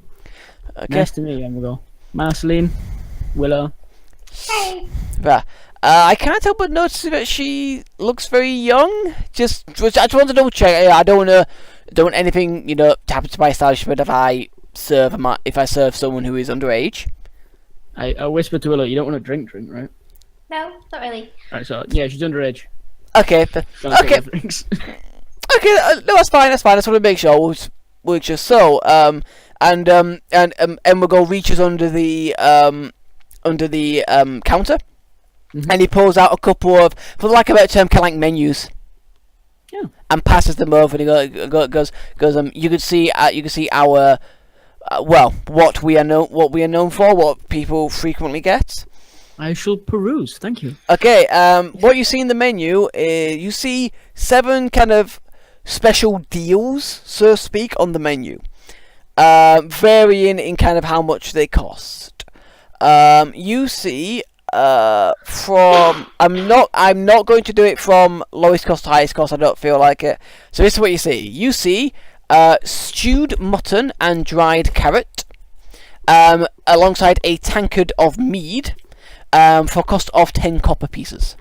S1: Okay.
S5: Nice to meet you, Enwagol. Marceline, Willow.
S2: Hey.
S1: Yeah. I can't help but notice that she looks very young. I just want to double check. I don't want anything to happen to my establishment if I serve someone who is underage.
S5: I whispered to Willow, you don't want to drink, right?
S2: No, not really.
S5: Right, so yeah, she's underage.
S1: Okay.
S5: Don't take
S1: Okay.
S5: the drinks.
S1: Okay. No, that's fine. I just want to make sure. We'll just so and Emmergo reaches under the counter.
S5: Mhm.
S1: And he pulls out a couple of, for lack of a better term, kind of like menus.
S5: Yeah.
S1: And passes them over. And he goes. You could see our, what we are known for, what people frequently get.
S5: I shall peruse, thank you.
S1: Okay. What you see in the menu is you see 7 kind of special deals, so to speak, on the menu, varying in kind of how much they cost. You see. From I'm not going to do it from lowest cost to highest cost. I don't feel like it. So this is what you see. You see stewed mutton and dried carrot, alongside a tankard of mead, for a cost of 10 copper pieces.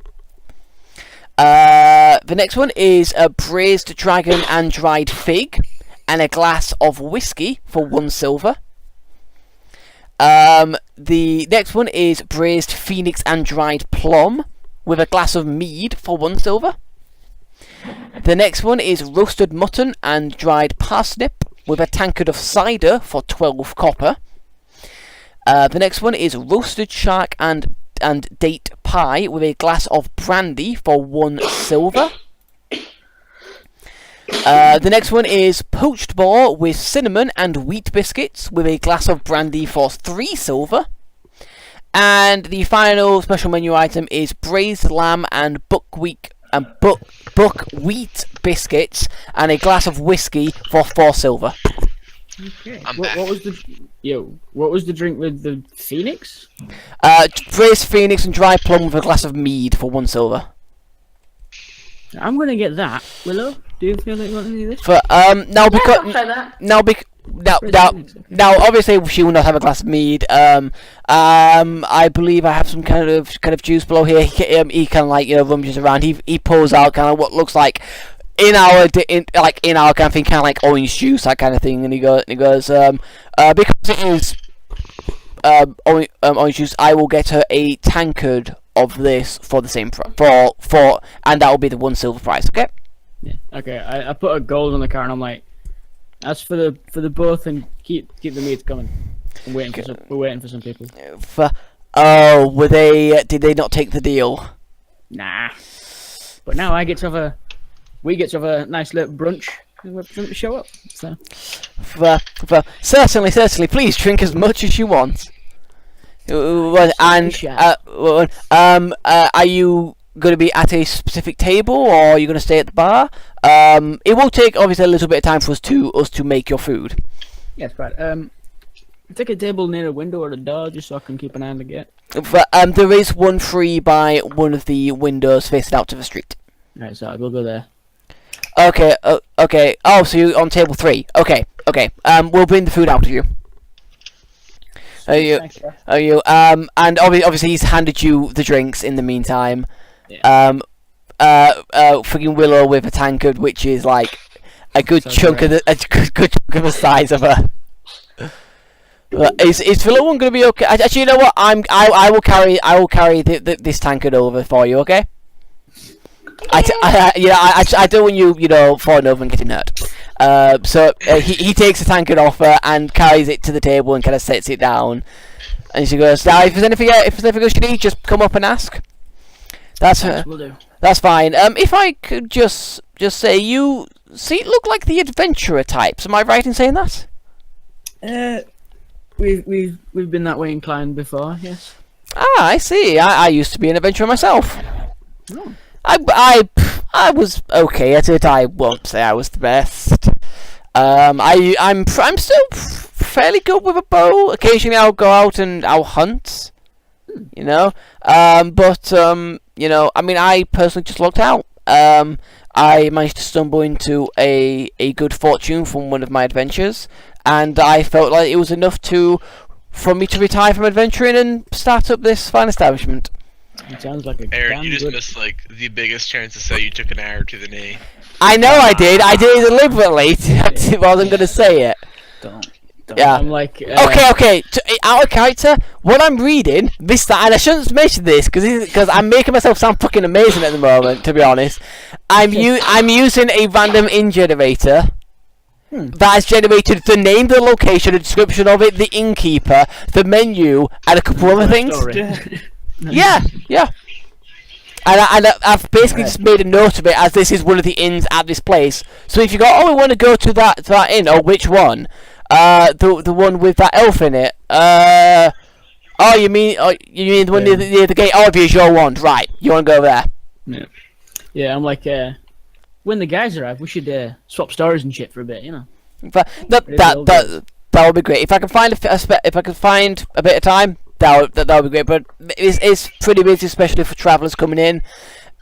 S1: The next one is a braised dragon and dried fig, and a glass of whiskey for 1 silver. The next one is braised phoenix and dried plum with a glass of mead for 1 silver. The next one is roasted mutton and dried parsnip with a tankard of cider for 12 copper. The next one is roasted shark and date pie with a glass of brandy for 1 silver. The next one is poached boar with cinnamon and wheat biscuits with a glass of brandy for 3 silver. And the final special menu item is braised lamb and buckwheat biscuits and a glass of whiskey for 4 silver.
S5: Okay.
S4: I'm
S5: What
S4: back.
S5: was the drink with the phoenix?
S1: Braised phoenix and dried plum with a glass of mead for 1 silver.
S5: I'm gonna get that. Willow, do you feel like you want to do this?
S1: For now
S2: Yeah, I'll
S1: because
S2: try that.
S1: now obviously she will not have a glass of mead. I believe I have some kind of juice below here. He kind of like rummages around. He pulls out kind of what looks like in our kind of thing, kind of like orange juice, that kind of thing. And he goes because it is orange juice, I will get her a tankard of this for the same and that will be the 1 silver price. Okay.
S5: Yeah. Okay. I put a gold on the card and I'm like, that's for the both and keep the meat coming. We're waiting for some people.
S1: Did they not take the deal?
S5: Nah. But now we get to have a nice little brunch and we're to show up. So
S1: Certainly. Please drink as much as you want. And are you going to be at a specific table, or are you going to stay at the bar? It will take obviously a little bit of time for us to make your food.
S5: yes, right. Take a table near a window or a door just so I can keep an eye on the gate.
S1: There is one free by one of the windows facing out to the street.
S5: Right, so we'll go there.
S1: Okay. Okay. Oh, so you're on table 3. Okay. We'll bring the food out to you.
S5: Thanks, bro.
S1: And obviously he's handed you the drinks in the meantime.
S5: Yeah.
S1: freaking Willow with a tankard, which is like a good
S5: Sounds
S1: chunk
S5: right.
S1: of good chunk of the size of her. Is Willow one gonna be okay? Actually, you know what? I will carry this tankard over for you. Okay. I don't want you falling over and getting hurt. So he takes the tankard off her and carries it to the table and kind of sets it down. And she goes, "Now, if there's anything else you need, just come up and ask." That's
S5: Will do.
S1: That's fine. If I could just say, you look like the adventurer types. Am I right in saying that?
S5: We've been that way inclined before. Yes.
S1: Ah, I see. I used to be an adventurer myself.
S5: Oh.
S1: I was okay at it. I won't say I was the best. I'm still fairly good with a bow. Occasionally I'll go out and I'll hunt. You know. I mean, I personally just looked out. I managed to stumble into a good fortune from one of my adventures, and I felt like it was enough for me to retire from adventuring and start up this fine establishment.
S5: It sounds like a
S4: Aaron,
S5: damn
S4: you just
S5: good.
S4: missed like the biggest chance to say you took an arrow to the knee.
S1: I know I did. I did it deliberately. I wasn't going to say it.
S3: Don't.
S1: Yeah.
S5: I'm like.
S1: Okay. Out of character, what I'm reading this time, and I shouldn't mention this because I'm making myself sound fucking amazing at the moment. To be honest, I'm using a random inn generator that has generated the name, the location, the description of it, the innkeeper, the menu, and a couple other things. Yeah. And I've basically just made a note of it as this is one of the inns at this place. So if you go, we want to go to that inn, or which one? The one with that elf in it. You mean the one near the gate? Oh, if it's your one, right? You want to go there?
S5: Yeah. Yeah, I'm like, when the guys arrive, we should swap stories and shit for a bit, you know.
S1: But that would be great. If I can find a bit of time, that would be great. But it's pretty busy, especially for travellers coming in.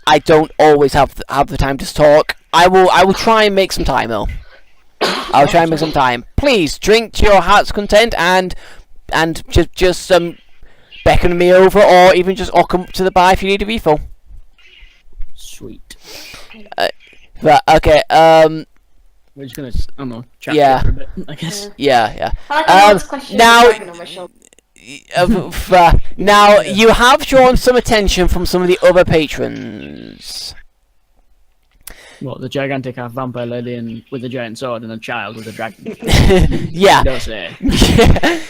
S1: I don't always have the time to talk. I will try and make some time though. I'll try and make some time. Please drink to your heart's content and just beckon me over, or even or come up to the bar if you need a refill.
S5: Sweet.
S1: But okay.
S5: We're just gonna, I don't know, chat
S1: Yeah.
S5: for a bit, I guess.
S1: Yeah.
S2: I like the next question.
S1: now-
S2: Dragon on my shoulder.
S1: Now you have drawn some attention from some of the other patrons.
S5: What, the gigantic half vampire lady and with a giant sword and a child with a dragon?
S1: Yeah.
S5: Don't say.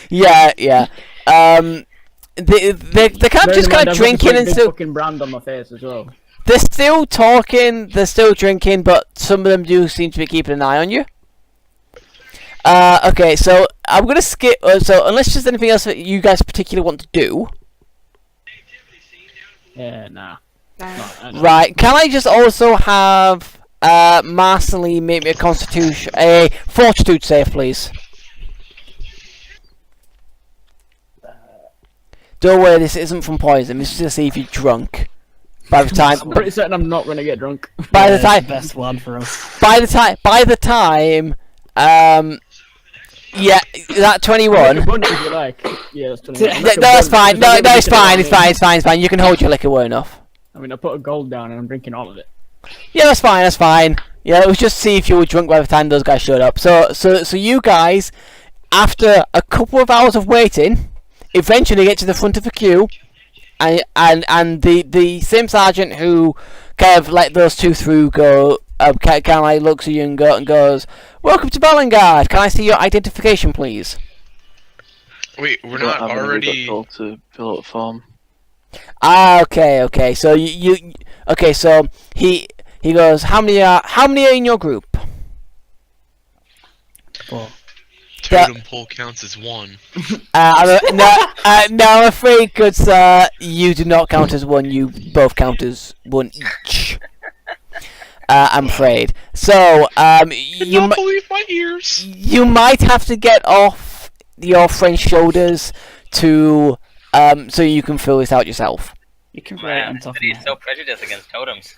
S1: Yeah. They can't just kind of drinking and still.
S5: Fucking brand on my face as well.
S1: They're still talking. They're still drinking, but some of them do seem to be keeping an eye on you. Okay, so I'm gonna skip. So unless there's anything else that you guys particularly want to do,
S5: Yeah, nah.
S1: right? Can I just also have Marcelly make me a fortitude save, please? Don't worry, this isn't from poison. This is to see if you're drunk. By the time,
S5: I'm pretty certain I'm not gonna get drunk.
S1: by the time,
S3: Best one for us.
S1: by the time, yeah, that 21.
S5: Bunch if you like. Yeah, that's 21.
S1: No, that's fine. No, it's fine. It's fine. You can hold your liquor well enough.
S5: I mean, I put a gold down and I'm drinking all of it.
S1: Yeah, that's fine. Yeah, it was just to see if you were drunk by the time those guys showed up. So you guys, after a couple of hours of waiting, eventually get to the front of the queue, and the same sergeant who kind of let those two through go, kind of like looks at you and goes, "Welcome to Bellingard. Can I see your identification, please?"
S4: Wait, we're
S7: I don't
S4: not
S7: have any
S4: already.
S7: told to fill out a form.
S1: Okay. So so he goes, how many are in your group?
S3: Four.
S4: Totem pole counts as one.
S1: No, I'm afraid, good sir, you do not count as one. You both count as one each. I'm afraid. So, you
S4: Don't believe my ears.
S1: you might have to get off your friend's shoulders to so you can fill this out yourself.
S3: You can write it on
S6: Man,
S3: top of
S6: he's
S3: my
S6: so prejudiced against totems.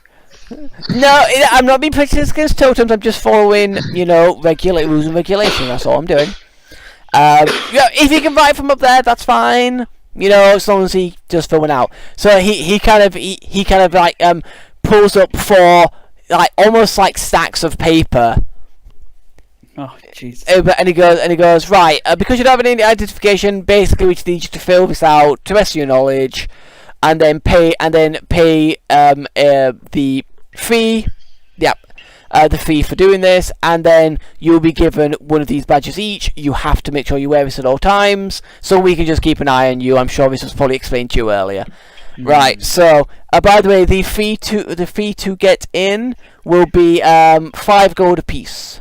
S1: No, I'm not being prejudiced against totems. I'm just following, rules and regulations. That's all I'm doing. Yeah, if he can write from up there, that's fine. As long as he does fill one out. So he kind of like pulls up four, like almost like stacks of paper.
S3: Oh, jeez.
S1: And he goes, right, because you don't have any identification, basically we just need you to fill this out to the best of your knowledge, and then pay the fee. Yep. The fee for doing this, and then you'll be given one of these badges each. You have to make sure you wear this at all times, so we can just keep an eye on you. I'm sure this was probably explained to you earlier. Right. So, by the way, the fee to get in will be 5 gold apiece.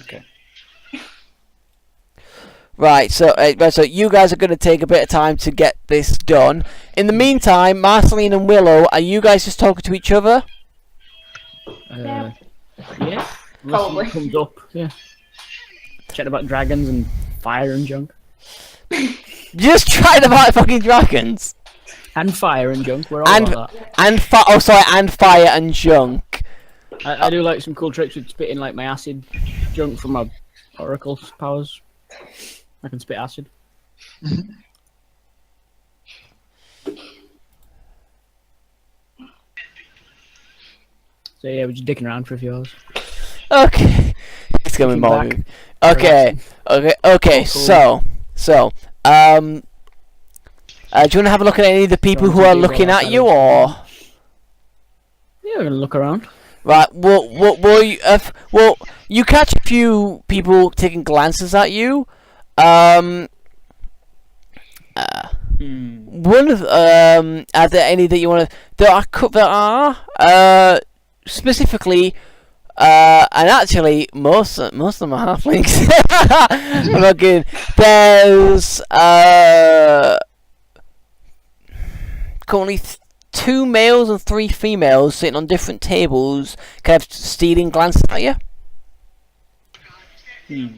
S3: Okay.
S1: Right. So you guys are going to take a bit of time to get this done. In the meantime, Marceline and Willow, are you guys just talking to each other?
S5: Yeah.
S2: Probably.
S5: Unless it comes up. Yeah. Chat about dragons and fire and junk.
S1: Just trying to fight fucking dragons.
S5: And fire and junk. We're all
S1: And
S5: about that.
S1: and fire and junk.
S5: I do like some cool tricks with spitting like my acid junk from my oracle powers. I can spit acid. So yeah, we're just dicking around for a few hours.
S1: Okay. It's gonna be more.
S5: Back.
S1: Okay. Okay.
S5: Cool.
S1: So, do you want to have a look at any of the people who are looking at you, or?
S5: Yeah, we're gonna look around.
S1: Right. Well, you catch a few people taking glances at you. One of are there any that you want to? There are specifically. And actually, most of them are halflings. Looking, there's currently 2 males and 3 females sitting on different tables, kind of stealing glances at you.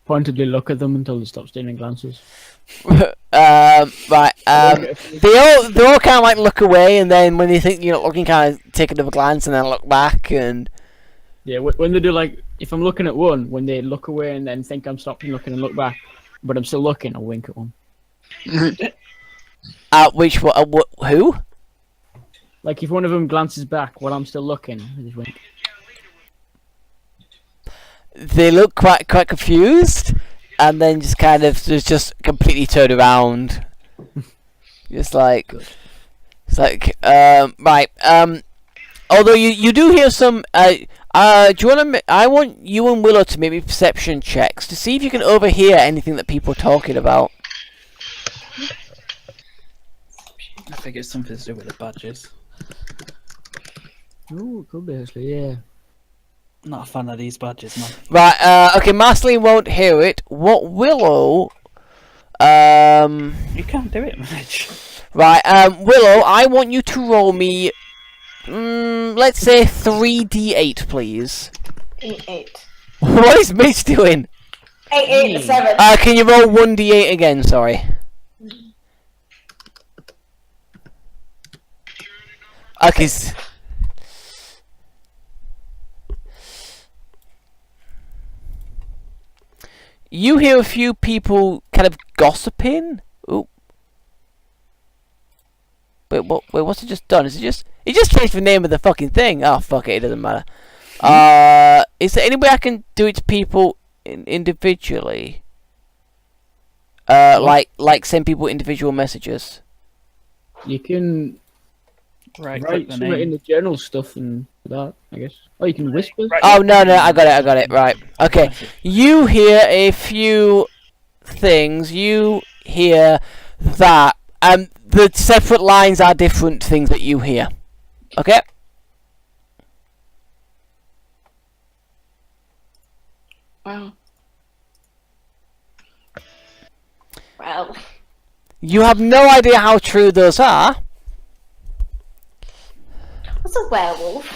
S5: Pointedly look at them until they stop stealing glances.
S1: Right. They all kind of like look away, and then when they think you're not looking, kind of take another glance and then look back. And
S5: yeah, when they do, like, if I'm looking at one, when they look away and then think I'm stopping looking and look back, but I'm still looking, I'll wink at one.
S1: Who?
S5: Like if one of them glances back while I'm still looking, I just wink.
S1: They look quite confused, and then just kind of just completely turn around. Just like it's like right. Although you do hear some. Do you want to? I want you and Willow to make me perception checks to see if you can overhear anything that people are talking about.
S3: I think it's something to do with the badges.
S5: Oh, could be actually, yeah.
S3: Not a fan of these badges, man.
S1: Right. Okay. Marceline won't hear it. What Willow?
S3: You can't do it, Mitch.
S1: Right. Willow, I want you to roll me. Let's say 3d8, please.
S2: 8.
S1: What is Mitch doing?
S2: 8, 7.
S1: Can you roll 1d8 again? Sorry. Okay. You hear a few people kind of gossiping. Ooh. Wait, what's it just done? Is it just... It just changed the name of the fucking thing. Oh, fuck it, it doesn't matter. Is there any way I can do it to people individually? Like send people individual messages?
S5: You can
S3: Right,
S5: write
S3: the
S5: something
S3: name.
S5: in the journal stuff and that, I guess. Oh, you can whisper.
S3: Right.
S1: Oh, no, I got it, right. Okay, you hear a few things. You hear that, the separate lines are different things that you hear. Okay?
S2: Wow. Well.
S1: You have no idea how true those are.
S2: What's a werewolf?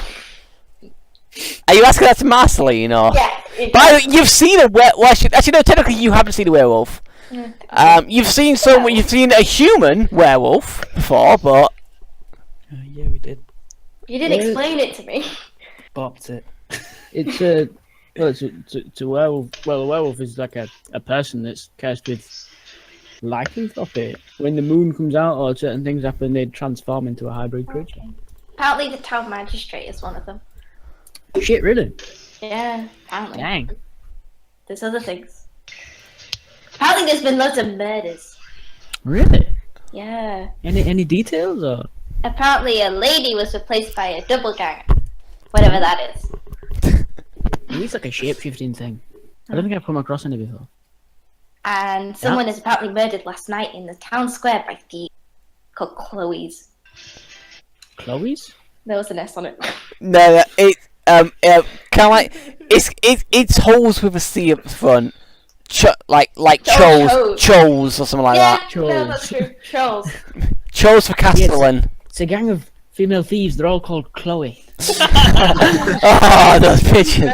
S1: Are you asking that to Marceline, or?
S2: Yeah.
S1: By the way, you've seen a werewolf. Actually, no. Technically, you haven't seen a werewolf. You've seen someone. You've seen a human werewolf before, but
S3: Yeah, we did.
S2: You didn't explain it to me.
S3: Bopped it.
S5: It's a well, it's a werewolf. Well, a werewolf is like a person that's cursed with Lycanthropy. When the moon comes out or certain things happen, they transform into a hybrid creature.
S2: Apparently, the town magistrate is one of them.
S5: Shit, really?
S2: Yeah, apparently.
S5: Dang.
S2: There's other things. Apparently, there's been loads of murders.
S5: Really?
S2: Yeah.
S5: Any details or?
S2: Apparently, a lady was replaced by a double ganger. Whatever that is.
S5: It's like a shape-shifting thing. I don't think I've come across any before.
S2: And someone is apparently murdered last night in the town square by thieves called Chloe's.
S5: Chloe's?
S2: There was an S on it.
S1: No, it kind of like it's holes with a C up the front, like
S2: Chose.
S1: Chose or something like that.
S2: No, that's true. Chose.
S1: Chose for Castellan.
S5: It's a gang of female thieves. They're all called Chloe.
S1: Oh, those pictures.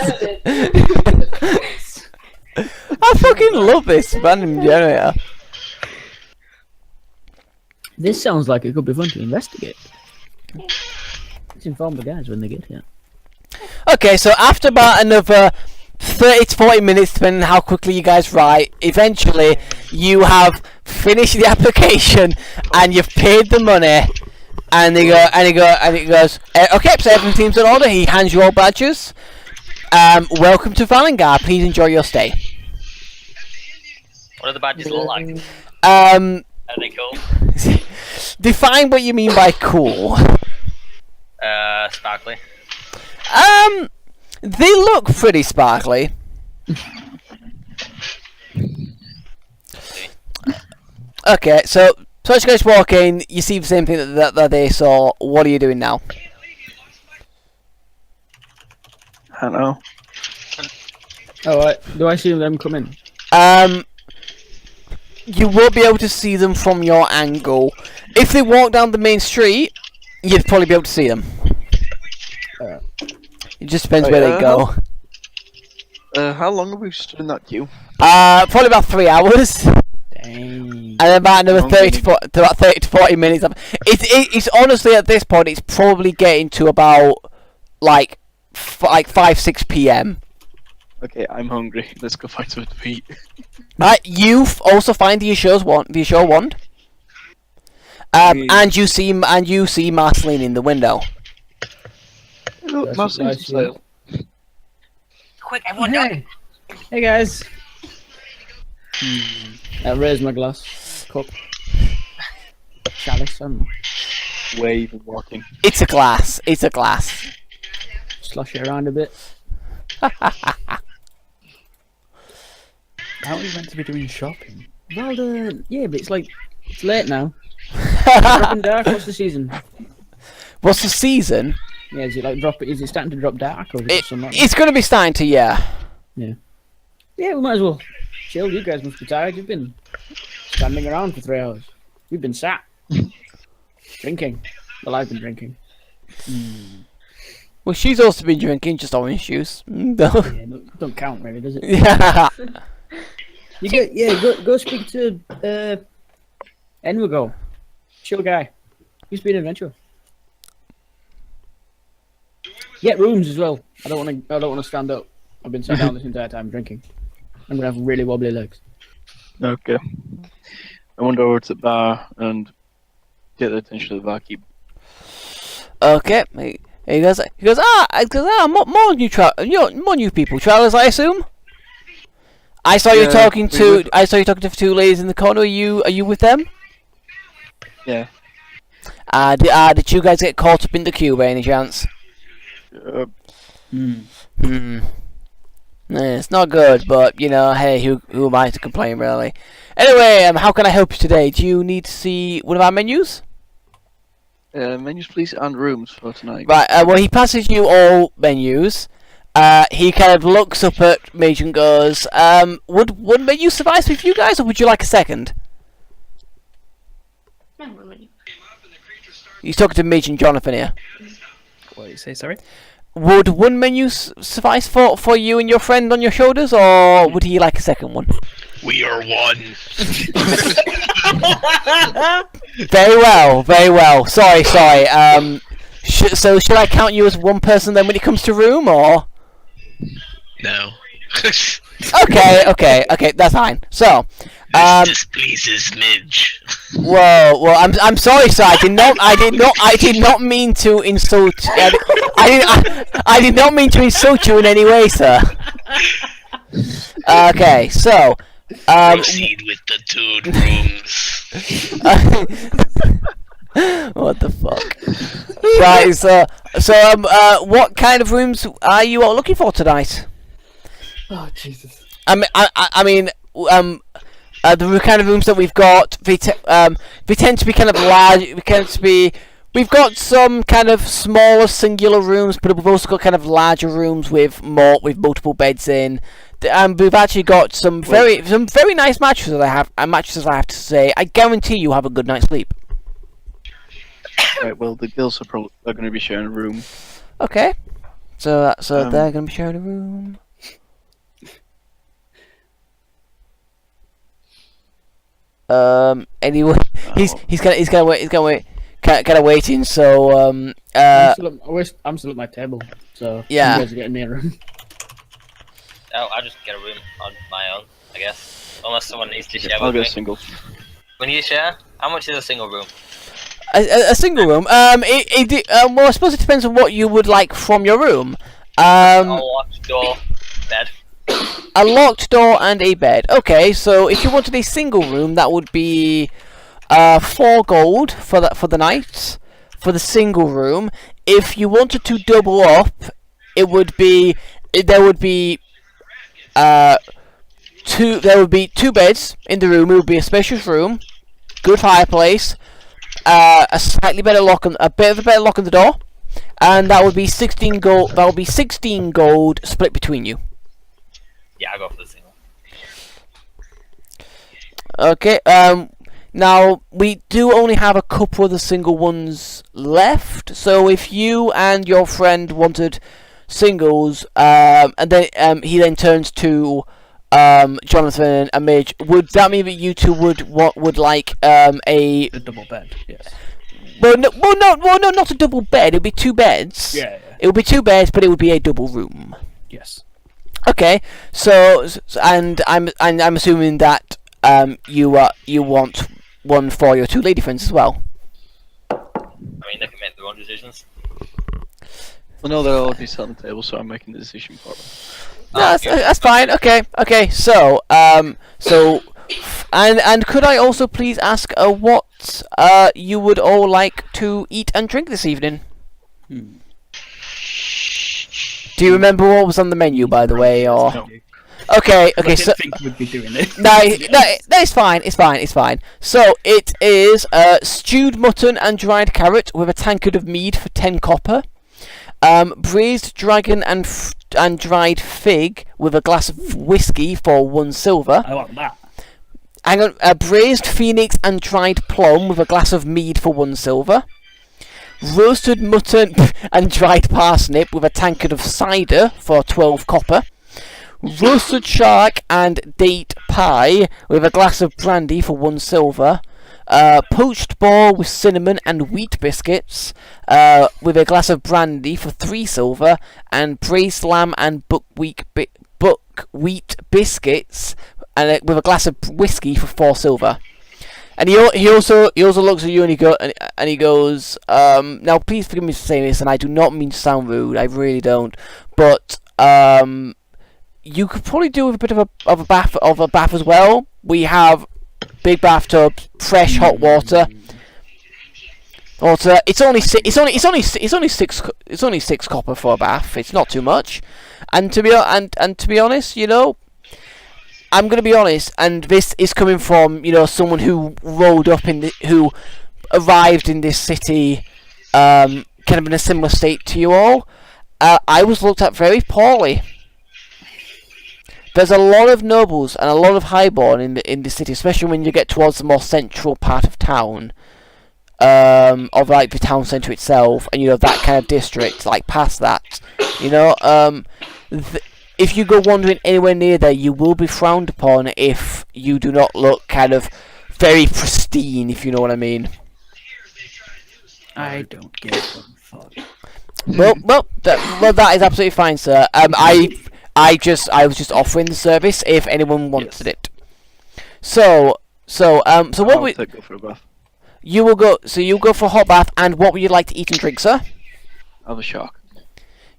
S1: I fucking love this random generator.
S5: This sounds like it could be fun to investigate. Let's inform the guys when they get here.
S1: Okay, so after about another 30 to 40 minutes, depending on how quickly you guys write, eventually you have finished the application and you've paid the money. And he goes, okay, so everything seems in order. He hands you all badges. Welcome to Valengar. Please enjoy your stay.
S6: What do the badges look like?
S1: Are
S6: Are they cool?
S1: define what you mean by cool.
S6: Sparkly.
S1: They look pretty sparkly. Okay, so as you guys walk in, you see the same thing that they saw. What are you doing now?
S7: I don't know.
S5: Alright, do I see them come in?
S1: You will be able to see them from your angle. If they walk down the main street, you'd probably be able to see them.
S5: Alright.
S1: It just depends where they go.
S7: How long have we stood in that queue?
S1: Probably about 3 hours.
S5: Dang.
S1: And then about another 30 to 40 minutes. It's honestly at this point, it's probably getting to about like 5-6 p.m.
S7: Okay, I'm hungry. Let's go find something to eat.
S1: You also find the Assure's wand. And you see Marceline in the window.
S7: Look,
S5: That's
S7: Marcelin's
S5: nice,
S7: for sale.
S6: Quick, everyone down!
S5: Hey guys. I raise my glass. Cup. Chalice.
S7: Wave and walking.
S1: It's a glass. It's a glass.
S5: Slosh it around a bit.
S3: How are we meant to be doing shopping?
S5: Well done. Yeah, but it's late now. Dropping dark. What's the season?
S1: What's the season?
S5: Yeah, is it starting to drop dark or is it sunlight?
S1: It's going to be starting to, yeah.
S5: Yeah, we might as well chill. You guys must be tired. You've been standing around for 3 hours. We've been sat. Drinking. Well, I've been drinking.
S1: Well, she's also been drinking just orange juice. No.
S5: Yeah, don't count really, does it?
S1: Yeah.
S5: Go speak to Enwigo. Chill guy. He's been an adventurer. Get rooms as well. I don't want to stand up. I've been sat down this entire time drinking. I'm gonna have really wobbly legs.
S7: Okay. I wander over to the bar and get the attention of the barkeep.
S1: Okay. He goes, more new people, travelers, I assume. I saw you talking to the two ladies in the corner. Are you with them?
S7: Yeah.
S1: Did you guys get caught up in the queue by any chance? It's not good, but hey, who am I to complain, really? Anyway, how can I help you today? Do you need to see one of our menus?
S7: Menus, please, and rooms for tonight.
S1: Right. Well, he passes you all menus. He kind of looks up at Mage and goes, "Would one menu suffice with you guys, or would you like a second?"
S2: No, one menu.
S1: He's talking to Mage and Jonathan here.
S3: What did you say, sorry?
S1: Would one menu suffice for you and your friend on your shoulders, or would he like a second one?
S4: We are one.
S1: Very well. Sorry. So should I count you as one person then when it comes to room, or?
S4: No.
S1: Okay, that's fine. So, Um,
S4: This displeases Midge.
S1: well, I'm sorry, sir. I did not mean to insult. I did not mean to insult you in any way, sir. Okay, so,
S4: Proceed with the toad rooms.
S1: what the fuck? Right, what kind of rooms are you all looking for tonight?
S3: Oh Jesus.
S1: I mean, the kind of rooms that we've got, they tend to be kind of large. We've got some kind of smaller singular rooms, but we've also got kind of larger rooms with multiple beds in. We've actually got some very nice mattresses. I have to say. I guarantee you have a good night's sleep.
S7: Right, well, the girls are going to be sharing a room.
S1: Okay, so they're gonna be sharing a room. Anyway, he's gonna wait. Kind of waiting. So
S5: I'm still at my table, so
S1: Yeah.
S5: you guys are getting me a room.
S6: Oh, I'll just get a room on my own, I guess. Unless someone needs to share
S7: I'll
S6: with
S7: go
S6: me.
S7: single.
S6: When you share, how much is a single room?
S1: a single room. Well, I suppose it depends on what you would like from your room.
S6: A locked door, bed.
S1: A locked door and a bed. Okay, so if you wanted a single room, that would be 4 gold for the night for the single room. If you wanted to double up, there would be 2 beds in the room. It would be a spacious room, good fireplace, a slightly better lock on a bit of a better lock on the door, and that would be 16 gold. That would be 16 gold split between you.
S6: Yeah, I'll go for the single.
S1: Okay. Now we do only have a couple of the single ones left. So if you and your friend wanted singles, and then he then turns to Jonathan and Midge, would that mean that you two would like a
S3: The double bed. Yes.
S1: well, not a double bed. It would be 2 beds.
S3: Yeah.
S1: It would be 2 beds, but it would be a double room.
S3: Yes.
S1: Okay. So and I'm assuming that you want one for your 2 lady friends as well.
S6: I mean, they can make their own decisions.
S7: Well, no, they'll all be sat on the table, so I'm making the decision for them.
S1: No, that's fine. Okay. So and could I also please ask what you would all like to eat and drink this evening? Do you remember what was on the menu, by the way, or?
S3: No.
S1: Okay.
S3: I
S1: So
S3: didn't think we'd be doing it.
S1: no, it's fine. It's fine. So it is stewed mutton and dried carrot with a tankard of mead for 10 copper. Braised dragon and dried fig with a glass of whiskey for 1 silver.
S3: I want that.
S1: Hang on, braised phoenix and dried plum with a glass of mead for 1 silver. Roasted mutton and dried parsnip with a tankard of cider for 12 copper. Roasted shark and date pie with a glass of brandy for 1 silver. Poached boar with cinnamon and wheat biscuits with a glass of brandy for 3 silver, and braised lamb and buckwheat biscuits and with a glass of whiskey for 4 silver. And he also looks at you and he goes, now please forgive me for saying this, and I do not mean to sound rude, I really don't, but you could probably do with a bit of a bath as well. We have big bathtubs, fresh hot water. It's only 6 copper for a bath. It's not too much. And to be honest, you know, I'm gonna be honest, and this is coming from, you know, someone who who arrived in this city, kind of in a similar state to you all. I was looked at very poorly. There's a lot of nobles and a lot of highborn in the city, especially when you get towards the more central part of town, of like the town centre itself, and you know that kind of district, like past that, you know. If you go wandering anywhere near there, you will be frowned upon if you do not look kind of very pristine, if you know what I mean.
S3: I don't give a fuck.
S1: Well, that is absolutely fine, sir. I was just offering the service if anyone wanted it. So what
S7: I'll
S1: we
S7: go for a bath.
S1: you will go? So you go for a hot bath, and what would you like to eat and drink, sir?
S7: I'll have a shark.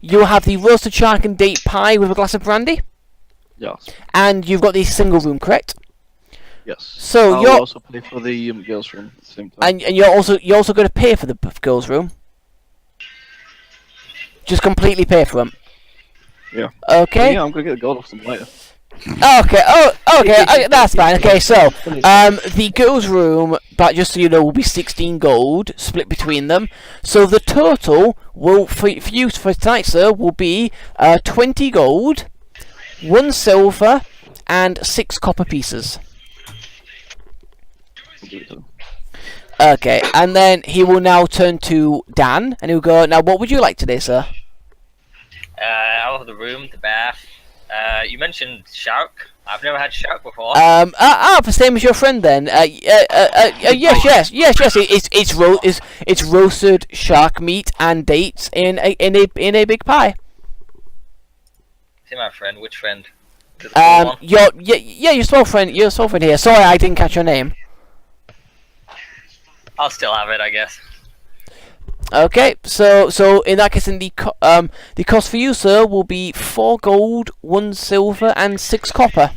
S1: You'll have the roasted shark and date pie with a glass of brandy,
S7: Yes.
S1: and you've got the single room, correct?
S7: Yes.
S1: So
S7: I'll
S1: you're
S7: also pay for the girls' room at the same time.
S1: and you're also going to pay for the girls' room. Just completely pay for them.
S7: Yeah.
S1: Okay.
S7: Yeah, I'm gonna get the gold off them later.
S1: Okay. That's fine. Okay. So, the girls' room, but just so you know, will be 16 gold split between them. So the total will for you for tonight, sir, will be 20 gold, 1 silver, and 6 copper pieces.
S7: I'll give it to them.
S1: Okay, and then he will now turn to Dan, and he'll go, now what would you like today, sir?
S6: I'll have the room, the bath. You mentioned shark. I've never had shark before.
S1: The same as your friend then. Yes. It's roasted shark meat and dates in a big pie.
S6: See my friend. Which friend? The cool one?
S1: Your small friend here. Sorry, I didn't catch your name.
S6: I'll still have it, I guess.
S1: Okay, so in that case, the cost for you, sir, will be 4 gold, 1 silver, and 6 copper.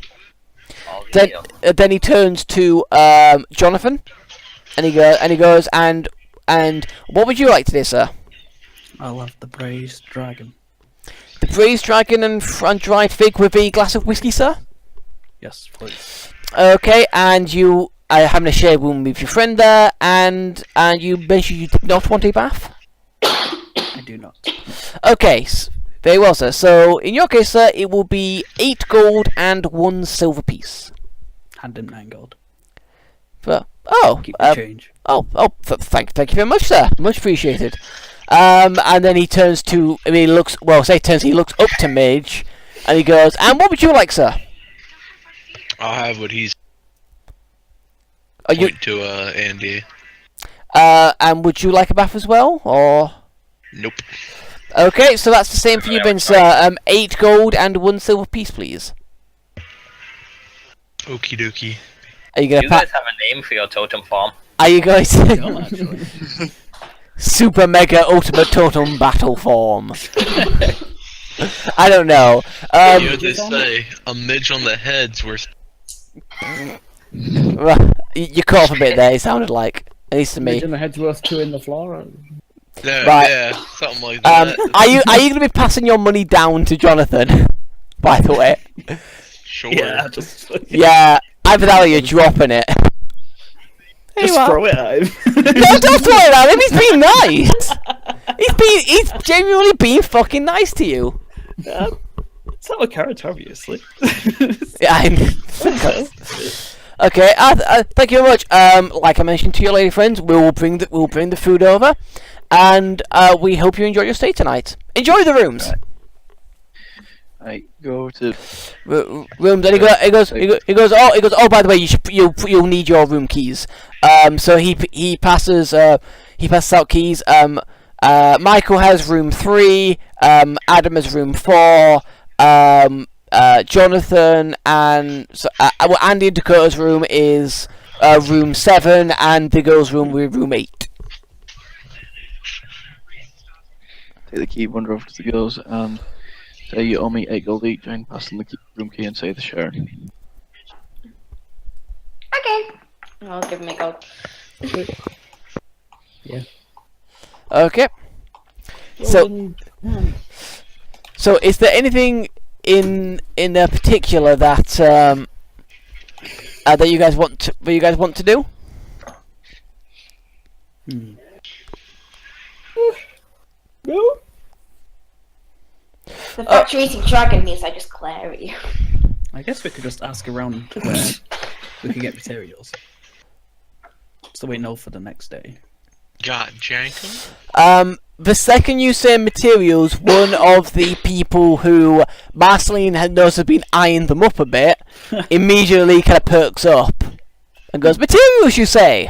S6: Oh,
S1: Then,
S6: deal.
S1: then he turns to Jonathan, and he goes, and what would you like today, sir?
S3: I'll have the braised dragon.
S1: The braised dragon and dried fig with a glass of whiskey, sir.
S3: Yes, please.
S1: Okay, and you are having a shared room with your friend there, and you mentioned you did not want a bath.
S3: I do not.
S1: Okay, very well, sir. So in your case, sir, it will be 8 gold and 1 silver piece.
S3: Hand him 9 gold.
S1: But
S3: Keep the change.
S1: thank you very much, sir. Much appreciated. And then he turns to, he looks up to Midge, and he goes, and what would you like, sir?
S4: I'll have what he's
S1: Are you
S4: point to Andy.
S1: and would you like a bath as well, or?
S4: Nope.
S1: Okay, so that's the same for you, Ben, sir. 8 gold and 1 silver piece, please.
S4: Okie dokie.
S1: Are you
S6: Do
S1: gonna
S6: you guys have a name for your totem form?
S1: Are you guys
S3: No, actually.
S1: super mega ultimate totem battle form? I don't know.
S4: You know what they say? A midge on the head's worth.
S1: You caught off a bit there. It sounded like, at least to me.
S5: Imagine the head's worth 2 in the floor.
S4: Yeah,
S1: Right.
S4: yeah, something like that.
S1: Are you going to be passing your money down to Jonathan? By the way.
S4: Sure.
S3: Yeah, just
S1: Yeah. Either that or you're dropping it. There you are.
S3: throw it at him.
S1: No, don't throw it at him. He's being nice. He's genuinely being fucking nice to you.
S3: It's not a character, obviously.
S1: Yeah. Okay. Thank you very much. Like I mentioned to your lady friends, we'll bring the food over, and we hope you enjoy your stay tonight. Enjoy the rooms.
S7: I go to.
S1: Rooms. And he goes. Oh, by the way, you'll need your room keys. So he passes out keys. Michael has room 3. Adam has room 4. Jonathan and Andy and Dakota's room is room 7, and the girls' room will be room 8.
S7: Take the key, wander over to the girls, and say you owe me 8 gold each, and pass them the room key and say the share.
S2: Okay. I'll give him a gold.
S1: Okay. So is there anything in particular that that you guys want to do?
S5: No.
S2: The fact you're eating dragon means I just glare at you.
S3: I guess we could just ask around where we can get materials. So we know for the next day.
S4: God, Jankum.
S1: The second you say materials, one of the people who Marceline knows has been eyeing them up a bit, immediately kind of perks up and goes, "Materials, you say?"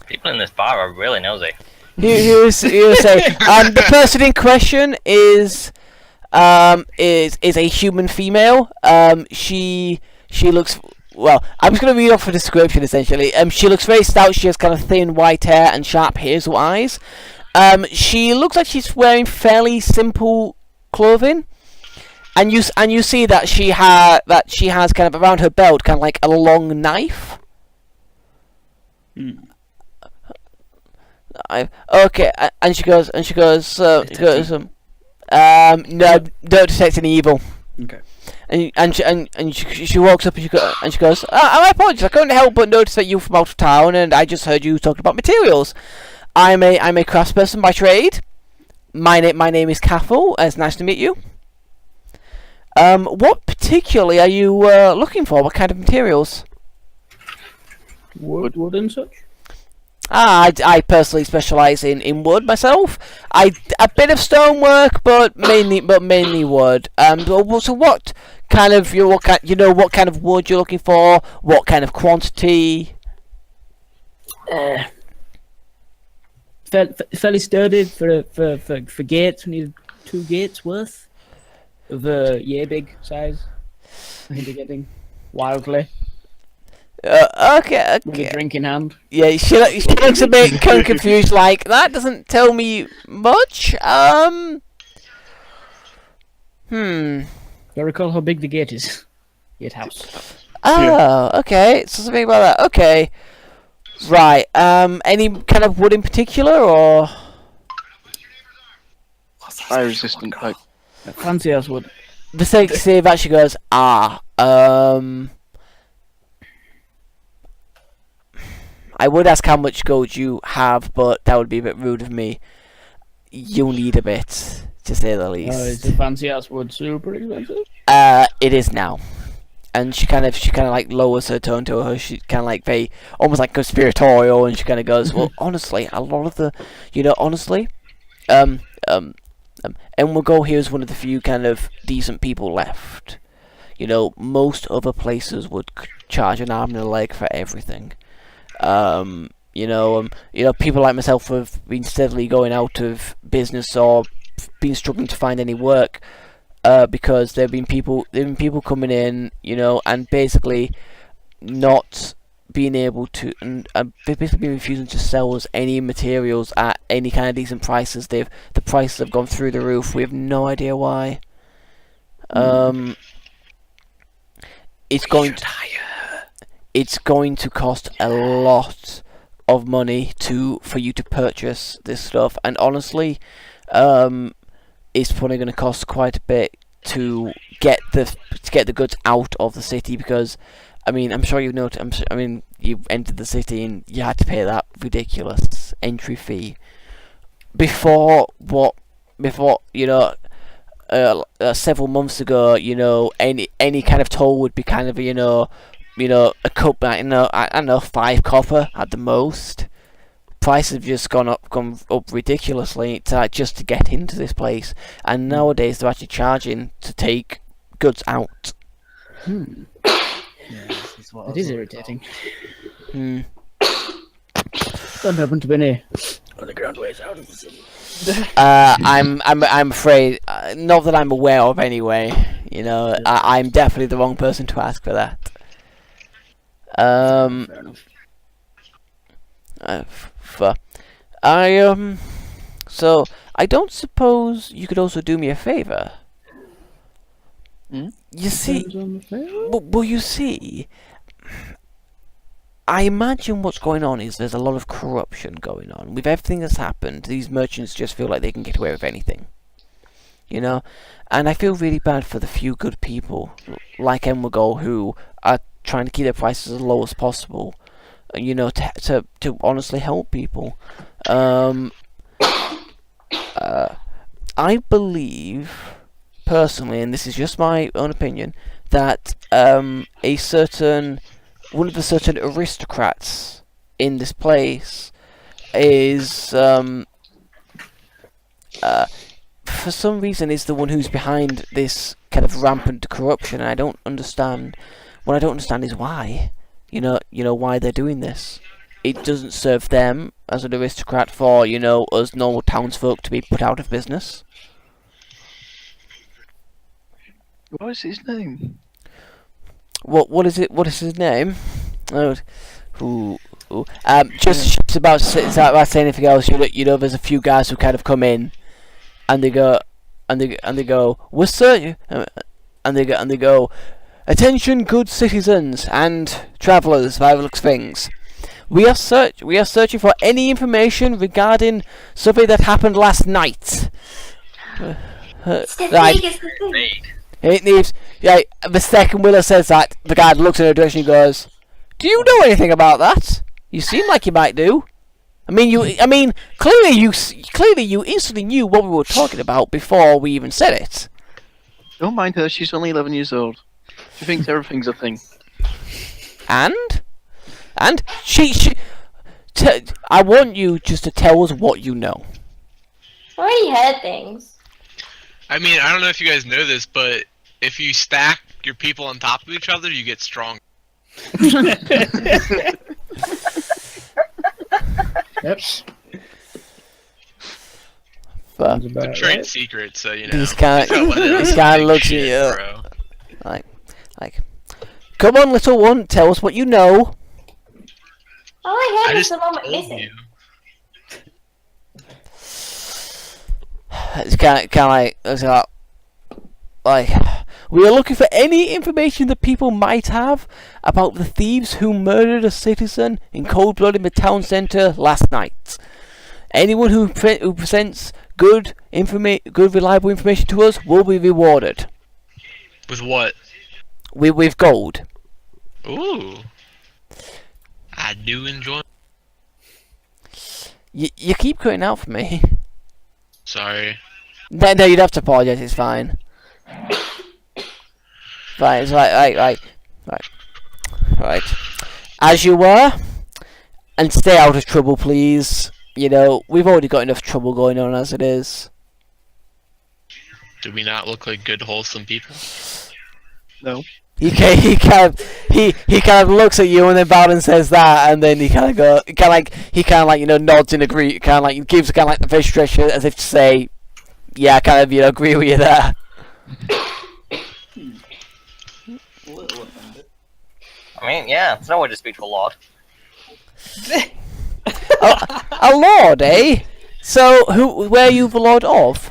S6: People in this bar are really nosy.
S1: You say, the person in question is a human female. She looks well, I'm just going to read off a description essentially. She looks very stout. She has kind of thin white hair and sharp hazel eyes. She looks like she's wearing fairly simple clothing, and you see that she has kind of around her belt kind of like a long knife. Okay, and she goes, no, don't detect any evil.
S3: Okay.
S1: And she walks up and she goes, I apologize, I couldn't help but notice that you're from out of town, and I just heard you talking about materials. I'm a craftsperson by trade. My name is Cathal. It's nice to meet you. What particularly are you looking for? What kind of materials?
S5: Wood and such.
S1: I personally specialise in wood myself. A bit of stonework, but mainly wood. So what kind of what kind of wood you're looking for? What kind of quantity?
S5: Fairly sturdy for gates. We need 2 gates worth of big size. I think they're getting wildly.
S1: Okay.
S5: With a drink in hand.
S1: Yeah, she looks a bit confused. Like that doesn't tell me much.
S5: Do I recall how big the gate is? Gatehouse.
S1: Oh, okay. So something about that. Okay. Right. Any kind of wood in particular, or?
S7: Fire resistant pipe.
S5: Fancy ass wood.
S1: The save actually goes, I would ask how much gold you have, but that would be a bit rude of me. You'll need a bit, to say the least.
S5: Is the fancy ass wood super expensive?
S1: It is now. And she kind of like lowers her tone to her. She kind of like very, almost like conspiratorial, and she kind of goes, well, honestly, a lot of the, honestly, and we'll go here as one of the few kind of decent people left. Most other places would charge an arm and a leg for everything. People like myself have been steadily going out of business or been struggling to find any work, because there've been people coming in, and basically not being able to, and they've basically been refusing to sell us any materials at any kind of decent prices. The prices have gone through the roof. We have no idea why. It's going to cost a lot of money for you to purchase this stuff, and honestly, it's probably going to cost quite a bit to get the goods out of the city, because I'm sure you've noticed. You entered the city and you had to pay that ridiculous entry fee several months ago. Any kind of toll would be kind of a cup, I don't know, 5 copper at the most. Prices have just gone up ridiculously just to get into this place, and nowadays they're actually charging to take goods out.
S5: It is irritating.
S1: Hmm.
S5: Don't happen to be any underground ways out of the city.
S1: I'm afraid, not that I'm aware of anyway. I'm definitely the wrong person to ask for that.
S5: Fair enough.
S1: So I don't suppose you could also do me a favor. You see, well, you see, I imagine what's going on is there's a lot of corruption going on. With everything that's happened, these merchants just feel like they can get away with anything. And I feel really bad for the few good people like Emwagol who are trying to keep their prices as low as possible, to honestly help people. I believe, personally, and this is just my own opinion, that one of the certain aristocrats in this place is, for some reason, is the one who's behind this kind of rampant corruption. And I don't understand. What I don't understand is why. Why they're doing this. It doesn't serve them as an aristocrat for, us normal townsfolk to be put out of business.
S7: What is his name?
S1: what is it? What is his name? Oh, just about to say anything else. There's a few guys who kind of come in, and they go, we're certain, and they go, attention, good citizens and travellers, by the looks of things. We are searching for any information regarding something that happened last night. Right.
S6: Raid.
S1: It needs. Yeah. The second Willa says that, the guy looks in her direction and goes, "Do you know anything about that? You seem like you might do. I mean, clearly you instantly knew what we were talking about before we even said it."
S7: Don't mind her, she's only 11 years old. She thinks everything's a thing.
S1: And I want you just to tell us what you know.
S2: I already heard things.
S4: I mean, I don't know if you guys know this, but if you stack your people on top of each other, you get stronger.
S5: Yep.
S1: But
S4: It's a trade secret, so you know.
S1: This guy
S4: Big
S1: looks at
S4: shit,
S1: you
S4: bro.
S1: like, come on, little one, tell us what you know.
S2: All I
S4: I
S2: heard was
S4: just
S2: the moment
S4: told
S2: missing.
S4: you.
S1: It's kind of like, we are looking for any information that people might have about the thieves who murdered a citizen in cold blood in the town centre last night. Anyone who presents good, reliable information to us will be rewarded
S4: With what?
S1: with gold.
S4: Ooh. I do enjoy.
S1: You keep cutting out for me.
S4: Sorry.
S1: No, you'd have to apologise. It's fine. Right, it's right. As you were, and stay out of trouble, please. You know, we've already got enough trouble going on as it is.
S4: Do we not look like good, wholesome people?
S7: No.
S1: He kind of looks at you and then Bowden says that, and then he kind of nods in agree, kind of like gives kind of like the fish gesture as if to say, yeah, I kind of agree with you there.
S6: I mean, yeah, it's no way to speak to a lord.
S1: A lord, eh? So where are you the lord of?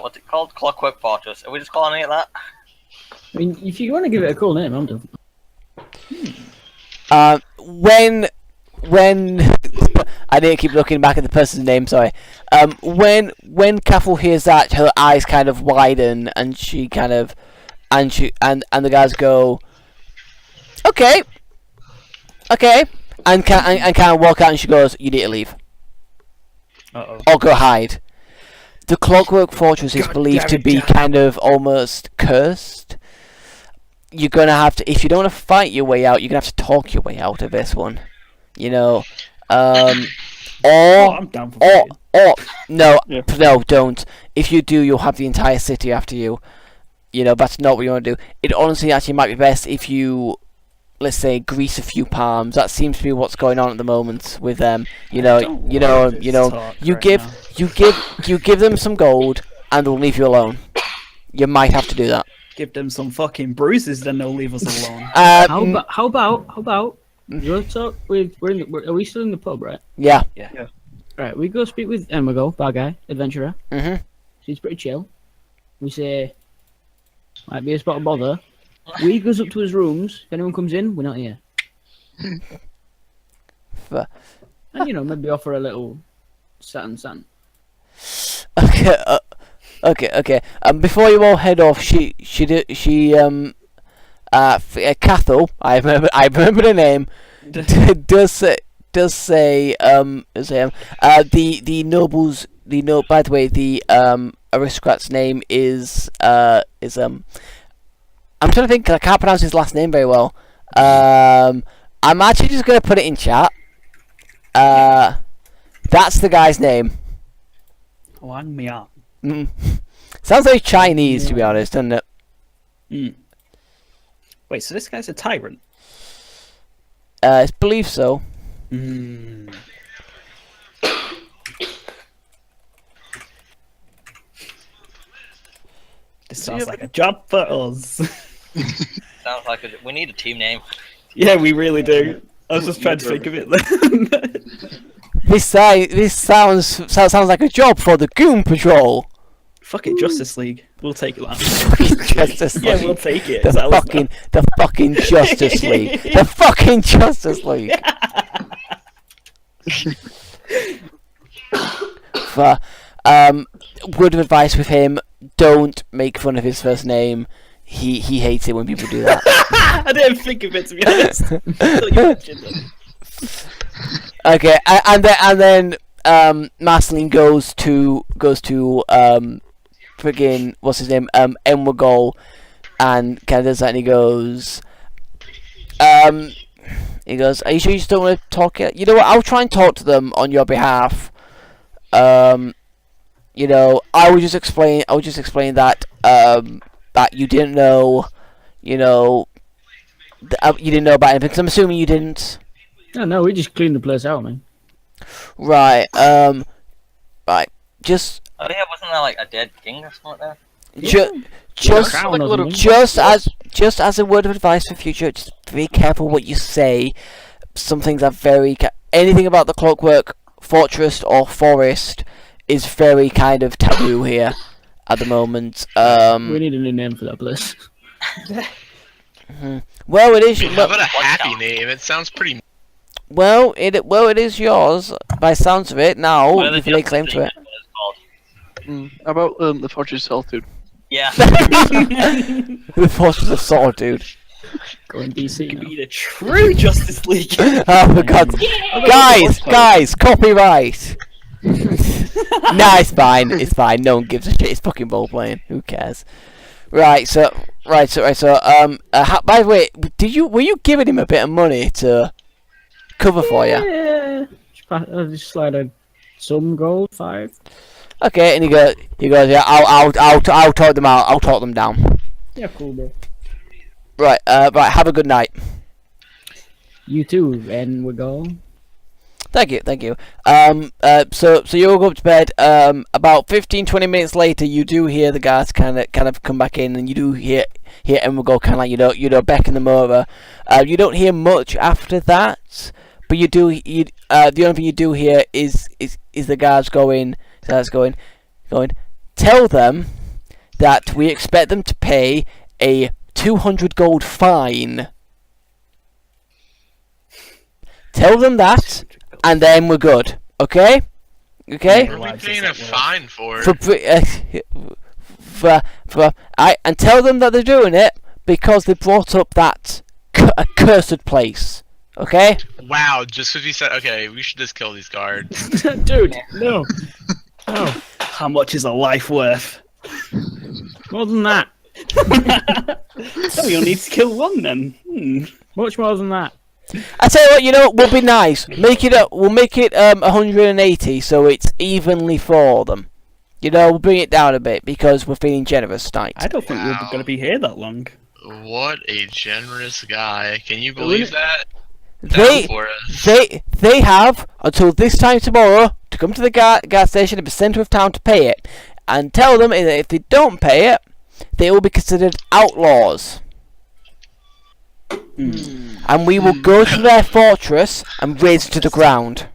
S6: What's it called? Clockwork Fortress. Are we just calling it that?
S5: I mean, if you want to give it a cool name, I'm done.
S1: When I didn't keep looking back at the person's name. Sorry. When Cathal hears that, her eyes kind of widen, and she kind of, and the guys go, okay, and kind of walk out, and she goes, "You need to leave,
S3: Uh-oh.
S1: or go hide." The Clockwork Fortress is believed to be kind of almost cursed. You're gonna have to, if you don't want to fight your way out, you're gonna have to talk your way out of this one. You know,
S3: I'm down for fighting.
S1: no,
S7: Yeah.
S1: no, don't. If you do, you'll have the entire city after you. You know, that's not what you want to do. It honestly actually might be best if you, let's say, grease a few palms. That seems to be what's going on at the moment with them. You give them some gold, and they'll leave you alone. You might have to do that.
S3: Give them some fucking bruises, then they'll leave us alone.
S5: How about go talk with? Are we still in the pub, right?
S1: Yeah.
S5: Right, we go speak with Emigo, bad guy, adventurer.
S1: Mhm.
S5: She's pretty chill. We say, might be a spot of bother. We goes up to his rooms. If anyone comes in, we're not here.
S1: But-
S5: And maybe offer a little satin.
S1: Okay. Before you all head off, Cathal, I remember the name. does say the nobles. By the way, the aristocrat's name is I'm trying to think 'cause I can't pronounce his last name very well. I'm actually just gonna put it in chat. That's the guy's name.
S3: Wang Miang.
S1: Sounds like Chinese, to be honest, doesn't it?
S3: Wait, so this guy's a tyrant?
S1: I believe so.
S3: This sounds like a job for us.
S6: Sounds like we need a team name.
S3: Yeah, we really do. I was just trying to think of it then.
S1: This sounds like a job for the Goon Patrol.
S3: Fuck it, Justice League. We'll take that.
S1: Justice League.
S3: Yeah, we'll take it.
S1: The fucking Justice League. The fucking Justice League. For word of advice with him: don't make fun of his first name. He hates it when people do that.
S3: I didn't think of it, to be honest. Until you mentioned it.
S1: Okay, and then Marceline goes to friggin' what's his name, Enwagol, and kind of does that, and he goes, are you sure you just don't want to talk it? You know what, I'll try and talk to them on your behalf. You know, I would just explain that that you didn't know, you know, you didn't know about anything, 'cause I'm assuming you didn't.
S5: No, we just cleaned the place out, man.
S1: Right, right, just
S6: Oh yeah, wasn't there like a dead king or something there?
S1: just
S5: Crown or something.
S1: just as a word of advice for future, just be careful what you say. Some things are very anything about the Clockwork Fortress or Forest is very kind of taboo here at the moment.
S5: We need a new name for that place.
S1: Well, it is.
S4: How about a happy name? It sounds pretty.
S1: Well, it is yours by sounds of it. Now
S6: What are the
S1: you've laid
S6: Justice
S1: claim to
S6: League
S1: it.
S6: members called?
S7: How about the Fortress of Solitude?
S6: Yeah.
S1: The Fortress of Solitude.
S5: Going DC
S3: Could
S5: now.
S3: be the true Justice League.
S1: Oh for God, guys, copyright. Nah, it's fine. It's fine. No one gives a shit. It's fucking role playing. Who cares? Right. So. By the way, were you giving him a bit of money to cover for you?
S5: Yeah. I just slide some gold 5.
S1: Okay, and he goes, yeah, I'll talk them out. I'll talk them down.
S5: Yeah, cool, bro.
S1: Right. Right. Have a good night.
S5: You too, and we're going.
S1: Thank you. So you all go up to bed. About 15-20 minutes later, you do hear the guards kind of come back in, and you do hear Enwagol kind of like you know becking them over. You don't hear much after that, but you do. The only thing you do hear is the guards going. Tell them that we expect them to pay a 200 gold fine. Tell them that. And then we're good, okay? Okay.
S4: What are we paying a fine for?
S1: And tell them that they're doing it because they brought up that accursed place, okay?
S4: Wow, just because we said okay, we should just kill these guards.
S5: Dude, no. No.
S3: How much is a life worth?
S5: More than that.
S3: So we only need to kill one then.
S5: Much more than that.
S1: I tell you what, you know, we'll be nice. We'll make it 180, so it's evenly for them. You know, we'll bring it down a bit because we're feeling generous tonight.
S3: I don't think we're going to be here that long.
S4: What a generous guy! Can you believe that?
S1: They
S4: Down for us.
S1: they have until this time tomorrow to come to the gas station in the centre of town to pay it, and tell them that if they don't pay it, they will be considered outlaws. And we will go to their fortress and raze to the ground.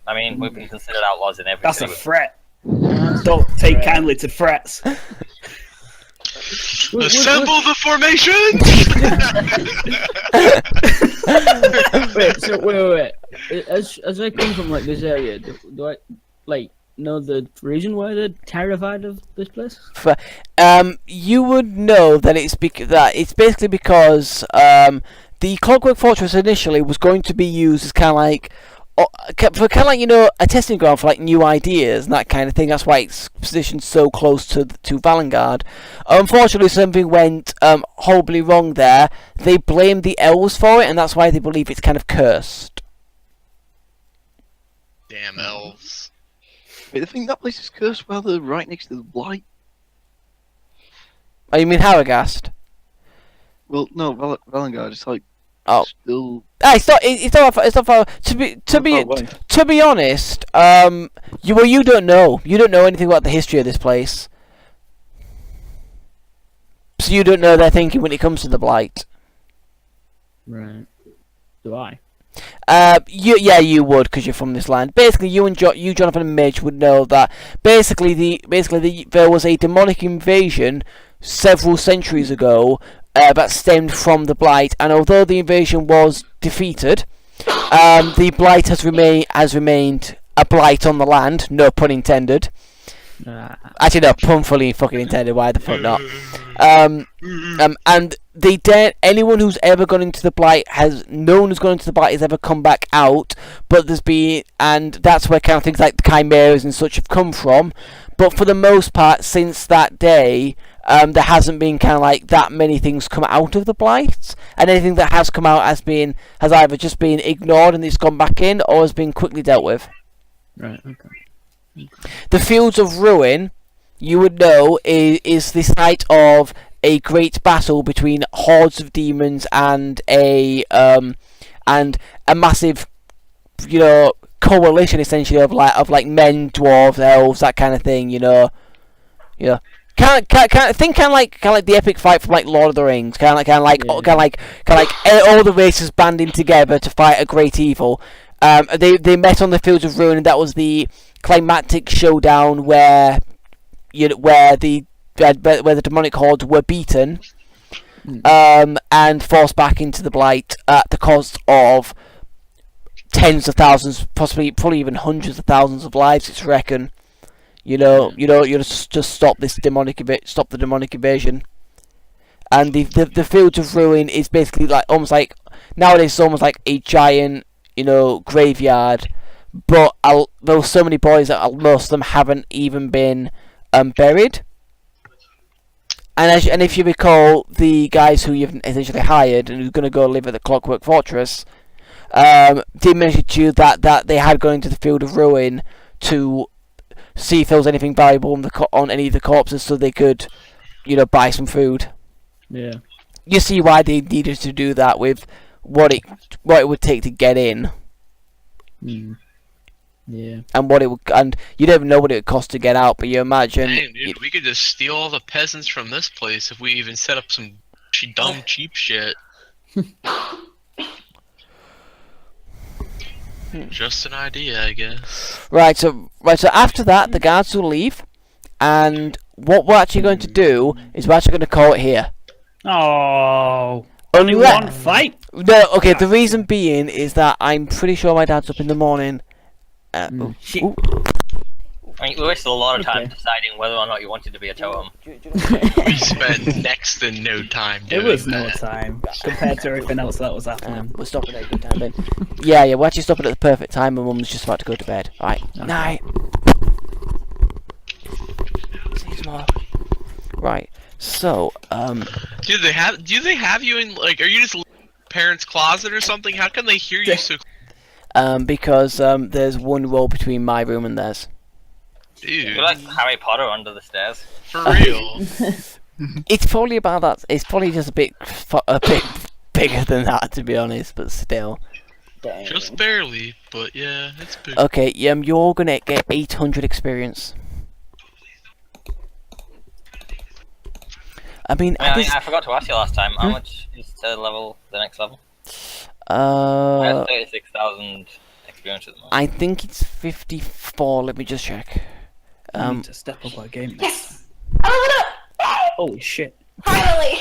S6: I mean, we've been considered outlaws in every
S3: That's a
S6: city.
S3: threat. Don't take kindly to threats.
S4: Assemble the formation!
S5: Wait. As I come from like this area, do I like know the reason why they're terrified of this place?
S1: You would know that it's basically because the Clockwork Fortress initially was going to be used as kind of like a testing ground for like new ideas and that kind of thing. That's why it's positioned so close to Valengard. Unfortunately, something went horribly wrong there. They blamed the elves for it, and that's why they believe it's kind of cursed.
S4: Damn elves.
S7: Wait, I think that place is cursed while they're right next to the blight.
S1: Oh, you mean Harrogast?
S7: Well, no, Valengard. It's like still.
S1: It's not far. To be honest, you don't know. You don't know anything about the history of this place. So you don't know their thinking when it comes to the blight.
S5: Right. Do I?
S1: You would, because you're from this land. Basically, you, Jonathan, and Midge would know that. There was a demonic invasion several centuries ago that stemmed from the blight, and although the invasion was defeated, the blight has remained a blight on the land. No pun intended. Actually, no, pun fully fucking intended. Why the fuck not? And anyone who's ever gone into the blight no one who's gone into the blight has ever come back out. But and that's where kind of things like the chimeras and such have come from. But for the most part, since that day, there hasn't been kind of like that many things come out of the blight, and anything that has come out has either just been ignored and it's gone back in, or has been quickly dealt with.
S5: Right. Okay.
S1: The Fields of Ruin, you would know, is the site of a great battle between hordes of demons and a massive, coalition essentially of men, dwarves, elves, that kind of thing. Kind of like the epic fight from like Lord of the Rings. Kind of like all the races banding together to fight a great evil. They met on the Fields of Ruin, and that was the climactic showdown where the demonic hordes were beaten and forced back into the blight at the cost of tens of thousands, probably even hundreds of thousands of lives. It's reckoned. You just stop the demonic invasion. And the Fields of Ruin is basically nowadays it's almost like a giant graveyard, but there were so many bodies that most of them haven't even been buried. And if you recall, the guys who you've essentially hired and who's going to go live at the Clockwork Fortress did mention to you that they had gone into the Field of Ruin to see if there was anything valuable on any of the corpses, so they could, buy some food.
S5: Yeah.
S1: You see why they needed to do that with what it would take to get in.
S5: Yeah.
S1: And you don't even know what it would cost to get out, but you imagine.
S4: Dang, dude, we could just steal all the peasants from this place if we even set up some dumb cheap shit. Just an idea, I guess.
S1: Right. So after that, the guards will leave, and what we're actually going to do is we're actually going to call it here.
S3: Oh, only one fight?
S1: No, okay, the reason being is that I'm pretty sure my dad's up in the morning.
S3: Shit.
S6: I mean, we wasted a lot of time deciding whether or not you wanted to be a totem.
S4: We spent next to no time doing
S3: It was
S4: that.
S3: no time compared to everything else that was happening.
S1: We're stopping at a good time then. Yeah, we're actually stopping at the perfect time. My mum's just about to go to bed. Alright, night. See you tomorrow. Right, so,
S4: Do they have you in, are you just in parents' closet or something? How can they hear you so...
S1: because, there's one wall between my room and theirs.
S4: Dude,
S6: You're like Harry Potter under the stairs.
S4: for real.
S1: It's probably about that. It's probably just a bit bigger than that, to be honest, but still.
S2: Dang.
S4: Just barely, but yeah, it's big.
S1: Okay, you're gonna get 800 experience. I mean,
S6: I forgot to ask you last time. How much is the next level? I have 36,000 experience at the moment.
S1: I think it's 54. Let me just check.
S3: We need to step up our game.
S2: Yes! Oh, no!
S3: Holy shit.
S2: Finally!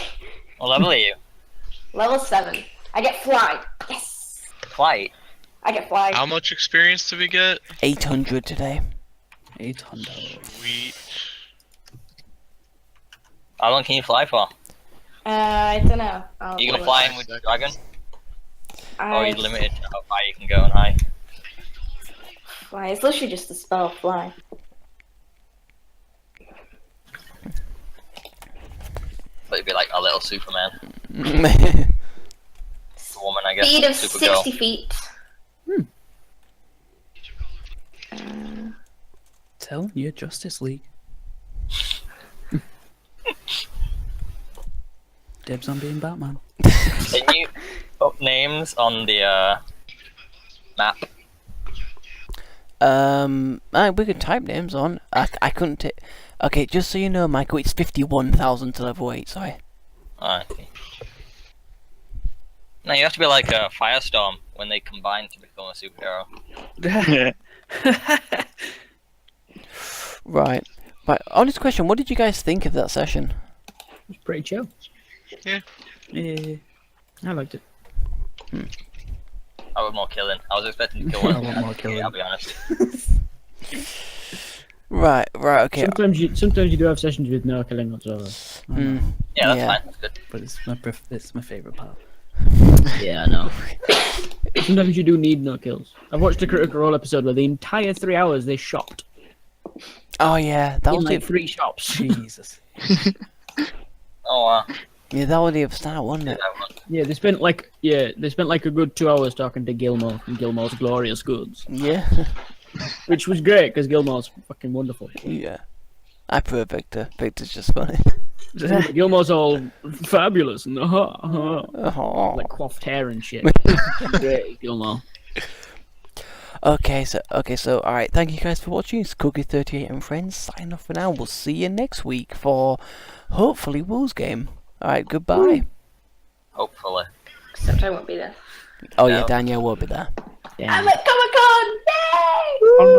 S6: What level are you?
S2: Level 7. I get fly. Yes!
S6: Flight.
S2: I get fly.
S4: How much experience do we get?
S1: 800 today.
S3: 800.
S4: Sweet.
S6: How long can you fly for?
S2: I don't know.
S6: You gonna fly in with the dragon? Or are you
S2: I
S6: limited to how far you can go and high?
S2: fly. It's literally just a spell, fly.
S6: But it'd be like a little Superman. Woman, I guess.
S2: Speed of
S6: Supergirl.
S2: 60 feet.
S3: Tell your Justice League. Dibs on being Batman.
S6: Can you put names on the map?
S1: We could type names on. I couldn't. Okay, just so you know, Michael, it's 51,000 to level 8. Sorry.
S6: I see. No, you have to be like a Firestorm when they combine to become a superhero.
S1: Right. Right. Honest question, what did you guys think of that session?
S5: It's pretty chill.
S3: Yeah.
S5: I liked it.
S6: I want more killing. I was expecting to kill
S3: I
S6: one.
S3: want more killing.
S6: I'll be honest.
S1: Right, okay.
S5: Sometimes you do have sessions with no killing whatsoever.
S6: Yeah, that's
S1: Yeah.
S6: fine. That's good.
S3: But it's my favourite part.
S5: Yeah, I know. Sometimes you do need no kills. I've watched a Critical Role episode where the entire 3 hours they shopped
S1: Oh yeah, that
S5: in
S1: was
S5: like
S1: the
S5: 3 shops.
S3: Jesus.
S6: Oh wow.
S1: yeah, that was the start, wasn't it?
S5: Yeah, they spent like a good 2 hours talking to Gilmore and Gilmore's glorious goods,
S1: Yeah.
S5: which was great because Gilmore's fucking wonderful.
S1: Yeah. I prefer Victor. Victor's just funny.
S5: Gilmore's all fabulous and
S1: Oh.
S5: like coiffed hair and shit. Great, Gilmore.
S1: Okay, so alright, thank you guys for watching. It's Cookie38 and friends signing off for now. We'll see you next week for hopefully Wolves game. Alright, goodbye.
S6: Hopefully.
S2: Except I won't be there.
S1: Oh yeah,
S6: No.
S1: Danielle will be there.
S2: I'm at Comic-Con! Yay!